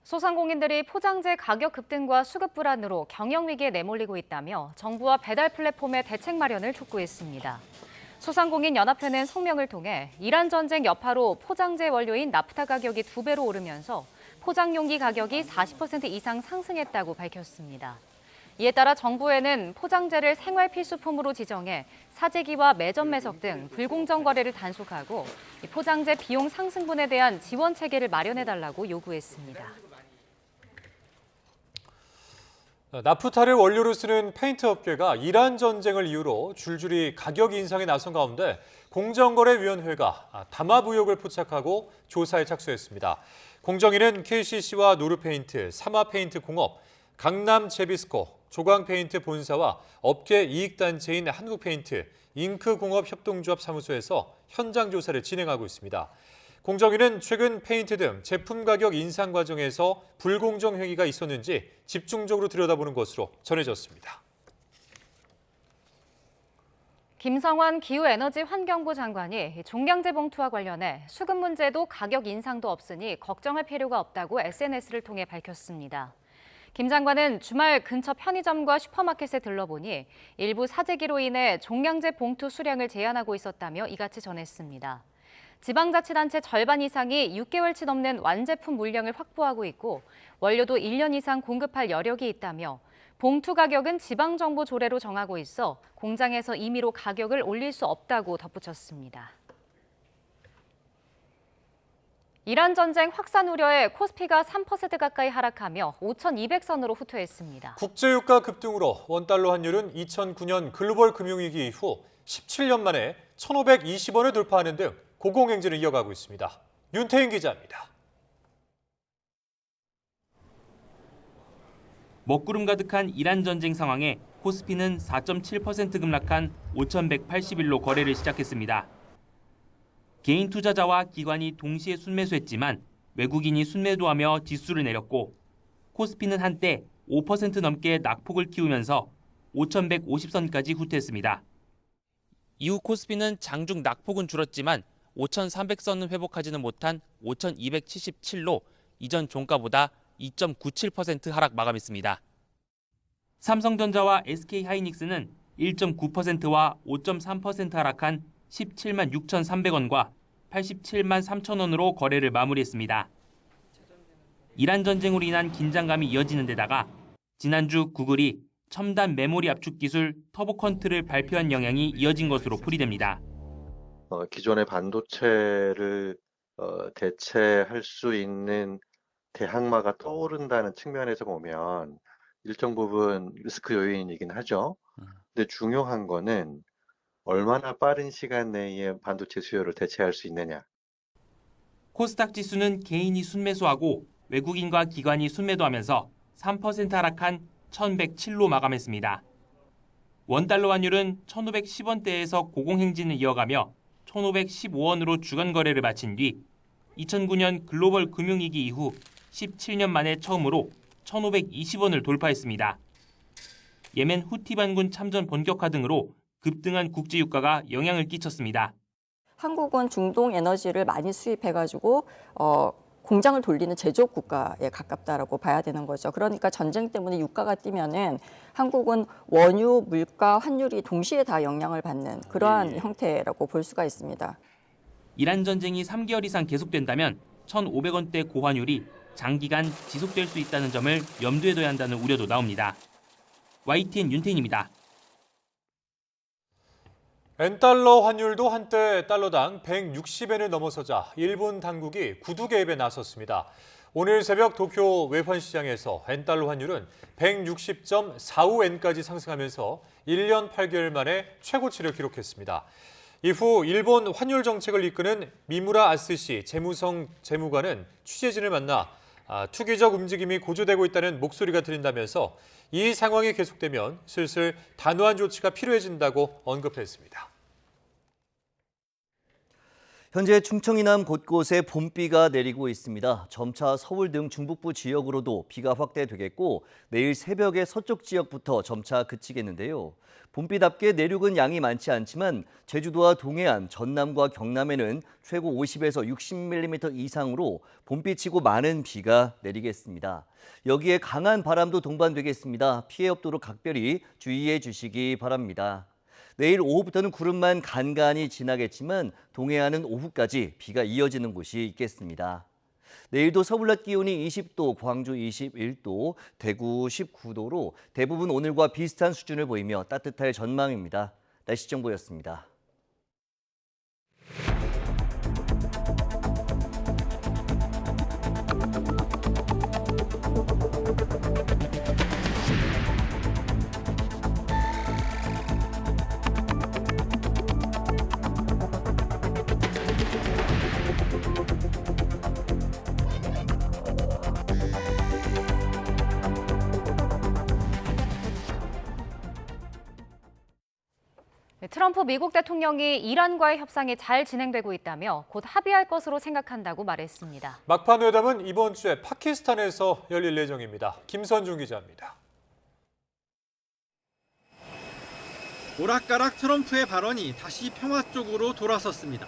소상공인들이 포장재 가격 급등과 수급 불안으로 경영 위기에 내몰리고 있다며 정부와 배달 플랫폼의 대책 마련을 촉구했습니다. 소상공인 연합회는 성명을 통해 이란 전쟁 여파로 포장재 원료인 나프타 가격이 2배로 오르면서 포장 용기 가격이 40% 이상 상승했다고 밝혔습니다. 이에 따라 정부에는 포장재를 생활 필수품으로 지정해 사재기와 매점 매석 등 불공정 거래를 단속하고 포장재 비용 상승분에 대한 지원 체계를 마련해달라고 요구했습니다. 나프타를 원료로 쓰는 페인트 업계가 이란 전쟁을 이유로 줄줄이 가격 인상에 나선 가운데 공정거래위원회가 담합 의혹을 포착하고 조사에 착수했습니다. 공정위는 KCC와 노르페인트, 사마페인트 공업, 강남제비스코, 조광페인트 본사와 업계 이익단체인 한국페인트, 잉크공업협동조합 사무소에서 현장 조사를 진행하고 있습니다. 공정위는 최근 페인트 등 제품 가격 인상 과정에서 불공정 행위가 있었는지 집중적으로 들여다보는 것으로 전해졌습니다. 김성환 기후에너지환경부 장관이 종량제 봉투와 관련해 수급 문제도 가격 인상도 없으니 걱정할 필요가 없다고 SNS를 통해 밝혔습니다. 김 장관은 주말 근처 편의점과 슈퍼마켓에 들러보니 일부 사재기로 인해 종량제 봉투 수량을 제한하고 있었다며 이같이 전했습니다. 지방자치단체 절반 이상이 6개월치 넘는 완제품 물량을 확보하고 있고 원료도 1년 이상 공급할 여력이 있다며 봉투 가격은 지방정부 조례로 정하고 있어 공장에서 임의로 가격을 올릴 수 없다고 덧붙였습니다. 이란 전쟁 확산 우려에 코스피가 3% 가까이 하락하며 5,200선으로 후퇴했습니다. 국제유가 급등으로 원달러 환율은 2009년 글로벌 금융위기 이후 17년 만에 1,520원을 돌파하는 등 고공행진을 이어가고 있습니다. 윤태인 기자입니다. 먹구름 가득한 이란 전쟁 상황에 코스피는 4.7% 급락한 5,181로 거래를 시작했습니다. 개인 투자자와 기관이 동시에 순매수했지만 외국인이 순매도하며 지수를 내렸고 코스피는 한때 5% 넘게 낙폭을 키우면서 5,150선까지 후퇴했습니다. 이후 코스피는 장중 낙폭은 줄었지만 5,300선은 회복하지는 못한 5,277로 이전 종가보다 2.97% 하락 마감했습니다. 삼성전자와 SK하이닉스는 1.9%와 5.3% 하락한 17만 6,300원과 87만 3천원으로 거래를 마무리했습니다. 이란 전쟁으로 인한 긴장감이 이어지는 데다가 지난주 구글이 첨단 메모리 압축 기술 터보컨트를 발표한 영향이 이어진 것으로 풀이됩니다. 기존의 반도체를 대체할 수 있는 대항마가 떠오른다는 측면에서 보면 일정 부분 리스크 요인이긴 하죠. 근데 중요한 거는 얼마나 빠른 시간 내에 반도체 수요를 대체할 수 있느냐. 코스닥 지수는 개인이 순매수하고 외국인과 기관이 순매도하면서 3% 하락한 1,107로 마감했습니다. 원달러 환율은 1,510원대에서 고공행진을 이어가며 1,515원으로 주간 거래를 마친 뒤 2009년 글로벌 금융위기 이후 17년 만에 처음으로 1,520원을 돌파했습니다. 예멘 후티 반군 참전 본격화 등으로 급등한 국제유가가 영향을 끼쳤습니다. 한국은 중동 에너지를 많이 수입해가지고 공장을 돌리는 제조업 국가에 가깝다라고 봐야 되는 거죠. 그러니까 전쟁 때문에 유가가 뛰면은 한국은 원유, 물가, 환율이 동시에 다 영향을 받는 그러한 형태라고 볼 수가 있습니다. 이란 전쟁이 3개월 이상 계속된다면 1,500원대 고환율이 장기간 지속될 수 있다는 점을 염두에 둬야 한다는 우려도 나옵니다. YTN 윤태인입니다. 엔달러 환율도 한때 달러당 160엔을 넘어서자 일본 당국이 구두 개입에 나섰습니다. 오늘 새벽 도쿄 외환시장에서 엔달러 환율은 160.45엔까지 상승하면서 1년 8개월 만에 최고치를 기록했습니다. 이후 일본 환율 정책을 이끄는 미무라 아스시 재무성 재무관은 취재진을 만나 투기적 움직임이 고조되고 있다는 목소리가 들린다면서 이 상황이 계속되면 슬슬 단호한 조치가 필요해진다고 언급했습니다. 현재 충청 이남 곳곳에 봄비가 내리고 있습니다. 점차 서울 등 중북부 지역으로도 비가 확대되겠고 내일 새벽에 서쪽 지역부터 점차 그치겠는데요. 봄비답게 내륙은 양이 많지 않지만 제주도와 동해안, 전남과 경남에는 최고 50에서 60mm 이상으로 봄비치고 많은 비가 내리겠습니다. 여기에 강한 바람도 동반되겠습니다. 피해 없도록 각별히 주의해 주시기 바랍니다. 내일 오후부터는 구름만 간간히 지나겠지만 동해안은 오후까지 비가 이어지는 곳이 있겠습니다. 내일도 서울 낮 기온이 20도, 광주 21도, 대구 19도로 대부분 오늘과 비슷한 수준을 보이며 따뜻할 전망입니다. 날씨 정보였습니다. 트럼프 미국 대통령이 이란과의 협상이 잘 진행되고 있다며 곧 합의할 것으로 생각한다고 말했습니다. 막판 회담은 이번 주에 파키스탄에서 열릴 예정입니다. 김선중 기자입니다. 오락가락 트럼프의 발언이 다시 평화 쪽으로 돌아섰습니다.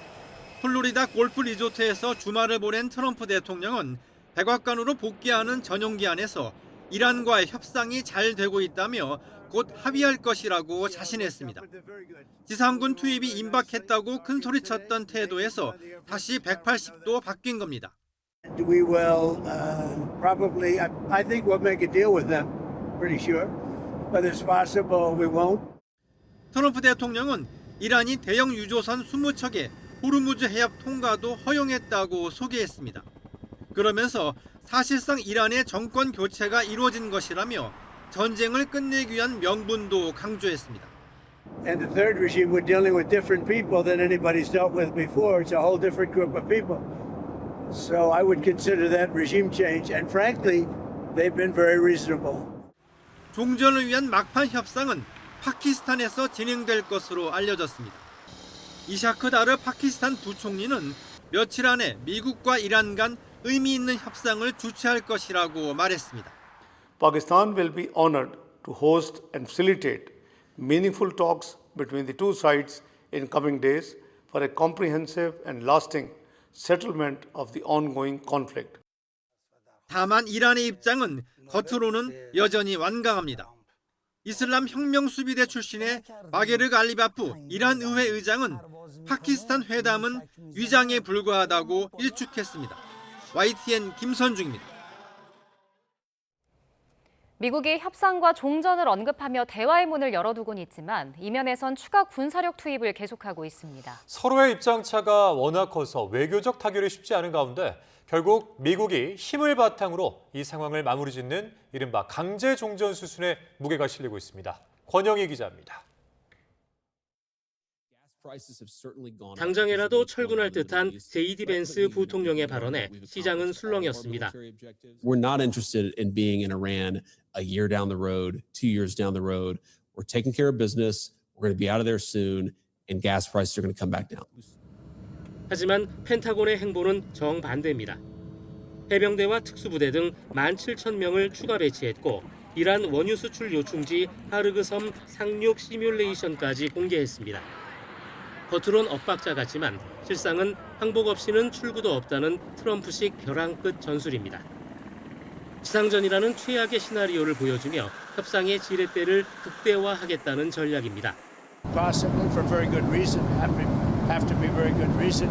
플로리다 골프 리조트에서 주말을 보낸 트럼프 대통령은 백악관으로 복귀하는 전용기 안에서 이란과의 협상이 잘 되고 있다며 곧 합의할 것이라고 자신했습니다. 지상군 투입이 임박했다고 큰소리쳤던 태도에서 다시 180도 바뀐 겁니다. We will probably, I think we'll make a deal with them, pretty sure. Whether it's possible, we won't. 트럼프 대통령은 이란이 대형 유조선 20척의 호르무즈 해협 통과도 허용했다고 소개했습니다. 그러면서 사실상 이란의 정권 교체가 이루어진 것이라며 전쟁을 끝내기 위한 명분도 강조했습니다. And the third regime, we're dealing with different people than anybody's dealt with before. It's a whole different group of people. So I would consider that regime change. And frankly, they've been very reasonable. 종전을 위한 막판 협상은 파키스탄에서 진행될 것으로 알려졌습니다. 이샤크 다르 파키스탄 부총리는 며칠 안에 미국과 이란 간 의미 있는 협상을 주최할 것이라고 말했습니다. Pakistan will be honored to host and facilitate meaningful talks between the two sides in coming days for a comprehensive and lasting settlement of the ongoing conflict. 다만 이란의 입장은 겉으로는 여전히 완강합니다. 이슬람 혁명수비대 출신의 바게르 갈리바프 이란 의회 의장은 파키스탄 회담은 위장에 불과하다고 일축했습니다. YTN 김선중입니다. 미국이 협상과 종전을 언급하며 대화의 문을 열어두곤 있지만 이면에선 추가 군사력 투입을 계속하고 있습니다. 서로의 입장차가 워낙 커서 외교적 타결이 쉽지 않은 가운데 결국 미국이 힘을 바탕으로 이 상황을 마무리 짓는 이른바 강제 종전 수순에 무게가 실리고 있습니다. 권영희 기자입니다. 당장이라도 철군할 듯한 제이디 벤스 부통령의 발언에 시장은 술렁였습니다. We're not interested in being in Iran a year down the road, 2 years down the road. We're taking care of business. We're going to be out of there soon, and gas prices are going to come back down. 하지만 펜타곤의 행보는 정반대입니다. 해병대와 특수부대 등 17,000명을 추가 배치했고 이란 원유 수출 요충지 하르그 섬 상륙 시뮬레이션까지 공개했습니다. 겉으론 엇박자 같지만 실상은 항복 없이는 출구도 없다는 트럼프식 벼랑 끝 전술입니다. 지상전이라는 최악의 시나리오를 보여주며 협상의 지렛대를 극대화하겠다는 전략입니다. Possible for very good reason, have to be very good reason.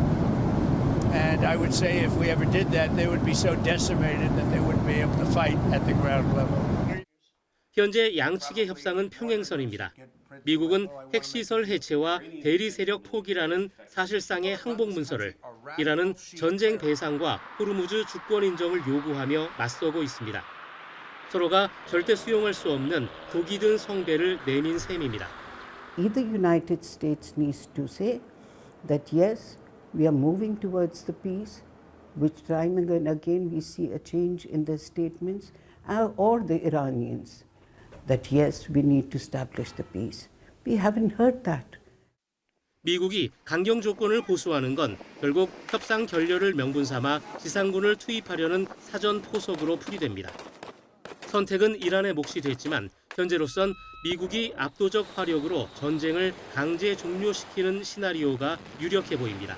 And I would say if we ever did that, they would be so decimated that they wouldn't be able to fight at the ground level. 현재 양측의 협상은 평행선입니다. 미국은 핵시설 해체와 대리 세력 포기라는 사실상의 항복 문서를, 이란은 전쟁 배상과 호르무즈 주권 인정을 요구하며 맞서고 있습니다. 서로가 절대 수용할 수 없는 독이 든 성배를 내민 셈입니다. Either United States needs to say that yes, we are moving towards the peace, which time and again we see a change in their statements, or the Iranians. That yes, we need to establish the peace. We haven't heard that. 미국이 강경 조건을 고수하는 건 결국 협상 결렬을 명분 삼아 지상군을 투입하려는 사전 포석으로 풀이됩니다. 선택은 이란의 몫이 됐지만 현재로선 미국이 압도적 화력으로 전쟁을 강제 종료시키는 시나리오가 유력해 보입니다.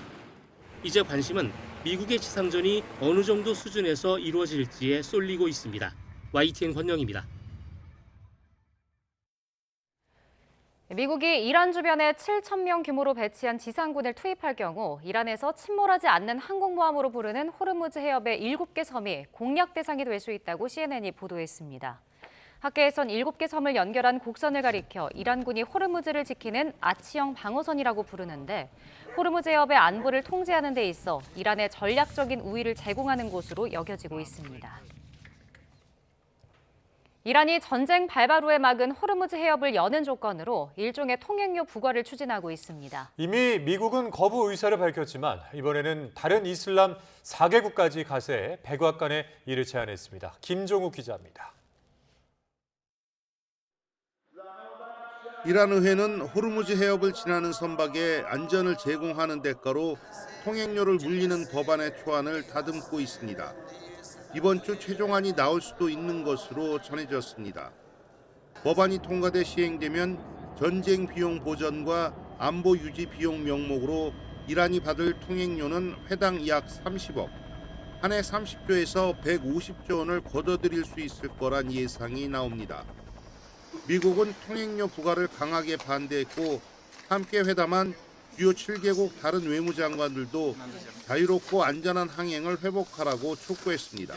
이제 관심은 미국의 지상전이 어느 정도 수준에서 이루어질지에 쏠리고 있습니다. YTN 권영입니다. 미국이 이란 주변에 7,000명 규모로 배치한 지상군을 투입할 경우 이란에서 침몰하지 않는 항공모함으로 부르는 호르무즈 해협의 7개 섬이 공략 대상이 될 수 있다고 CNN이 보도했습니다. 학계에선 7개 섬을 연결한 곡선을 가리켜 이란군이 호르무즈를 지키는 아치형 방어선이라고 부르는데 호르무즈 해협의 안보를 통제하는 데 있어 이란의 전략적인 우위를 제공하는 곳으로 여겨지고 있습니다. 이란이 전쟁 발발 후에 막은 호르무즈 해협을 여는 조건으로 일종의 통행료 부과를 추진하고 있습니다. 이미 미국은 거부 의사를 밝혔지만 이번에는 다른 이슬람 4개국까지 가세해 백악관에 이를 제안했습니다. 김종욱 기자입니다. 이란 의회는 호르무즈 해협을 지나는 선박에 안전을 제공하는 대가로 통행료를 물리는 법안의 초안을 다듬고 있습니다. 이번 주 최종안이 나올 수도 있는 것으로 전해졌습니다. 법안이 통과돼 시행되면 전쟁 비용 보전과 안보 유지 비용 명목으로 이란이 받을 통행료는 회당 약 30억, 한 해 30조에서 150조 원을 걷어들일 수 있을 거란 예상이 나옵니다. 미국은 통행료 부과를 강하게 반대했고 함께 회담한 주요 7개국 다른 외무장관들도 자유롭고 안전한 항행을 회복하라고 촉구했습니다.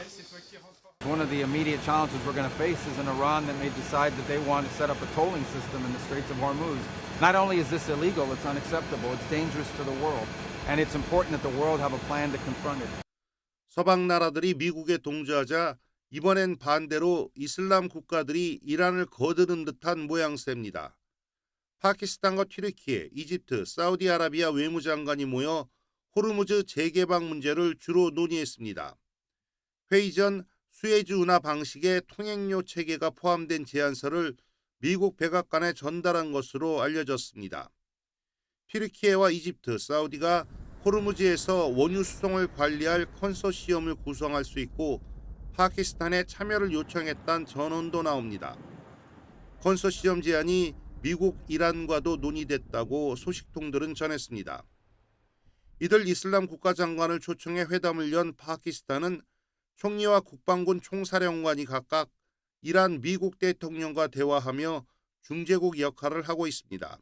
One of the immediate challenges we're going to face is an Iran that may decide that they want to set up a tolling system in the Straits of Hormuz. Not only is this illegal, it's unacceptable, it's dangerous to the world, and it's important that the world have a plan to confront it. 서방 나라들이 미국에 동조하자 이번엔 반대로 이슬람 국가들이 이란을 거드는 듯한 모양새입니다. 파키스탄과 튀르키예, 이집트, 사우디아라비아 외무장관이 모여 호르무즈 재개방 문제를 주로 논의했습니다. 회의 전 수에즈 운하 방식의 통행료 체계가 포함된 제안서를 미국 백악관에 전달한 것으로 알려졌습니다. 튀르키예와 이집트, 사우디가 호르무즈에서 원유 수송을 관리할 컨소시엄을 구성할 수 있고 파키스탄에 참여를 요청했다는 전언도 나옵니다. 컨소시엄 제안이 미국, 이란과도 논의됐다고 소식통들은 전했습니다. 이들 이슬람 국가장관을 초청해 회담을 연 파키스탄은 총리와 국방군 총사령관이 각각 이란 미국 대통령과 대화하며 중재국 역할을 하고 있습니다.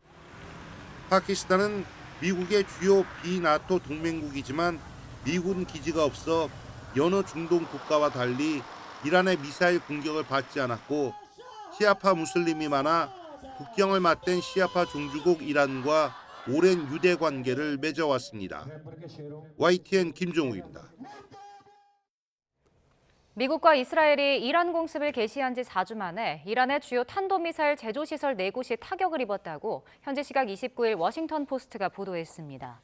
파키스탄은 미국의 주요 비나토 동맹국이지만 미군 기지가 없어 여느 중동 국가와 달리 이란의 미사일 공격을 받지 않았고 시아파 무슬림이 많아 국경을 맞댄 시아파 종주국 이란과 오랜 유대 관계를 맺어왔습니다. YTN 김종욱입니다. 미국과 이스라엘이 이란 공습을 개시한 지 4주 만에 이란의 주요 탄도미사일 제조시설 4곳이 타격을 입었다고 현지 시각 29일 워싱턴 포스트가 보도했습니다.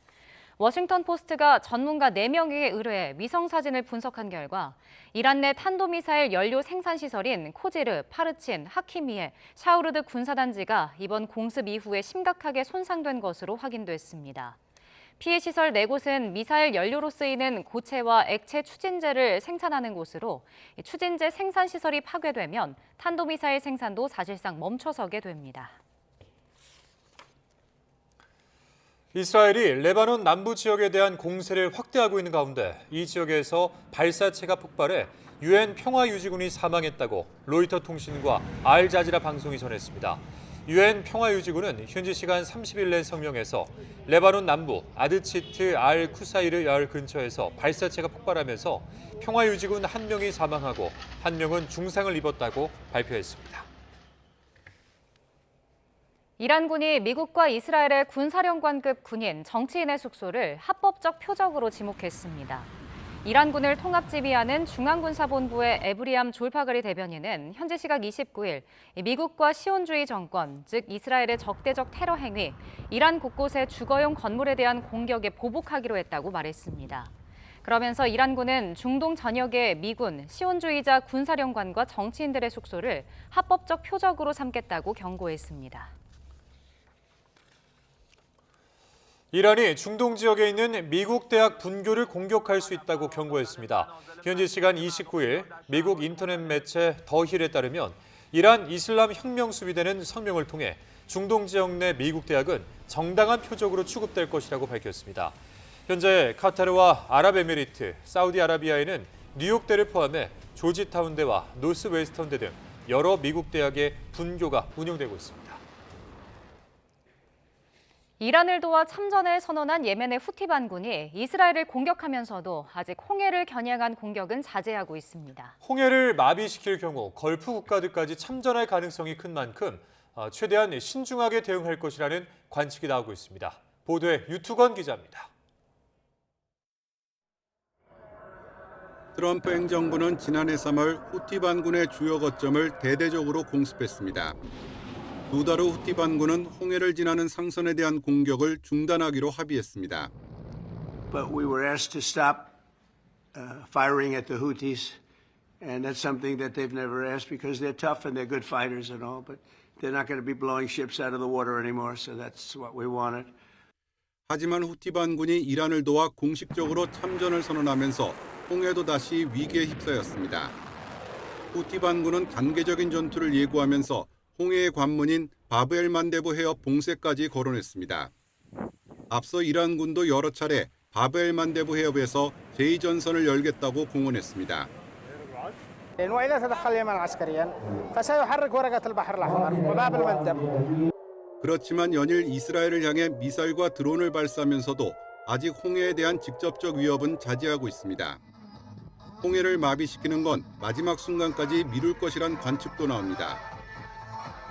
워싱턴 포스트가 전문가 4명에게 의뢰해 위성사진을 분석한 결과 이란 내 탄도미사일 연료 생산시설인 코지르, 파르친, 하키미에, 샤우르드 군사단지가 이번 공습 이후에 심각하게 손상된 것으로 확인됐습니다. 피해 시설 4곳은 미사일 연료로 쓰이는 고체와 액체 추진제를 생산하는 곳으로 추진제 생산시설이 파괴되면 탄도미사일 생산도 사실상 멈춰서게 됩니다. 이스라엘이 레바논 남부 지역에 대한 공세를 확대하고 있는 가운데 이 지역에서 발사체가 폭발해 유엔 평화유지군이 사망했다고 로이터 통신과 알자지라 방송이 전했습니다. 유엔 평화유지군은 현지 시간 30일 낸 성명에서 레바논 남부 아드치트 알 쿠사이르 열 근처에서 발사체가 폭발하면서 평화유지군 1명이 사망하고 1명은 중상을 입었다고 발표했습니다. 이란군이 미국과 이스라엘의 군사령관급 군인, 정치인의 숙소를 합법적 표적으로 지목했습니다. 이란군을 통합지휘하는 중앙군사본부의 에브리암 졸파가리 대변인은 현지 시각 29일 미국과 시온주의 정권, 즉 이스라엘의 적대적 테러 행위, 이란 곳곳의 주거용 건물에 대한 공격에 보복하기로 했다고 말했습니다. 그러면서 이란군은 중동 전역의 미군, 시온주의자 군사령관과 정치인들의 숙소를 합법적 표적으로 삼겠다고 경고했습니다. 이란이 중동 지역에 있는 미국 대학 분교를 공격할 수 있다고 경고했습니다. 현지 시간 29일 미국 인터넷 매체 더힐에 따르면 이란 이슬람 혁명수비대는 성명을 통해 중동 지역 내 미국 대학은 정당한 표적으로 취급될 것이라고 밝혔습니다. 현재 카타르와 아랍에미리트, 사우디아라비아에는 뉴욕대를 포함해 조지타운대와 노스웨스턴대 등 여러 미국 대학의 분교가 운영되고 있습니다. 이란을 도와 참전을 선언한 예멘의 후티 반군이 이스라엘을 공격하면서도 아직 홍해를 겨냥한 공격은 자제하고 있습니다. 홍해를 마비시킬 경우 걸프 국가들까지 참전할 가능성이 큰 만큼 최대한 신중하게 대응할 것이라는 관측이 나오고 있습니다. 보도에 유투건 기자입니다. 트럼프 행정부는 지난해 3월 후티 반군의 주요 거점을 대대적으로 공습했습니다. 2달 후 후티 반군은 홍해를 지나는 상선에 대한 공격을 중단하기로 합의했습니다. But we were asked to stop firing at the Houthis, and that's something that they've never asked because they're tough and they're good fighters and all, but they're not going to be blowing ships out of the water anymore, so that's what we wanted. 하지만 후티 반군이 이란을 도와 공식적으로 참전을 선언하면서 홍해도 다시 위기에 휩싸였습니다. 후티 반군은 단계적인 전투를 예고하면서 홍해의 관문인 바브엘 만데부 해협 봉쇄까지 거론했습니다. 앞서 이란군도 여러 차례 바브엘 만데부 해협에서 제2전선을 열겠다고 공언했습니다. 그렇지만 연일 이스라엘을 향해 미사일과 드론을 발사하면서도 아직 홍해에 대한 직접적 위협은 자제하고 있습니다. 홍해를 마비시키는 건 마지막 순간까지 미룰 것이란 관측도 나옵니다.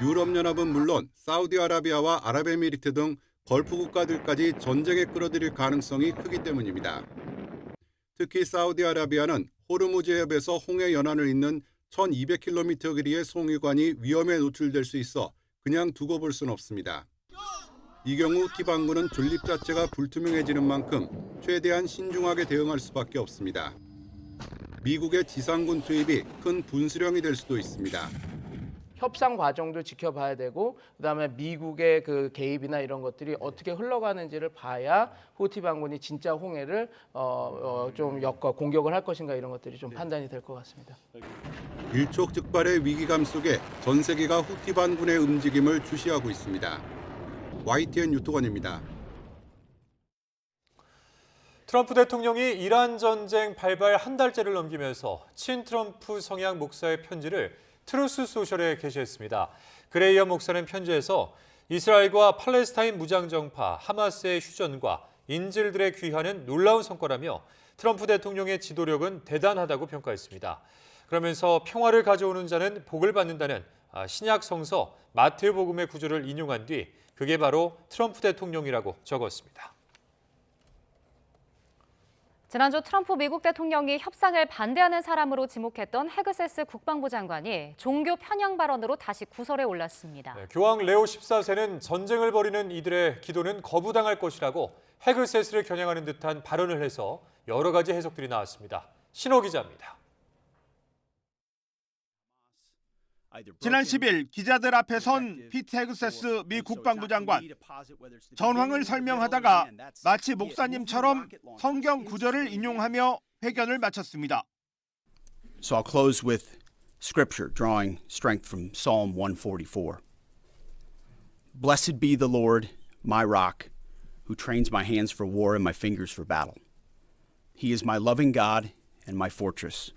유럽연합은 물론 사우디아라비아와 아랍에미리트 등 걸프 국가들까지 전쟁에 끌어들일 가능성이 크기 때문입니다. 특히 사우디아라비아는 호르무즈 해협에서 홍해 연안을 잇는 1200km 길이의 송유관이 위험에 노출될 수 있어 그냥 두고 볼 수는 없습니다. 이 경우 후티 반군은 존립 자체가 불투명해지는 만큼 최대한 신중하게 대응할 수밖에 없습니다. 미국의 지상군 투입이 큰 분수령이 될 수도 있습니다. 협상 과정도 지켜봐야 되고 그다음에 미국의 그 개입이나 이런 것들이 어떻게 흘러가는지를 봐야 후티 반군이 진짜 홍해를 좀 공격을 할 것인가 이런 것들이 좀 판단이 될 것 같습니다. 일촉즉발의 위기감 속에 전 세계가 후티 반군의 움직임을 주시하고 있습니다. YTN 유토건입니다. 트럼프 대통령이 이란 전쟁 발발 한 달째를 넘기면서 친트럼프 성향 목사의 편지를 트루스 소셜에 게시했습니다. 그레이엄 목사는 편지에서 이스라엘과 팔레스타인 무장정파 하마스의 휴전과 인질들의 귀환은 놀라운 성과라며 트럼프 대통령의 지도력은 대단하다고 평가했습니다. 그러면서 평화를 가져오는 자는 복을 받는다는 신약 성서 마태복음의 구절을 인용한 뒤 그게 바로 트럼프 대통령이라고 적었습니다. 지난주 트럼프 미국 대통령이 협상을 반대하는 사람으로 지목했던 헤그세스 국방부 장관이 종교 편향 발언으로 다시 구설에 올랐습니다. 교황 레오 14세는 전쟁을 벌이는 이들의 기도는 거부당할 것이라고 헤그세스를 겨냥하는 듯한 발언을 해서 여러 가지 해석들이 나왔습니다. 신호 기자입니다. 지난 10일 기자들 앞에 선 피트 헤그세스 미 국방부 장관. 전황을 설명하다가 마치 목사님처럼 성경 구절을 인용하며 회견을 마쳤습니다. So I'll close with scripture drawing strength from Psalm 144. Blessed be the Lord, my rock, who trains my hands for war and my fingers for battle. He is my loving God and my fortress.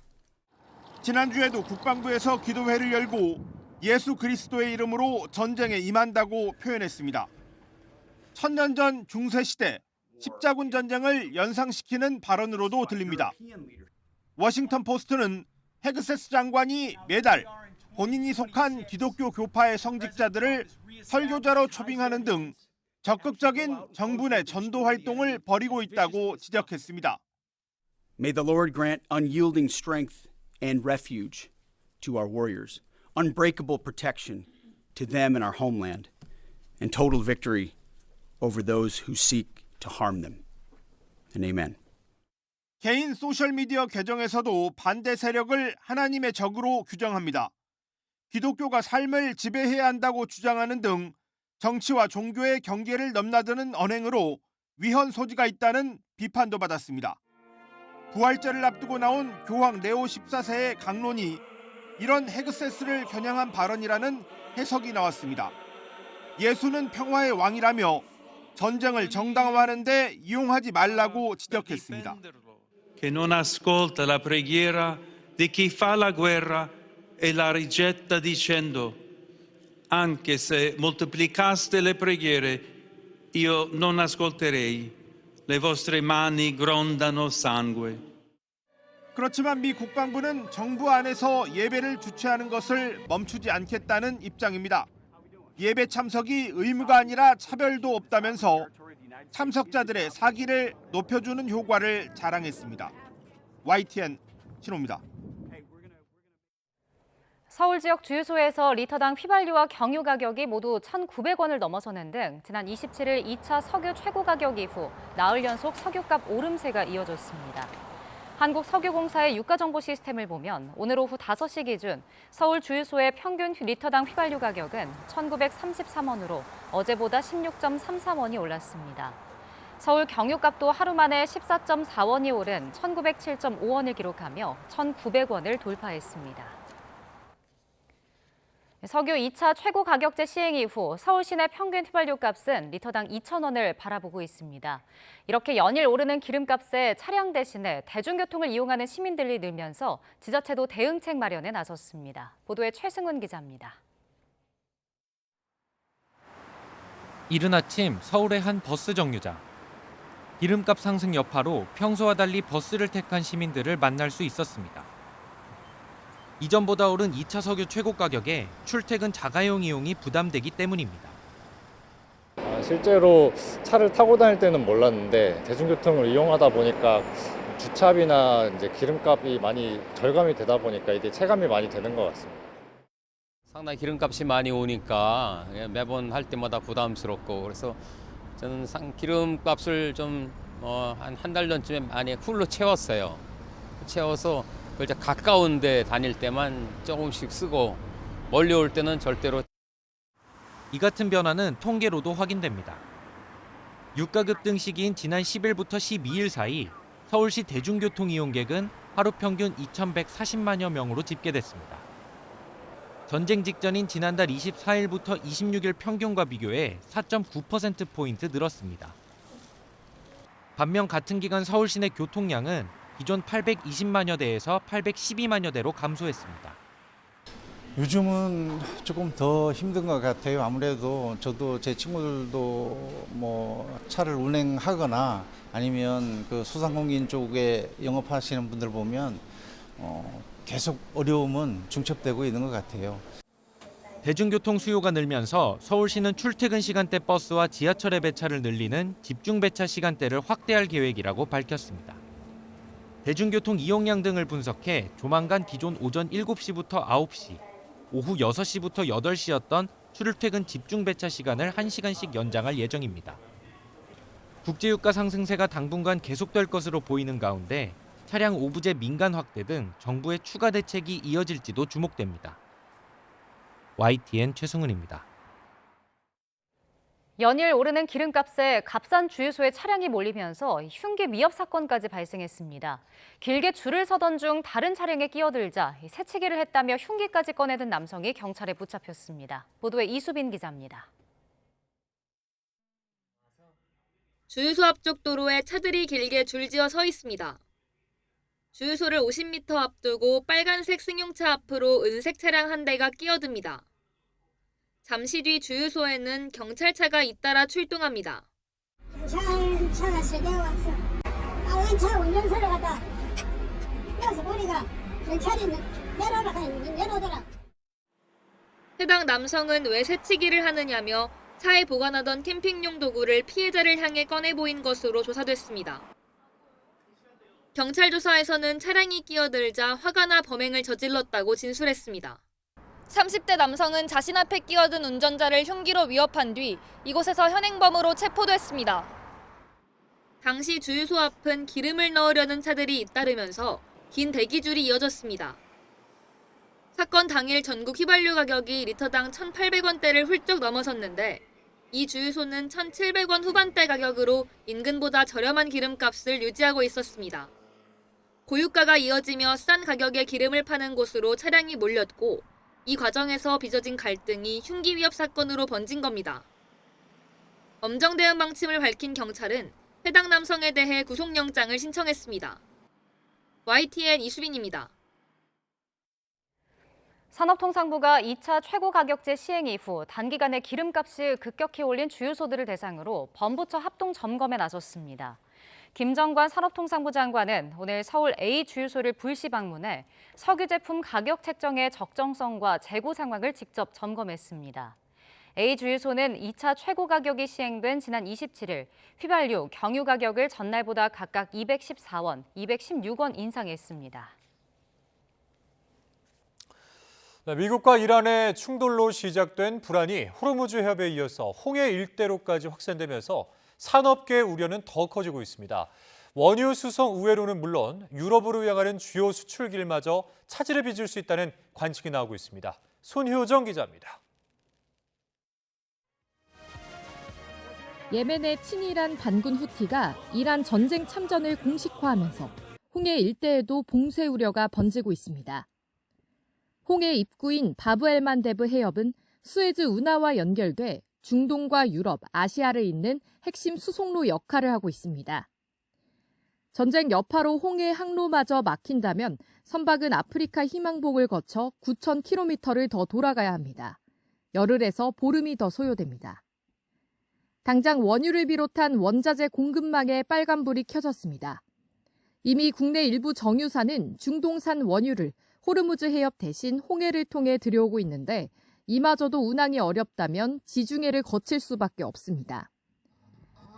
지난주에도 국방부에서 기도회를 열고 예수 그리스도의 이름으로 전쟁에 임한다고 표현했습니다. 1000년 전 중세시대 십자군 전쟁을 연상시키는 발언으로도 들립니다. 워싱턴 포스트는 헤그세스 장관이 매달 본인이 속한 기독교 교파의 성직자들을 설교자로 초빙하는 등 적극적인 정부 내 전도 활동을 벌이고 있다고 지적했습니다. May the Lord grant unyielding strength and refuge to our warriors, unbreakable protection to them and our homeland, and total victory over those who seek to harm them. And amen. 개인 소셜미디어 계정에서도 반대 세력을 하나님의 적으로 규정합니다. 기독교가 삶을 지배해야 한다고 주장하는 등 정치와 종교의 경계를 넘나드는 언행으로 위헌 소지가 있다는 비판도 받았습니다. 부활절을 앞두고 나온 교황 레오 14세의 강론이 이런 헤그세스를 겨냥한 발언이라는 해석이 나왔습니다. 예수는 평화의 왕이라며 전쟁을 정당화하는 데 이용하지 말라고 지적했습니다. Che non ascolta la preghiera di chi fa la guerra e la rigetta dicendo anche se moltiplicaste le preghiere io non ascolterei. Le vostre mani grondano sangue. 그렇지만 미 국방부는 정부 안에서 예배를 주최하는 것을 멈추지 않겠다는 입장입니다. 예배 참석이 의무가 아니라 차별도 없다면서 참석자들의 사기를 높여주는 효과를 자랑했습니다. YTN 신호입니다. 서울 지역 주유소에서 리터당 휘발유와 경유 가격이 모두 1,900원을 넘어서는 등 지난 27일 2차 석유 최고 가격 이후 나흘 연속 석유값 오름세가 이어졌습니다. 한국석유공사의 유가정보 시스템을 보면 오늘 오후 5시 기준 서울 주유소의 평균 리터당 휘발유 가격은 1,933원으로 어제보다 16.33원이 올랐습니다. 서울 경유값도 하루 만에 14.4원이 오른 1,907.5원을 기록하며 1,900원을 돌파했습니다. 석유 2차 최고 가격제 시행 이후 서울 시내 평균 휘발유 값은 리터당 2,000원을 바라보고 있습니다. 이렇게 연일 오르는 기름값에 차량 대신에 대중교통을 이용하는 시민들이 늘면서 지자체도 대응책 마련에 나섰습니다. 보도에 최승훈 기자입니다. 이른 아침 서울의 한 버스 정류장. 기름값 상승 여파로 평소와 달리 버스를 택한 시민들을 만날 수 있었습니다. 이전보다 오른 2차 석유 최고 가격에 출퇴근 자가용 이용이 부담되기 때문입니다. 실제로 차를 타고 다닐 때는 몰랐는데 대중교통을 이용하다 보니까 주차비나 이제 기름값이 많이 절감이 되다 보니까 이게 체감이 많이 되는 것 같습니다. 상당히 기름값이 많이 오니까 매번 할 때마다 부담스럽고 그래서 저는 기름값을 좀 한 달 전쯤에 많이 풀로 채웠어요. 채워서 이제 가까운 데 다닐 때만 조금씩 쓰고 멀리 올 때는 절대로. 이 같은 변화는 통계로도 확인됩니다. 유가 급등 시기인 지난 10일부터 12일 사이 서울시 대중교통 이용객은 하루 평균 2,140만여 명으로 집계됐습니다. 전쟁 직전인 지난달 24일부터 26일 평균과 비교해 4.9%포인트 늘었습니다. 반면 같은 기간 서울 시내 교통량은 기존 820만여 대에서 812만여 대로 감소했습니다. 요즘은 조금 더 힘든 것 같아요. 아무래도 저도 제 친구들도 뭐 차를 운행하거나 아니면 그 소상공인 쪽에 영업하시는 분들 보면 계속 어려움은 중첩되고 있는 것 같아요. 대중교통 수요가 늘면서 서울시는 출퇴근 시간대 버스와 지하철의 배차를 늘리는 집중 배차 시간대를 확대할 계획이라고 밝혔습니다. 대중교통 이용량 등을 분석해 조만간 기존 오전 7시부터 9시, 오후 6시부터 8시였던 출퇴근 집중 배차 시간을 1시간씩 연장할 예정입니다. 국제유가 상승세가 당분간 계속될 것으로 보이는 가운데 차량 오부제 민간 확대 등 정부의 추가 대책이 이어질지도 주목됩니다. YTN 최승훈입니다. 연일 오르는 기름값에 값싼 주유소에 차량이 몰리면서 흉기 위협 사건까지 발생했습니다. 길게 줄을 서던 중 다른 차량에 끼어들자 새치기를 했다며 흉기까지 꺼내든 남성이 경찰에 붙잡혔습니다. 보도에 이수빈 기자입니다. 주유소 앞쪽 도로에 차들이 길게 줄지어 서 있습니다. 주유소를 50m 앞두고 빨간색 승용차 앞으로 은색 차량 한 대가 끼어듭니다. 잠시 뒤 주유소에는 경찰차가 잇따라 출동합니다. 차가 세대가 왔어. 빨간 차 운전소를 갔다. 그래서 보니까 경찰이 내려오더라. 해당 남성은 왜 새치기를 하느냐며 차에 보관하던 캠핑용 도구를 피해자를 향해 꺼내 보인 것으로 조사됐습니다. 경찰 조사에서는 차량이 끼어들자 화가 나 범행을 저질렀다고 진술했습니다. 30대 남성은 자신 앞에 끼어든 운전자를 흉기로 위협한 뒤 이곳에서 현행범으로 체포됐습니다. 당시 주유소 앞은 기름을 넣으려는 차들이 잇따르면서 긴 대기줄이 이어졌습니다. 사건 당일 전국 휘발유 가격이 리터당 1,800원대를 훌쩍 넘어섰는데 이 주유소는 1,700원 후반대 가격으로 인근보다 저렴한 기름값을 유지하고 있었습니다. 고유가가 이어지며 싼 가격에 기름을 파는 곳으로 차량이 몰렸고 이 과정에서 빚어진 갈등이 흉기 위협 사건으로 번진 겁니다. 엄정 대응 방침을 밝힌 경찰은 해당 남성에 대해 구속영장을 신청했습니다. YTN 이수빈입니다. 산업통상부가 2차 최고가격제 시행 이후 단기간에 기름값을 급격히 올린 주유소들을 대상으로 범부처 합동 점검에 나섰습니다. 김정관 산업통상부 장관은 오늘 서울 A 주유소를 불시 방문해 석유 제품 가격 책정의 적정성과 재고 상황을 직접 점검했습니다. A 주유소는 2차 최고 가격이 시행된 지난 27일 휘발유, 경유 가격을 전날보다 각각 214원, 216원 인상했습니다. 미국과 이란의 충돌로 시작된 불안이 호르무즈 해협에 이어서 홍해 일대로까지 확산되면서 산업계의 우려는 더 커지고 있습니다. 원유 수송 우회로는 물론 유럽으로 향하는 주요 수출길마저 차질을 빚을 수 있다는 관측이 나오고 있습니다. 손효정 기자입니다. 예멘의 친이란 반군 후티가 이란 전쟁 참전을 공식화하면서 홍해 일대에도 봉쇄 우려가 번지고 있습니다. 홍해 입구인 바브엘만데브 해협은 수에즈 운하와 연결돼 중동과 유럽, 아시아를 잇는 핵심 수송로 역할을 하고 있습니다. 전쟁 여파로 홍해 항로마저 막힌다면 선박은 아프리카 희망봉을 거쳐 9,000km를 더 돌아가야 합니다. 열흘에서 보름이 더 소요됩니다. 당장 원유를 비롯한 원자재 공급망에 빨간불이 켜졌습니다. 이미 국내 일부 정유사는 중동산 원유를 호르무즈 해협 대신 홍해를 통해 들여오고 있는데 이마저도 운항이 어렵다면 지중해를 거칠 수밖에 없습니다.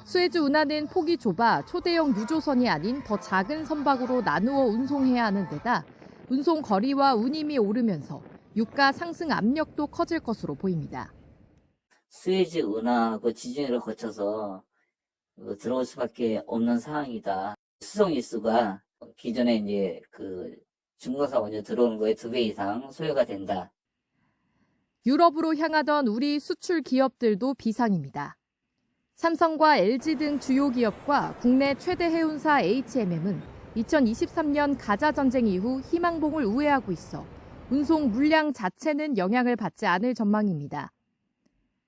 수에즈 운하는 폭이 좁아 초대형 유조선이 아닌 더 작은 선박으로 나누어 운송해야 하는 데다 운송 거리와 운임이 오르면서 유가 상승 압력도 커질 것으로 보입니다. 수에즈 운하하고 지중해를 거쳐서 들어올 수밖에 없는 상황이다. 수송 일수가 기존에 이제 중국산 원유 들어오는 거에 2배 이상 소요가 된다. 유럽으로 향하던 우리 수출 기업들도 비상입니다. 삼성과 LG 등 주요 기업과 국내 최대 해운사 HMM은 2023년 가자 전쟁 이후 희망봉을 우회하고 있어 운송 물량 자체는 영향을 받지 않을 전망입니다.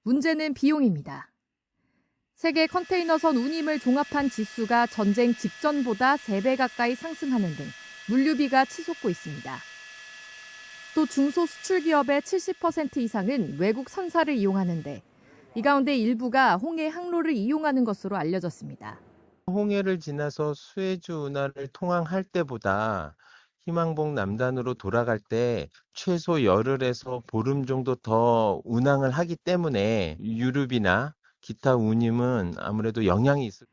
문제는 비용입니다. 세계 컨테이너선 운임을 종합한 지수가 전쟁 직전보다 3배 가까이 상승하는 등 물류비가 치솟고 있습니다. 또 중소수출기업의 70% 이상은 외국 선사를 이용하는데 이 가운데 일부가 홍해 항로를 이용하는 것으로 알려졌습니다. 홍해를 지나서 수에즈 운하를 통항할 때보다 희망봉 남단으로 돌아갈 때 최소 열흘에서 보름 정도 더 운항을 하기 때문에 유류비나 기타 운임은 아무래도 영향이 있을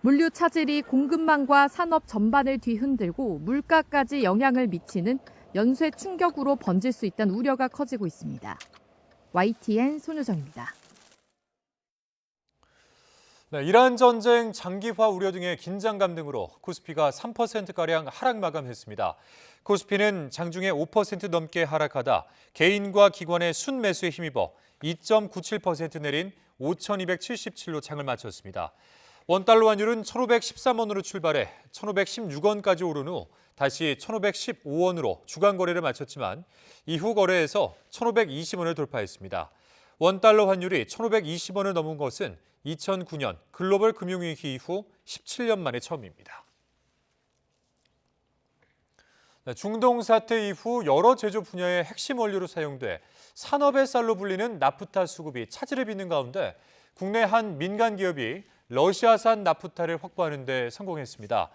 물류 차질이 공급망과 산업 전반을 뒤흔들고 물가까지 영향을 미치는 연쇄 충격으로 번질 수 있다는 우려가 커지고 있습니다. YTN 손효정입니다. 이란 전쟁 장기화 우려 등의 긴장감 등으로 코스피가 3%가량 하락 마감했습니다. 코스피는 장중에 5% 넘게 하락하다 개인과 기관의 순매수에 힘입어 2.97% 내린 5,277로 장을 마쳤습니다. 원달러 환율은 1,513원으로 출발해 1,516원까지 오른 후 다시 1,515원으로 주간 거래를 마쳤지만 이후 거래에서 1,520원을 돌파했습니다. 원달러 환율이 1,520원을 넘은 것은 2009년 글로벌 금융위기 이후 17년 만에 처음입니다. 중동 사태 이후 여러 제조 분야의 핵심 원료로 사용돼 산업의 쌀로 불리는 나프타 수급이 차질을 빚는 가운데 국내 한 민간 기업이 러시아산 나프타를 확보하는 데 성공했습니다.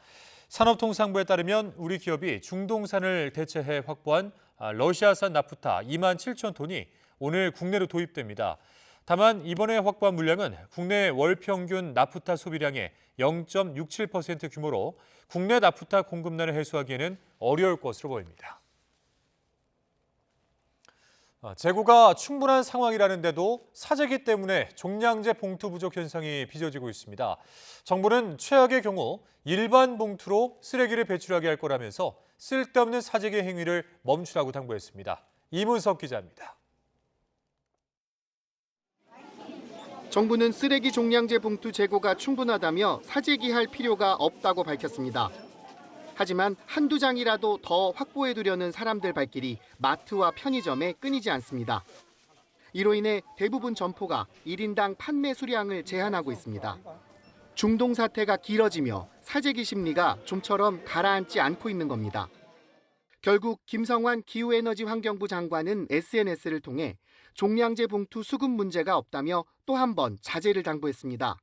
산업통상부에 따르면 우리 기업이 중동산을 대체해 확보한 러시아산 나프타 2만 7천 톤이 오늘 국내로 도입됩니다. 다만 이번에 확보한 물량은 국내 월 평균 나프타 소비량의 0.67% 규모로 국내 나프타 공급난을 해소하기에는 어려울 것으로 보입니다. 재고가 충분한 상황이라는데도 사재기 때문에 종량제 봉투 부족 현상이 빚어지고 있습니다. 정부는 최악의 경우 일반 봉투로 쓰레기를 배출하게 할 거라면서 쓸데없는 사재기 행위를 멈추라고 당부했습니다. 이문석 기자입니다. 정부는 쓰레기 종량제 봉투 재고가 충분하다며 사재기할 필요가 없다고 밝혔습니다. 하지만 한두 장이라도 더 확보해두려는 사람들 발길이 마트와 편의점에 끊이지 않습니다. 이로 인해 대부분 점포가 1인당 판매 수량을 제한하고 있습니다. 중동 사태가 길어지며 사재기 심리가 좀처럼 가라앉지 않고 있는 겁니다. 결국 김성환 기후에너지환경부 장관은 SNS를 통해 종량제 봉투 수급 문제가 없다며 또 한 번 자제를 당부했습니다.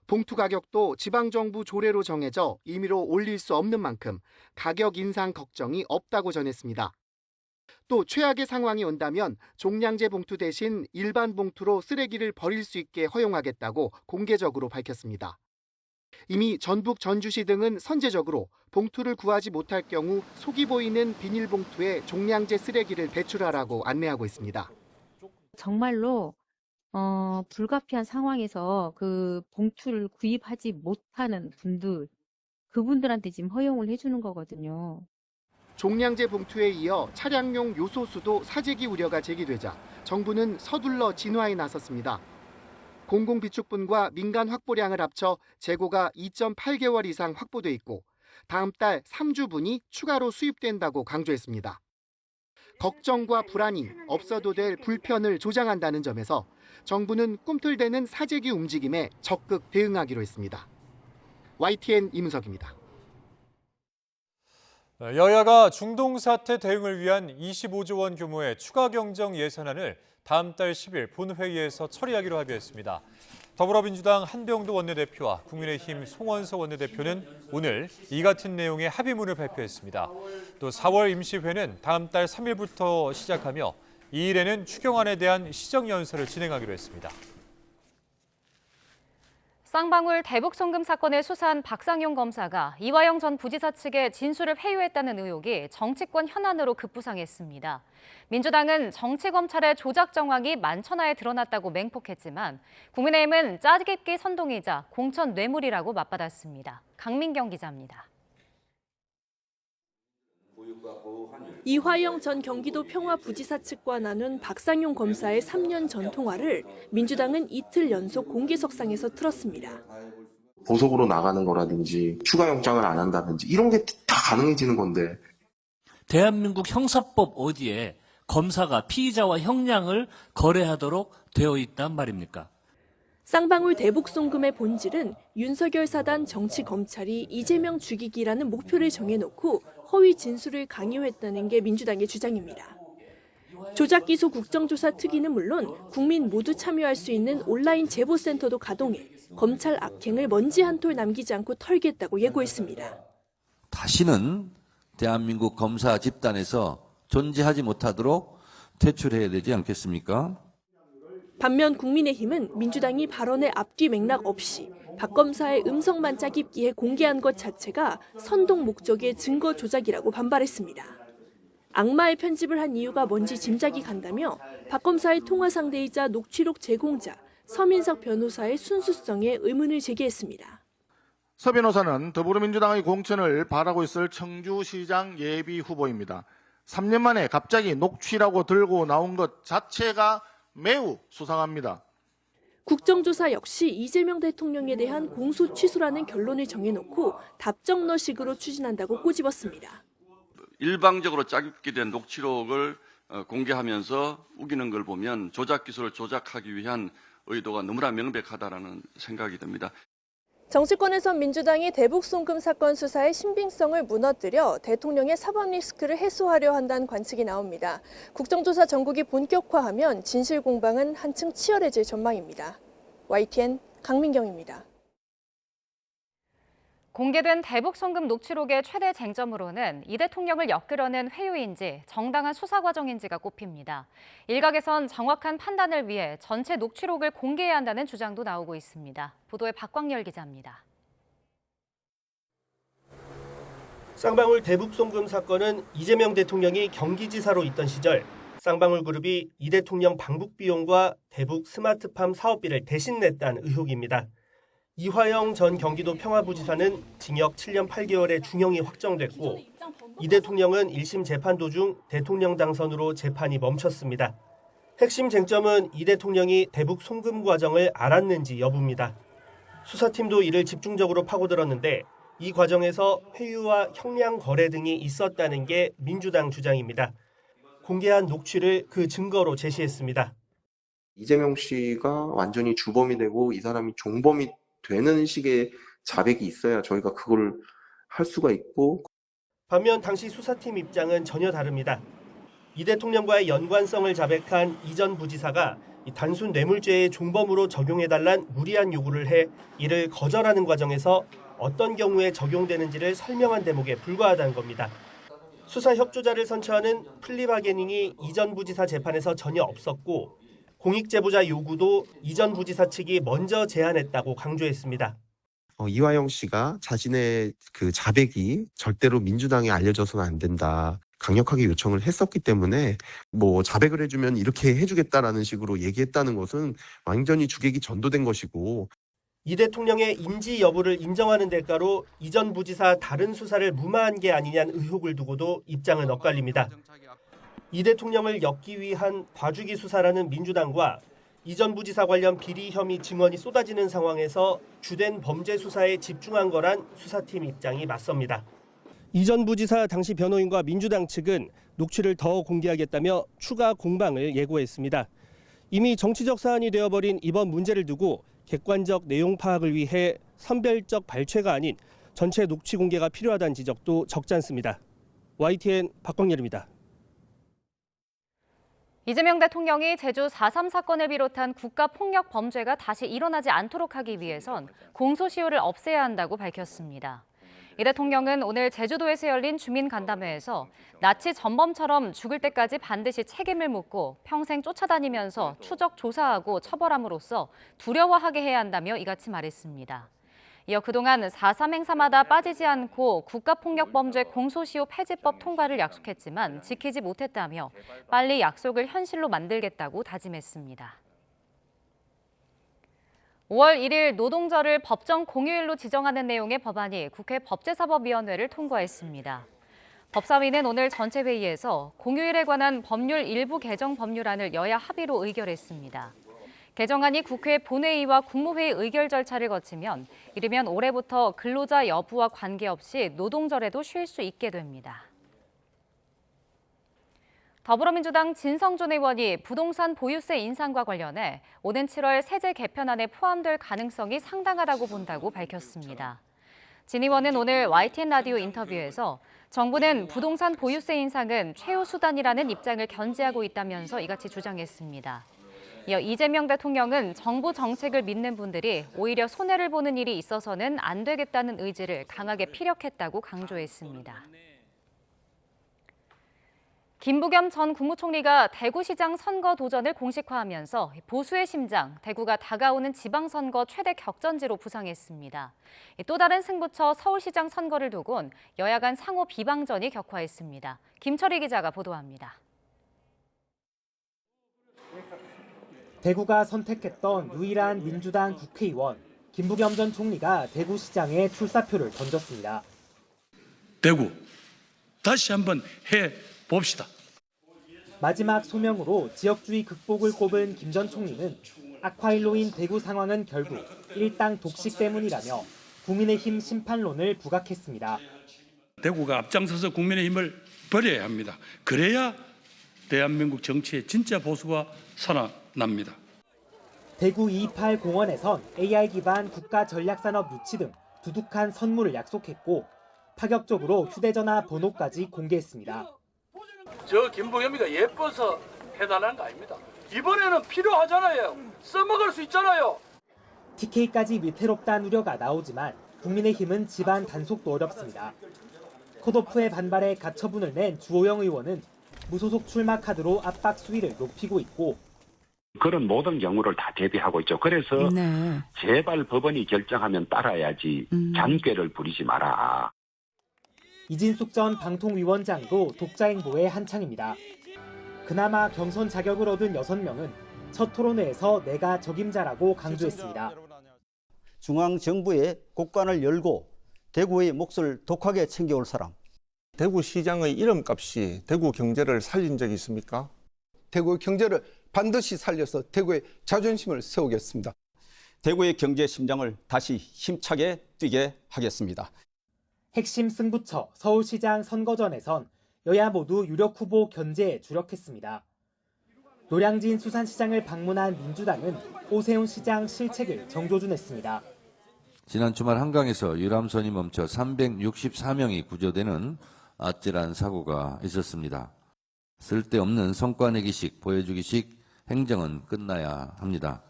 봉투 가격도 지방정부 조례로 정해져 임의로 올릴 수 없는 만큼 가격 인상 걱정이 없다고 전했습니다. 또 최악의 상황이 온다면 종량제 봉투 대신 일반 봉투로 쓰레기를 버릴 수 있게 허용하겠다고 공개적으로 밝혔습니다. 이미 전북 전주시 등은 선제적으로 봉투를 구하지 못할 경우 속이 보이는 비닐봉투에 종량제 쓰레기를 배출하라고 안내하고 있습니다. 정말로 불가피한 상황에서 그 봉투를 구입하지 못하는 분들, 그분들한테 지금 허용을 해주는 거거든요. 종량제 봉투에 이어 차량용 요소수도 사재기 우려가 제기되자 정부는 서둘러 진화에 나섰습니다. 공공비축분과 민간 확보량을 합쳐 재고가 2.8개월 이상 확보돼 있고 다음 달 3주분이 추가로 수입된다고 강조했습니다. 걱정과 불안이 없어도 될 불편을 조장한다는 점에서 정부는 꿈틀대는 사재기 움직임에 적극 대응하기로 했습니다. YTN 이문석입니다. 여야가 중동 사태 대응을 위한 25조 원 규모의 추가 경정 예산안을 다음 달 10일 본회의에서 처리하기로 합의했습니다. 더불어민주당 한병도 원내대표와 국민의힘 송원석 원내대표는 오늘 이 같은 내용의 합의문을 발표했습니다. 또 4월 임시회는 다음 달 3일부터 시작하며 2일에는 추경안에 대한 시정연설을 진행하기로 했습니다. 쌍방울 대북 송금 사건을 수사한 박상용 검사가 이화영 전 부지사 측의 진술을 회유했다는 의혹이 정치권 현안으로 급부상했습니다. 민주당은 정치검찰의 조작 정황이 만천하에 드러났다고 맹폭했지만 국민의힘은 짜깁기 선동이자 공천 뇌물이라고 맞받았습니다. 강민경 기자입니다. 이화영 전 경기도 평화부지사 측과 나눈 박상용 검사의 3년 전 통화를 민주당은 이틀 연속 공개석상에서 틀었습니다. 보석으로 나가는 거라든지 추가 영장을 안 한다든지 이런 게 다 가능해지는 건데. 대한민국 형사법 어디에 검사가 피의자와 형량을 거래하도록 되어 있단 말입니까? 쌍방울 대북 송금의 본질은 윤석열 사단 정치검찰이 이재명 죽이기라는 목표를 정해놓고 허위 진술을 강요했다는 게 민주당의 주장입니다. 조작기소 국정조사 특위는 물론 국민 모두 참여할 수 있는 온라인 제보센터도 가동해 검찰 악행을 먼지 한 톨 남기지 않고 털겠다고 예고했습니다. 다시는 대한민국 검사 집단에서 존재하지 못하도록 퇴출해야 되지 않겠습니까? 반면 국민의힘은 민주당이 발언의 앞뒤 맥락 없이 박 검사의 음성만 짜깁기에 공개한 것 자체가 선동 목적의 증거 조작이라고 반발했습니다. 악마의 편집을 한 이유가 뭔지 짐작이 간다며 박 검사의 통화 상대이자 녹취록 제공자 서민석 변호사의 순수성에 의문을 제기했습니다. 서 변호사는 더불어민주당의 공천을 바라고 있을 청주시장 예비 후보입니다. 3년 만에 갑자기 녹취라고 들고 나온 것 자체가 매우 수상합니다. 국정조사 역시 이재명 대통령에 대한 공소 취소라는 결론을 정해놓고 답정너식으로 추진한다고 꼬집었습니다. 일방적으로 짜깁기 된 녹취록을 공개하면서 우기는 걸 보면 조작 기술을 조작하기 위한 의도가 너무나 명백하다라는 생각이 듭니다. 정치권에선 민주당이 대북 송금 사건 수사의 신빙성을 무너뜨려 대통령의 사법 리스크를 해소하려 한다는 관측이 나옵니다. 국정조사 전국이 본격화하면 진실 공방은 한층 치열해질 전망입니다. YTN 강민경입니다. 공개된 대북 송금 녹취록의 최대 쟁점으로는 이 대통령을 엮으려는 회유인지 정당한 수사 과정인지가 꼽힙니다. 일각에선 정확한 판단을 위해 전체 녹취록을 공개해야 한다는 주장도 나오고 있습니다. 보도에 박광열 기자입니다. 쌍방울 대북 송금 사건은 이재명 대통령이 경기지사로 있던 시절 쌍방울 그룹이 이 대통령 방북 비용과 대북 스마트팜 사업비를 대신 냈다는 의혹입니다. 이화영 전 경기도 평화부지사는 징역 7년 8개월의 중형이 확정됐고 이 대통령은 1심 재판 도중 대통령 당선으로 재판이 멈췄습니다. 핵심 쟁점은 이 대통령이 대북 송금 과정을 알았는지 여부입니다. 수사팀도 이를 집중적으로 파고들었는데 이 과정에서 회유와 형량 거래 등이 있었다는 게 민주당 주장입니다. 공개한 녹취를 그 증거로 제시했습니다. 이재명 씨가 완전히 주범이 되고 이 사람이 종범이 되는 식의 자백이 있어야 저희가 그걸 할 수가 있고. 반면 당시 수사팀 입장은 전혀 다릅니다. 이 대통령과의 연관성을 자백한 이 전 부지사가 단순 뇌물죄의 종범으로 적용해달란 무리한 요구를 해 이를 거절하는 과정에서 어떤 경우에 적용되는지를 설명한 대목에 불과하다는 겁니다. 수사 협조자를 선처하는 플리 바게닝이 이 전 부지사 재판에서 전혀 없었고 공익 제보자 요구도 이 전 부지사 측이 먼저 제안했다고 강조했습니다. 이화영 씨가 자신의 그 자백이 절대로 민주당에 알려져서는 안 된다. 강력하게 요청을 했었기 때문에 자백을 해주면 이렇게 해주겠다라는 식으로 얘기했다는 것은 완전히 주객이 전도된 것이고, 이 대통령의 인지 여부를 인정하는 대가로 이 전 부지사 다른 수사를 무마한 게 아니냐는 의혹을 두고도 입장은 엇갈립니다. 이 대통령을 엮기 위한 봐주기 수사라는 민주당과 이 전 부지사 관련 비리 혐의 증언이 쏟아지는 상황에서 주된 범죄 수사에 집중한 거란 수사팀 입장이 맞섭니다. 이 전 부지사 당시 변호인과 민주당 측은 녹취를 더 공개하겠다며 추가 공방을 예고했습니다. 이미 정치적 사안이 되어버린 이번 문제를 두고 객관적 내용 파악을 위해 선별적 발췌가 아닌 전체 녹취 공개가 필요하다는 지적도 적지 않습니다. YTN 박광렬입니다. 이재명 대통령이 제주 4.3 사건을 비롯한 국가폭력 범죄가 다시 일어나지 않도록 하기 위해선 공소시효를 없애야 한다고 밝혔습니다. 이 대통령은 오늘 제주도에서 열린 주민간담회에서 나치 전범처럼 죽을 때까지 반드시 책임을 묻고 평생 쫓아다니면서 추적 조사하고 처벌함으로써 두려워하게 해야 한다며 이같이 말했습니다. 이어 그동안 4.3 행사마다 빠지지 않고 국가폭력범죄 공소시효 폐지법 통과를 약속했지만 지키지 못했다며 빨리 약속을 현실로 만들겠다고 다짐했습니다. 5월 1일 노동절을 법정 공휴일로 지정하는 내용의 법안이 국회 법제사법위원회를 통과했습니다. 법사위는 오늘 전체 회의에서 공휴일에 관한 법률 일부 개정 법률안을 여야 합의로 의결했습니다. 개정안이 국회 본회의와 국무회의 의결 절차를 거치면 이르면 올해부터 근로자 여부와 관계없이 노동절에도 쉴 수 있게 됩니다. 더불어민주당 진성준 의원이 부동산 보유세 인상과 관련해 오는 7월 세제 개편안에 포함될 가능성이 상당하다고 본다고 밝혔습니다. 진 의원은 오늘 YTN 라디오 인터뷰에서 정부는 부동산 보유세 인상은 최후 수단이라는 입장을 견지하고 있다면서 이같이 주장했습니다. 이어 이재명 대통령은 정부 정책을 믿는 분들이 오히려 손해를 보는 일이 있어서는 안 되겠다는 의지를 강하게 피력했다고 강조했습니다. 김부겸 전 국무총리가 대구시장 선거 도전을 공식화하면서 보수의 심장, 대구가 다가오는 지방선거 최대 격전지로 부상했습니다. 또 다른 승부처 서울시장 선거를 두곤 여야 간 상호 비방전이 격화했습니다. 김철희 기자가 보도합니다. 대구가 선택했던 유일한 민주당 국회의원 김부겸 전 총리가 대구시장에 출사표를 던졌습니다. 대구 다시 한번 해봅시다. 마지막 소명으로 지역주의 극복을 꼽은 김 전 총리는 악화일로인 대구 상황은 결국 일당 독식 때문이라며 국민의힘 심판론을 부각했습니다. 대구가 앞장서서 국민의힘을 버려야 합니다. 그래야 대한민국 정치의 진짜 보수가 살아납니다. 대구 228 공원에선 AI 기반 국가전략산업 유치 등 두둑한 선물을 약속했고 파격적으로 휴대전화 번호까지 공개했습니다. 저 김부겸이가 예뻐서 해달라는 거 아닙니다. 이번에는 필요하잖아요. 써먹을 수 있잖아요. TK까지 위태롭다는 우려가 나오지만 국민의힘은 집안 단속도 어렵습니다. 컷오프의 반발에 가처분을 낸 주호영 의원은 무소속 출마 카드로 압박 수위를 높이고 있고 그런 모든 경우를 다 대비하고 있죠. 그래서 제발 법원이 결정하면 따라야지 잔꾀를 부리지 마라. 이진숙 전 방통위원장도 독자 행보에 한창입니다. 그나마 경선 자격을 얻은 6명은 첫 토론회에서 내가 적임자라고 강조했습니다. 중앙정부의 곳간을 열고 대구의 몫을 독하게 챙겨올 사람. 대구시장의 이름값이 대구 경제를 살린 적이 있습니까? 대구의 경제를 반드시 살려서 대구의 자존심을 세우겠습니다. 대구의 경제 심장을 다시 힘차게 뛰게 하겠습니다. 핵심 승부처 서울시장 선거전에선 여야 모두 유력 후보 견제에 주력했습니다. 노량진 수산시장을 방문한 민주당은 오세훈 시장 실책을 정조준했습니다. 지난 주말 한강에서 유람선이 멈춰 364명이 구조되는 아찔한 사고가 있었습니다. 쓸데없는 성과 내기식, 보여주기식 행정은 끝나야 합니다.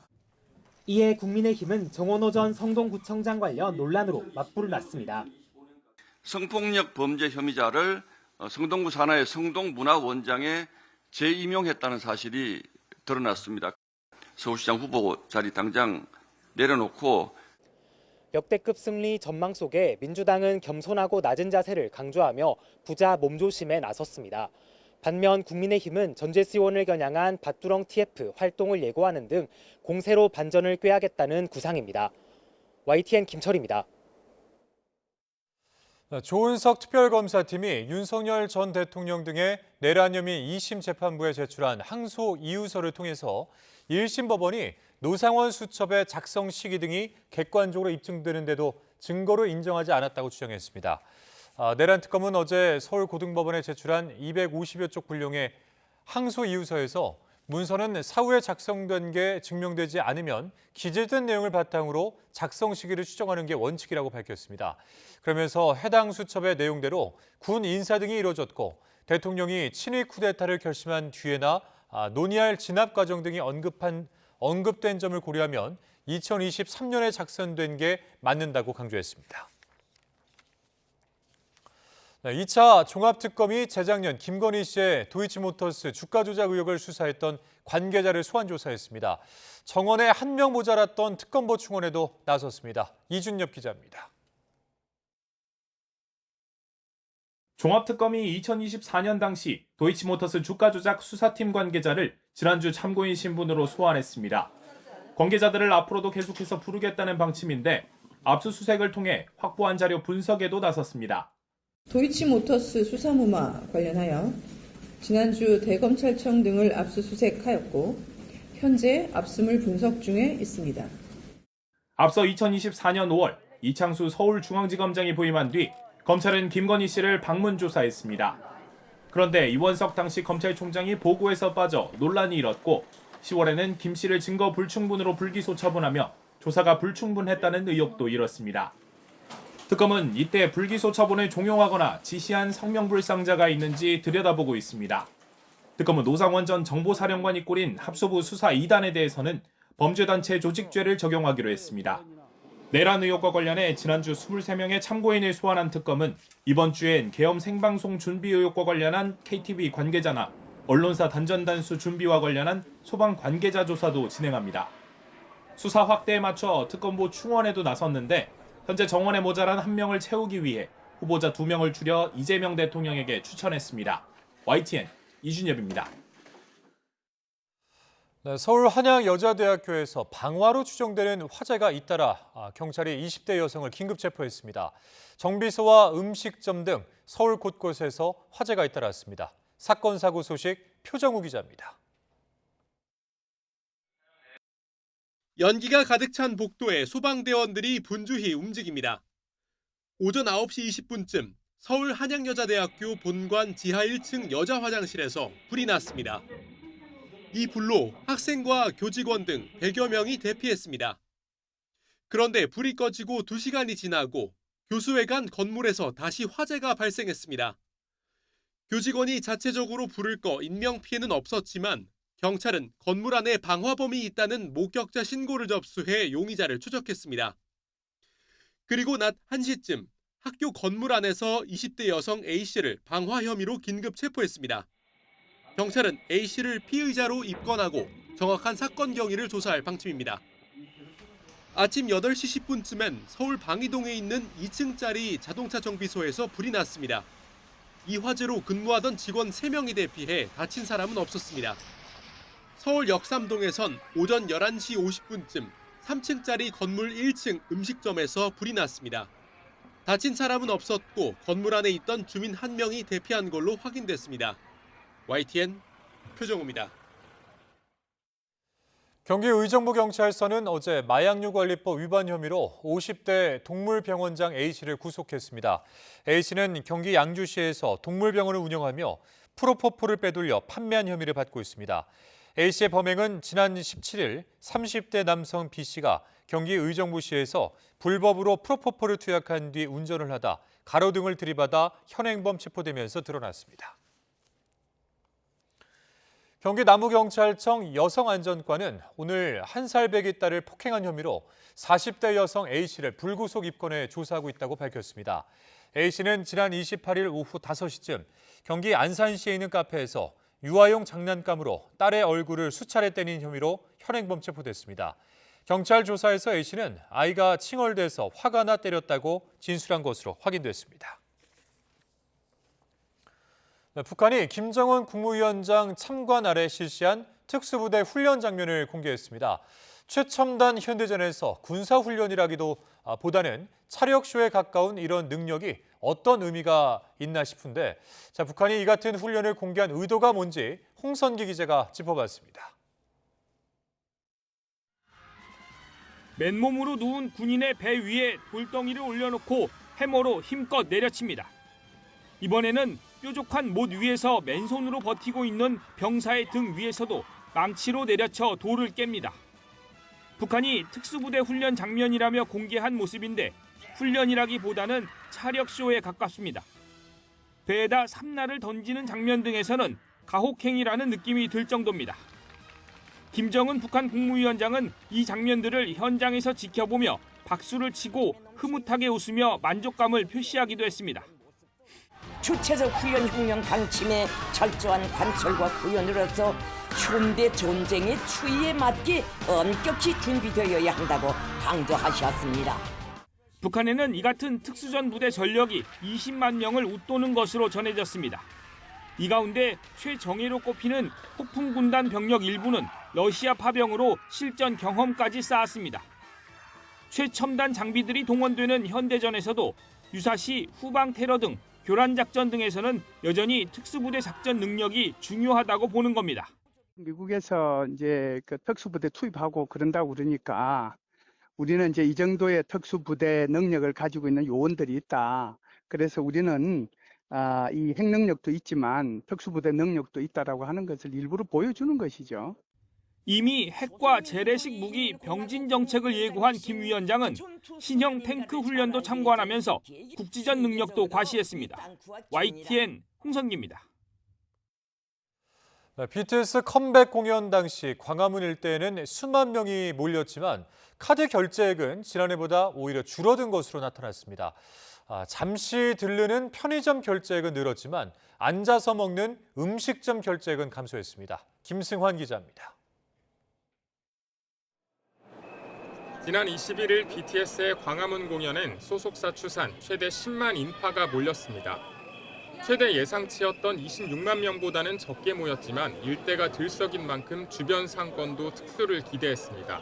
이에 국민의힘은 정원호 전 성동구청장 관련 논란으로 맞불을 놨습니다. 성폭력 범죄 혐의자를 성동구 산하의 성동문화원장에 재임용했다는 사실이 드러났습니다. 서울시장 후보 자리 당장 내려놓고 역대급 승리 전망 속에 민주당은 겸손하고 낮은 자세를 강조하며 부자 몸조심에 나섰습니다. 반면 국민의힘은 전재수원을 겨냥한 밭두렁 TF 활동을 예고하는 등 공세로 반전을 꾀하겠다는 구상입니다. YTN 김철입니다. 조은석 특별검사팀이 윤석열 전 대통령 등의 내란 혐의 2심 재판부에 제출한 항소 이유서를 통해서 1심 법원이 노상원 수첩의 작성 시기 등이 객관적으로 입증되는데도 증거로 인정하지 않았다고 주장했습니다. 내란 특검은 어제 서울고등법원에 제출한 250여 쪽 분량의 항소 이유서에서 문서는 사후에 작성된 게 증명되지 않으면 기재된 내용을 바탕으로 작성 시기를 추정하는 게 원칙이라고 밝혔습니다. 그러면서 해당 수첩의 내용대로 군 인사 등이 이루어졌고 대통령이 친위 쿠데타를 결심한 뒤에나 논의할 진압 과정 등이 언급된 점을 고려하면 2023년에 작성된 게 맞는다고 강조했습니다. 2차 종합특검이 재작년 김건희 씨의 도이치모터스 주가 조작 의혹을 수사했던 관계자를 소환 조사했습니다. 정원에 한 명 모자랐던 특검보 충원에도 나섰습니다. 이준엽 기자입니다. 종합특검이 2024년 당시 도이치모터스 주가 조작 수사팀 관계자를 지난주 참고인 신분으로 소환했습니다. 관계자들을 앞으로도 계속해서 부르겠다는 방침인데 압수수색을 통해 확보한 자료 분석에도 나섰습니다. 도이치모터스 수사무마 관련하여 지난주 대검찰청 등을 압수수색하였고 현재 압수물 분석 중에 있습니다. 앞서 2024년 5월 이창수 서울중앙지검장이 부임한 뒤 검찰은 김건희 씨를 방문 조사했습니다. 그런데 이원석 당시 검찰총장이 보고에서 빠져 논란이 일었고 10월에는 김 씨를 증거 불충분으로 불기소 처분하며 조사가 불충분했다는 의혹도 일었습니다. 특검은 이때 불기소 처분을 종용하거나 지시한 성명불상자가 있는지 들여다보고 있습니다. 특검은 노상원 전 정보사령관이 꾸린 합수부 수사 2단에 대해서는 범죄단체 조직죄를 적용하기로 했습니다. 내란 의혹과 관련해 지난주 23명의 참고인을 소환한 특검은 이번 주엔 계엄 생방송 준비 의혹과 관련한 KTV 관계자나 언론사 단전단수 준비와 관련한 소방 관계자 조사도 진행합니다. 수사 확대에 맞춰 특검보 충원에도 나섰는데 현재 정원에 모자란 한 명을 채우기 위해 후보자 2명을 추려 이재명 대통령에게 추천했습니다. YTN 이준엽입니다. 서울 한양여자대학교에서 방화로 추정되는 화재가 잇따라 경찰이 20대 여성을 긴급 체포했습니다. 정비소와 음식점 등 서울 곳곳에서 화재가 잇따랐습니다. 사건 사고 소식 표정우 기자입니다. 연기가 가득 찬 복도에 소방대원들이 분주히 움직입니다. 오전 9시 20분쯤 서울 한양여자대학교 본관 지하 1층 여자 화장실에서 불이 났습니다. 이 불로 학생과 교직원 등 100여 명이 대피했습니다. 그런데 불이 꺼지고 2시간이 지나고 교수회관 건물에서 다시 화재가 발생했습니다. 교직원이 자체적으로 불을 꺼 인명피해는 없었지만 경찰은 건물 안에 방화범이 있다는 목격자 신고를 접수해 용의자를 추적했습니다. 그리고 낮 1시쯤 학교 건물 안에서 20대 여성 A씨를 방화 혐의로 긴급 체포했습니다. 경찰은 A씨를 피의자로 입건하고 정확한 사건 경위를 조사할 방침입니다. 아침 8시 10분쯤엔 서울 방이동에 있는 2층짜리 자동차 정비소에서 불이 났습니다. 이 화재로 근무하던 직원 3명이 대피해 다친 사람은 없었습니다. 서울 역삼동에선 오전 11시 50분쯤 3층짜리 건물 1층 음식점에서 불이 났습니다. 다친 사람은 없었고 건물 안에 있던 주민 1명이 대피한 걸로 확인됐습니다. YTN 표정우입니다. 경기 의정부경찰서는 어제 마약류관리법 위반 혐의로 50대 동물병원장 A씨를 구속했습니다. A씨는 경기 양주시에서 동물병원을 운영하며 프로포폴을 빼돌려 판매한 혐의를 받고 있습니다. A씨의 범행은 지난 17일 30대 남성 B씨가 경기 의정부시에서 불법으로 프로포폴을 투약한 뒤 운전을 하다 가로등을 들이받아 현행범 체포되면서 드러났습니다. 경기 남부경찰청 여성안전과는 오늘 1살배기 딸을 폭행한 혐의로 40대 여성 A씨를 불구속 입건해 조사하고 있다고 밝혔습니다. A씨는 지난 28일 오후 5시쯤 경기 안산시에 있는 카페에서 유아용 장난감으로 딸의 얼굴을 수차례 때린 혐의로 현행범 체포됐습니다. 경찰 조사에서 A씨는 아이가 칭얼대서 화가 나 때렸다고 진술한 것으로 확인됐습니다. 북한이 김정은 국무위원장 참관 아래 실시한 특수부대 훈련 장면을 공개했습니다. 최첨단 현대전에서 군사훈련이라기도 보다는 차력쇼에 가까운 이런 능력이 어떤 의미가 있나 싶은데 북한이 이 같은 훈련을 공개한 의도가 뭔지 홍선기 기자가 짚어봤습니다. 맨몸으로 누운 군인의 배 위에 돌덩이를 올려놓고 해머로 힘껏 내려칩니다. 이번에는 뾰족한 못 위에서 맨손으로 버티고 있는 병사의 등 위에서도 망치로 내려쳐 돌을 깹니다. 북한이 특수부대 훈련 장면이라며 공개한 모습인데 훈련이라기보다는 차력쇼에 가깝습니다. 배에다 삼날을 던지는 장면 등에서는 가혹행위라는 느낌이 들 정도입니다. 김정은 북한 국무위원장은 이 장면들을 현장에서 지켜보며 박수를 치고 흐뭇하게 웃으며 만족감을 표시하기도 했습니다. 주체적 훈련 혁명 방침에 철저한 관철과 구현으로서 현대 전쟁의 추이에 맞게 엄격히 준비되어야 한다고 강조하셨습니다. 북한에는 이 같은 특수전 부대 전력이 20만 명을 웃도는 것으로 전해졌습니다. 이 가운데 최정예로 꼽히는 폭풍군단 병력 일부는 러시아 파병으로 실전 경험까지 쌓았습니다. 최첨단 장비들이 동원되는 현대전에서도 유사시 후방 테러 등 교란 작전 등에서는 여전히 특수부대 작전 능력이 중요하다고 보는 겁니다. 미국에서 이제 그 특수부대 투입하고 그런다고 그러니까 우리는 이제 이 정도의 특수부대 능력을 가지고 있는 요원들이 있다. 그래서 우리는 이 핵능력도 있지만 특수부대 능력도 있다라고 하는 것을 일부러 보여주는 것이죠. 이미 핵과 재래식 무기 병진 정책을 예고한 김 위원장은 신형 탱크 훈련도 참관하면서 국지전 능력도 과시했습니다. YTN 홍선기입니다. BTS 컴백 공연 당시 광화문 일대에는 수만 명이 몰렸지만 카드 결제액은 지난해보다 오히려 줄어든 것으로 나타났습니다. 잠시 들르는 편의점 결제액은 늘었지만 앉아서 먹는 음식점 결제액은 감소했습니다. 김승환 기자입니다. 지난 21일 BTS의 광화문 공연엔 소속사 추산 최대 10만 인파가 몰렸습니다. 최대 예상치였던 26만 명보다는 적게 모였지만 일대가 들썩인 만큼 주변 상권도 특수를 기대했습니다.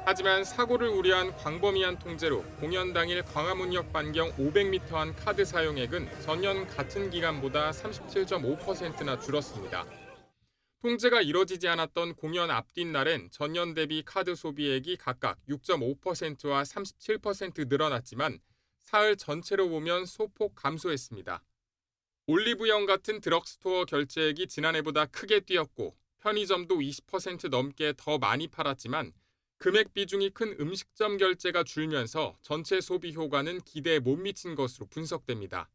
하지만 사고를 우려한 광범위한 통제로 공연 당일 광화문역 반경 500m 안 카드 사용액은 전년 같은 기간보다 37.5%나 줄었습니다. 통제가 이뤄지지 않았던 공연 앞뒷 날엔 전년 대비 카드 소비액이 각각 6.5%와 37% 늘어났지만 사흘 전체로 보면 소폭 감소했습니다. 올리브영 같은 드럭스토어 결제액이 지난해보다 크게 뛰었고 편의점도 20% 넘게 더 많이 팔았지만 금액 비중이 큰 음식점 결제가 줄면서 전체 소비 효과는 기대에 못 미친 것으로 분석됩니다.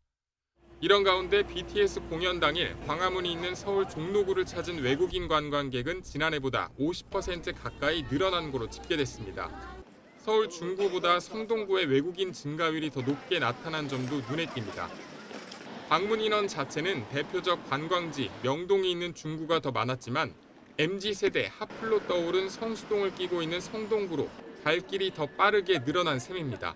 이런 가운데 BTS 공연 당일 광화문이 있는 서울 종로구를 찾은 외국인 관광객은 지난해보다 50% 가까이 늘어난 거로 집계됐습니다. 서울 중구보다 성동구의 외국인 증가율이 더 높게 나타난 점도 눈에 띕니다. 방문 인원 자체는 대표적 관광지 명동이 있는 중구가 더 많았지만 MZ세대 핫플로 떠오른 성수동을 끼고 있는 성동구로 갈 길이 더 빠르게 늘어난 셈입니다.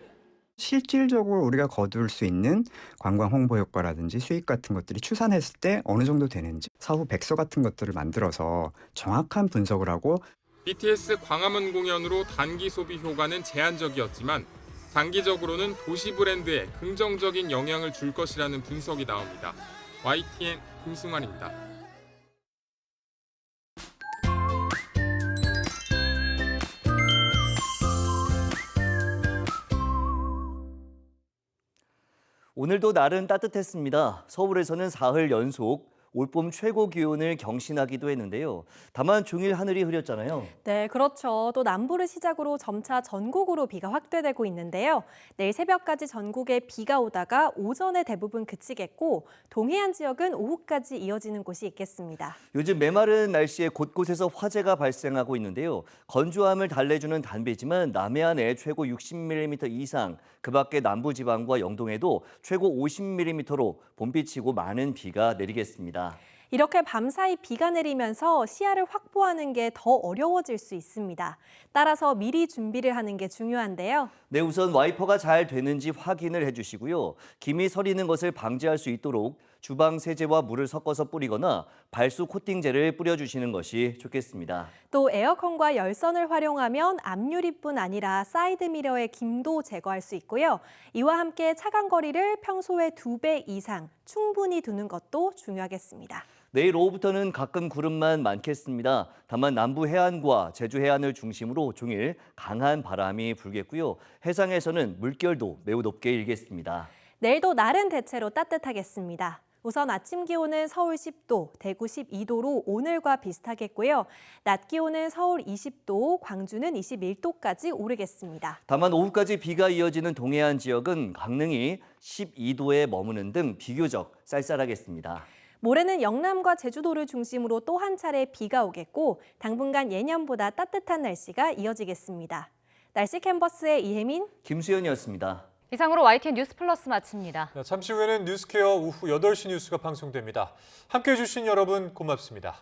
실질적으로 우리가 거둘 수 있는 관광 홍보 효과라든지 수익 같은 것들이 추산했을 때 어느 정도 되는지 사후 백서 같은 것들을 만들어서 정확한 분석을 하고 BTS 광화문 공연으로 단기 소비 효과는 제한적이었지만 장기적으로는 도시 브랜드에 긍정적인 영향을 줄 것이라는 분석이 나옵니다. YTN 김승환입니다. 오늘도 날은 따뜻했습니다. 서울에서는 사흘 연속 올봄 최고 기온을 경신하기도 했는데요. 다만 종일 하늘이 흐렸잖아요. 네, 그렇죠. 또 남부를 시작으로 점차 전국으로 비가 확대되고 있는데요. 내일 새벽까지 전국에 비가 오다가 오전에 대부분 그치겠고 동해안 지역은 오후까지 이어지는 곳이 있겠습니다. 요즘 메마른 날씨에 곳곳에서 화재가 발생하고 있는데요. 건조함을 달래주는 단비지만 남해안에 최고 60mm 이상, 그 밖에 남부지방과 영동에도 최고 50mm로 봄비치고 많은 비가 내리겠습니다. 이렇게 밤사이 비가 내리면서 시야를 확보하는 게 더 어려워질 수 있습니다. 따라서 미리 준비를 하는 게 중요한데요. 네, 우선 와이퍼가 잘 되는지 확인을 해주시고요. 김이 서리는 것을 방지할 수 있도록 주방 세제와 물을 섞어서 뿌리거나 발수 코팅제를 뿌려주시는 것이 좋겠습니다. 또 에어컨과 열선을 활용하면 앞유리뿐 아니라 사이드미러의 김도 제거할 수 있고요. 이와 함께 차간거리를 평소의 2배 이상 충분히 두는 것도 중요하겠습니다. 내일 오후부터는 가끔 구름만 많겠습니다. 다만 남부 해안과 제주 해안을 중심으로 종일 강한 바람이 불겠고요. 해상에서는 물결도 매우 높게 일겠습니다. 내일도 날은 대체로 따뜻하겠습니다. 우선 아침 기온은 서울 10도, 대구 12도로 오늘과 비슷하겠고요. 낮 기온은 서울 20도, 광주는 21도까지 오르겠습니다. 다만 오후까지 비가 이어지는 동해안 지역은 강릉이 12도에 머무는 등 비교적 쌀쌀하겠습니다. 모레는 영남과 제주도를 중심으로 또 한 차례 비가 오겠고 당분간 예년보다 따뜻한 날씨가 이어지겠습니다. 날씨 캔버스의 이혜민, 김수현이었습니다. 이상으로 YTN 뉴스 플러스 마칩니다. 잠시 후에는 뉴스케어 오후 8시 뉴스가 방송됩니다. 함께해 주신 여러분 고맙습니다.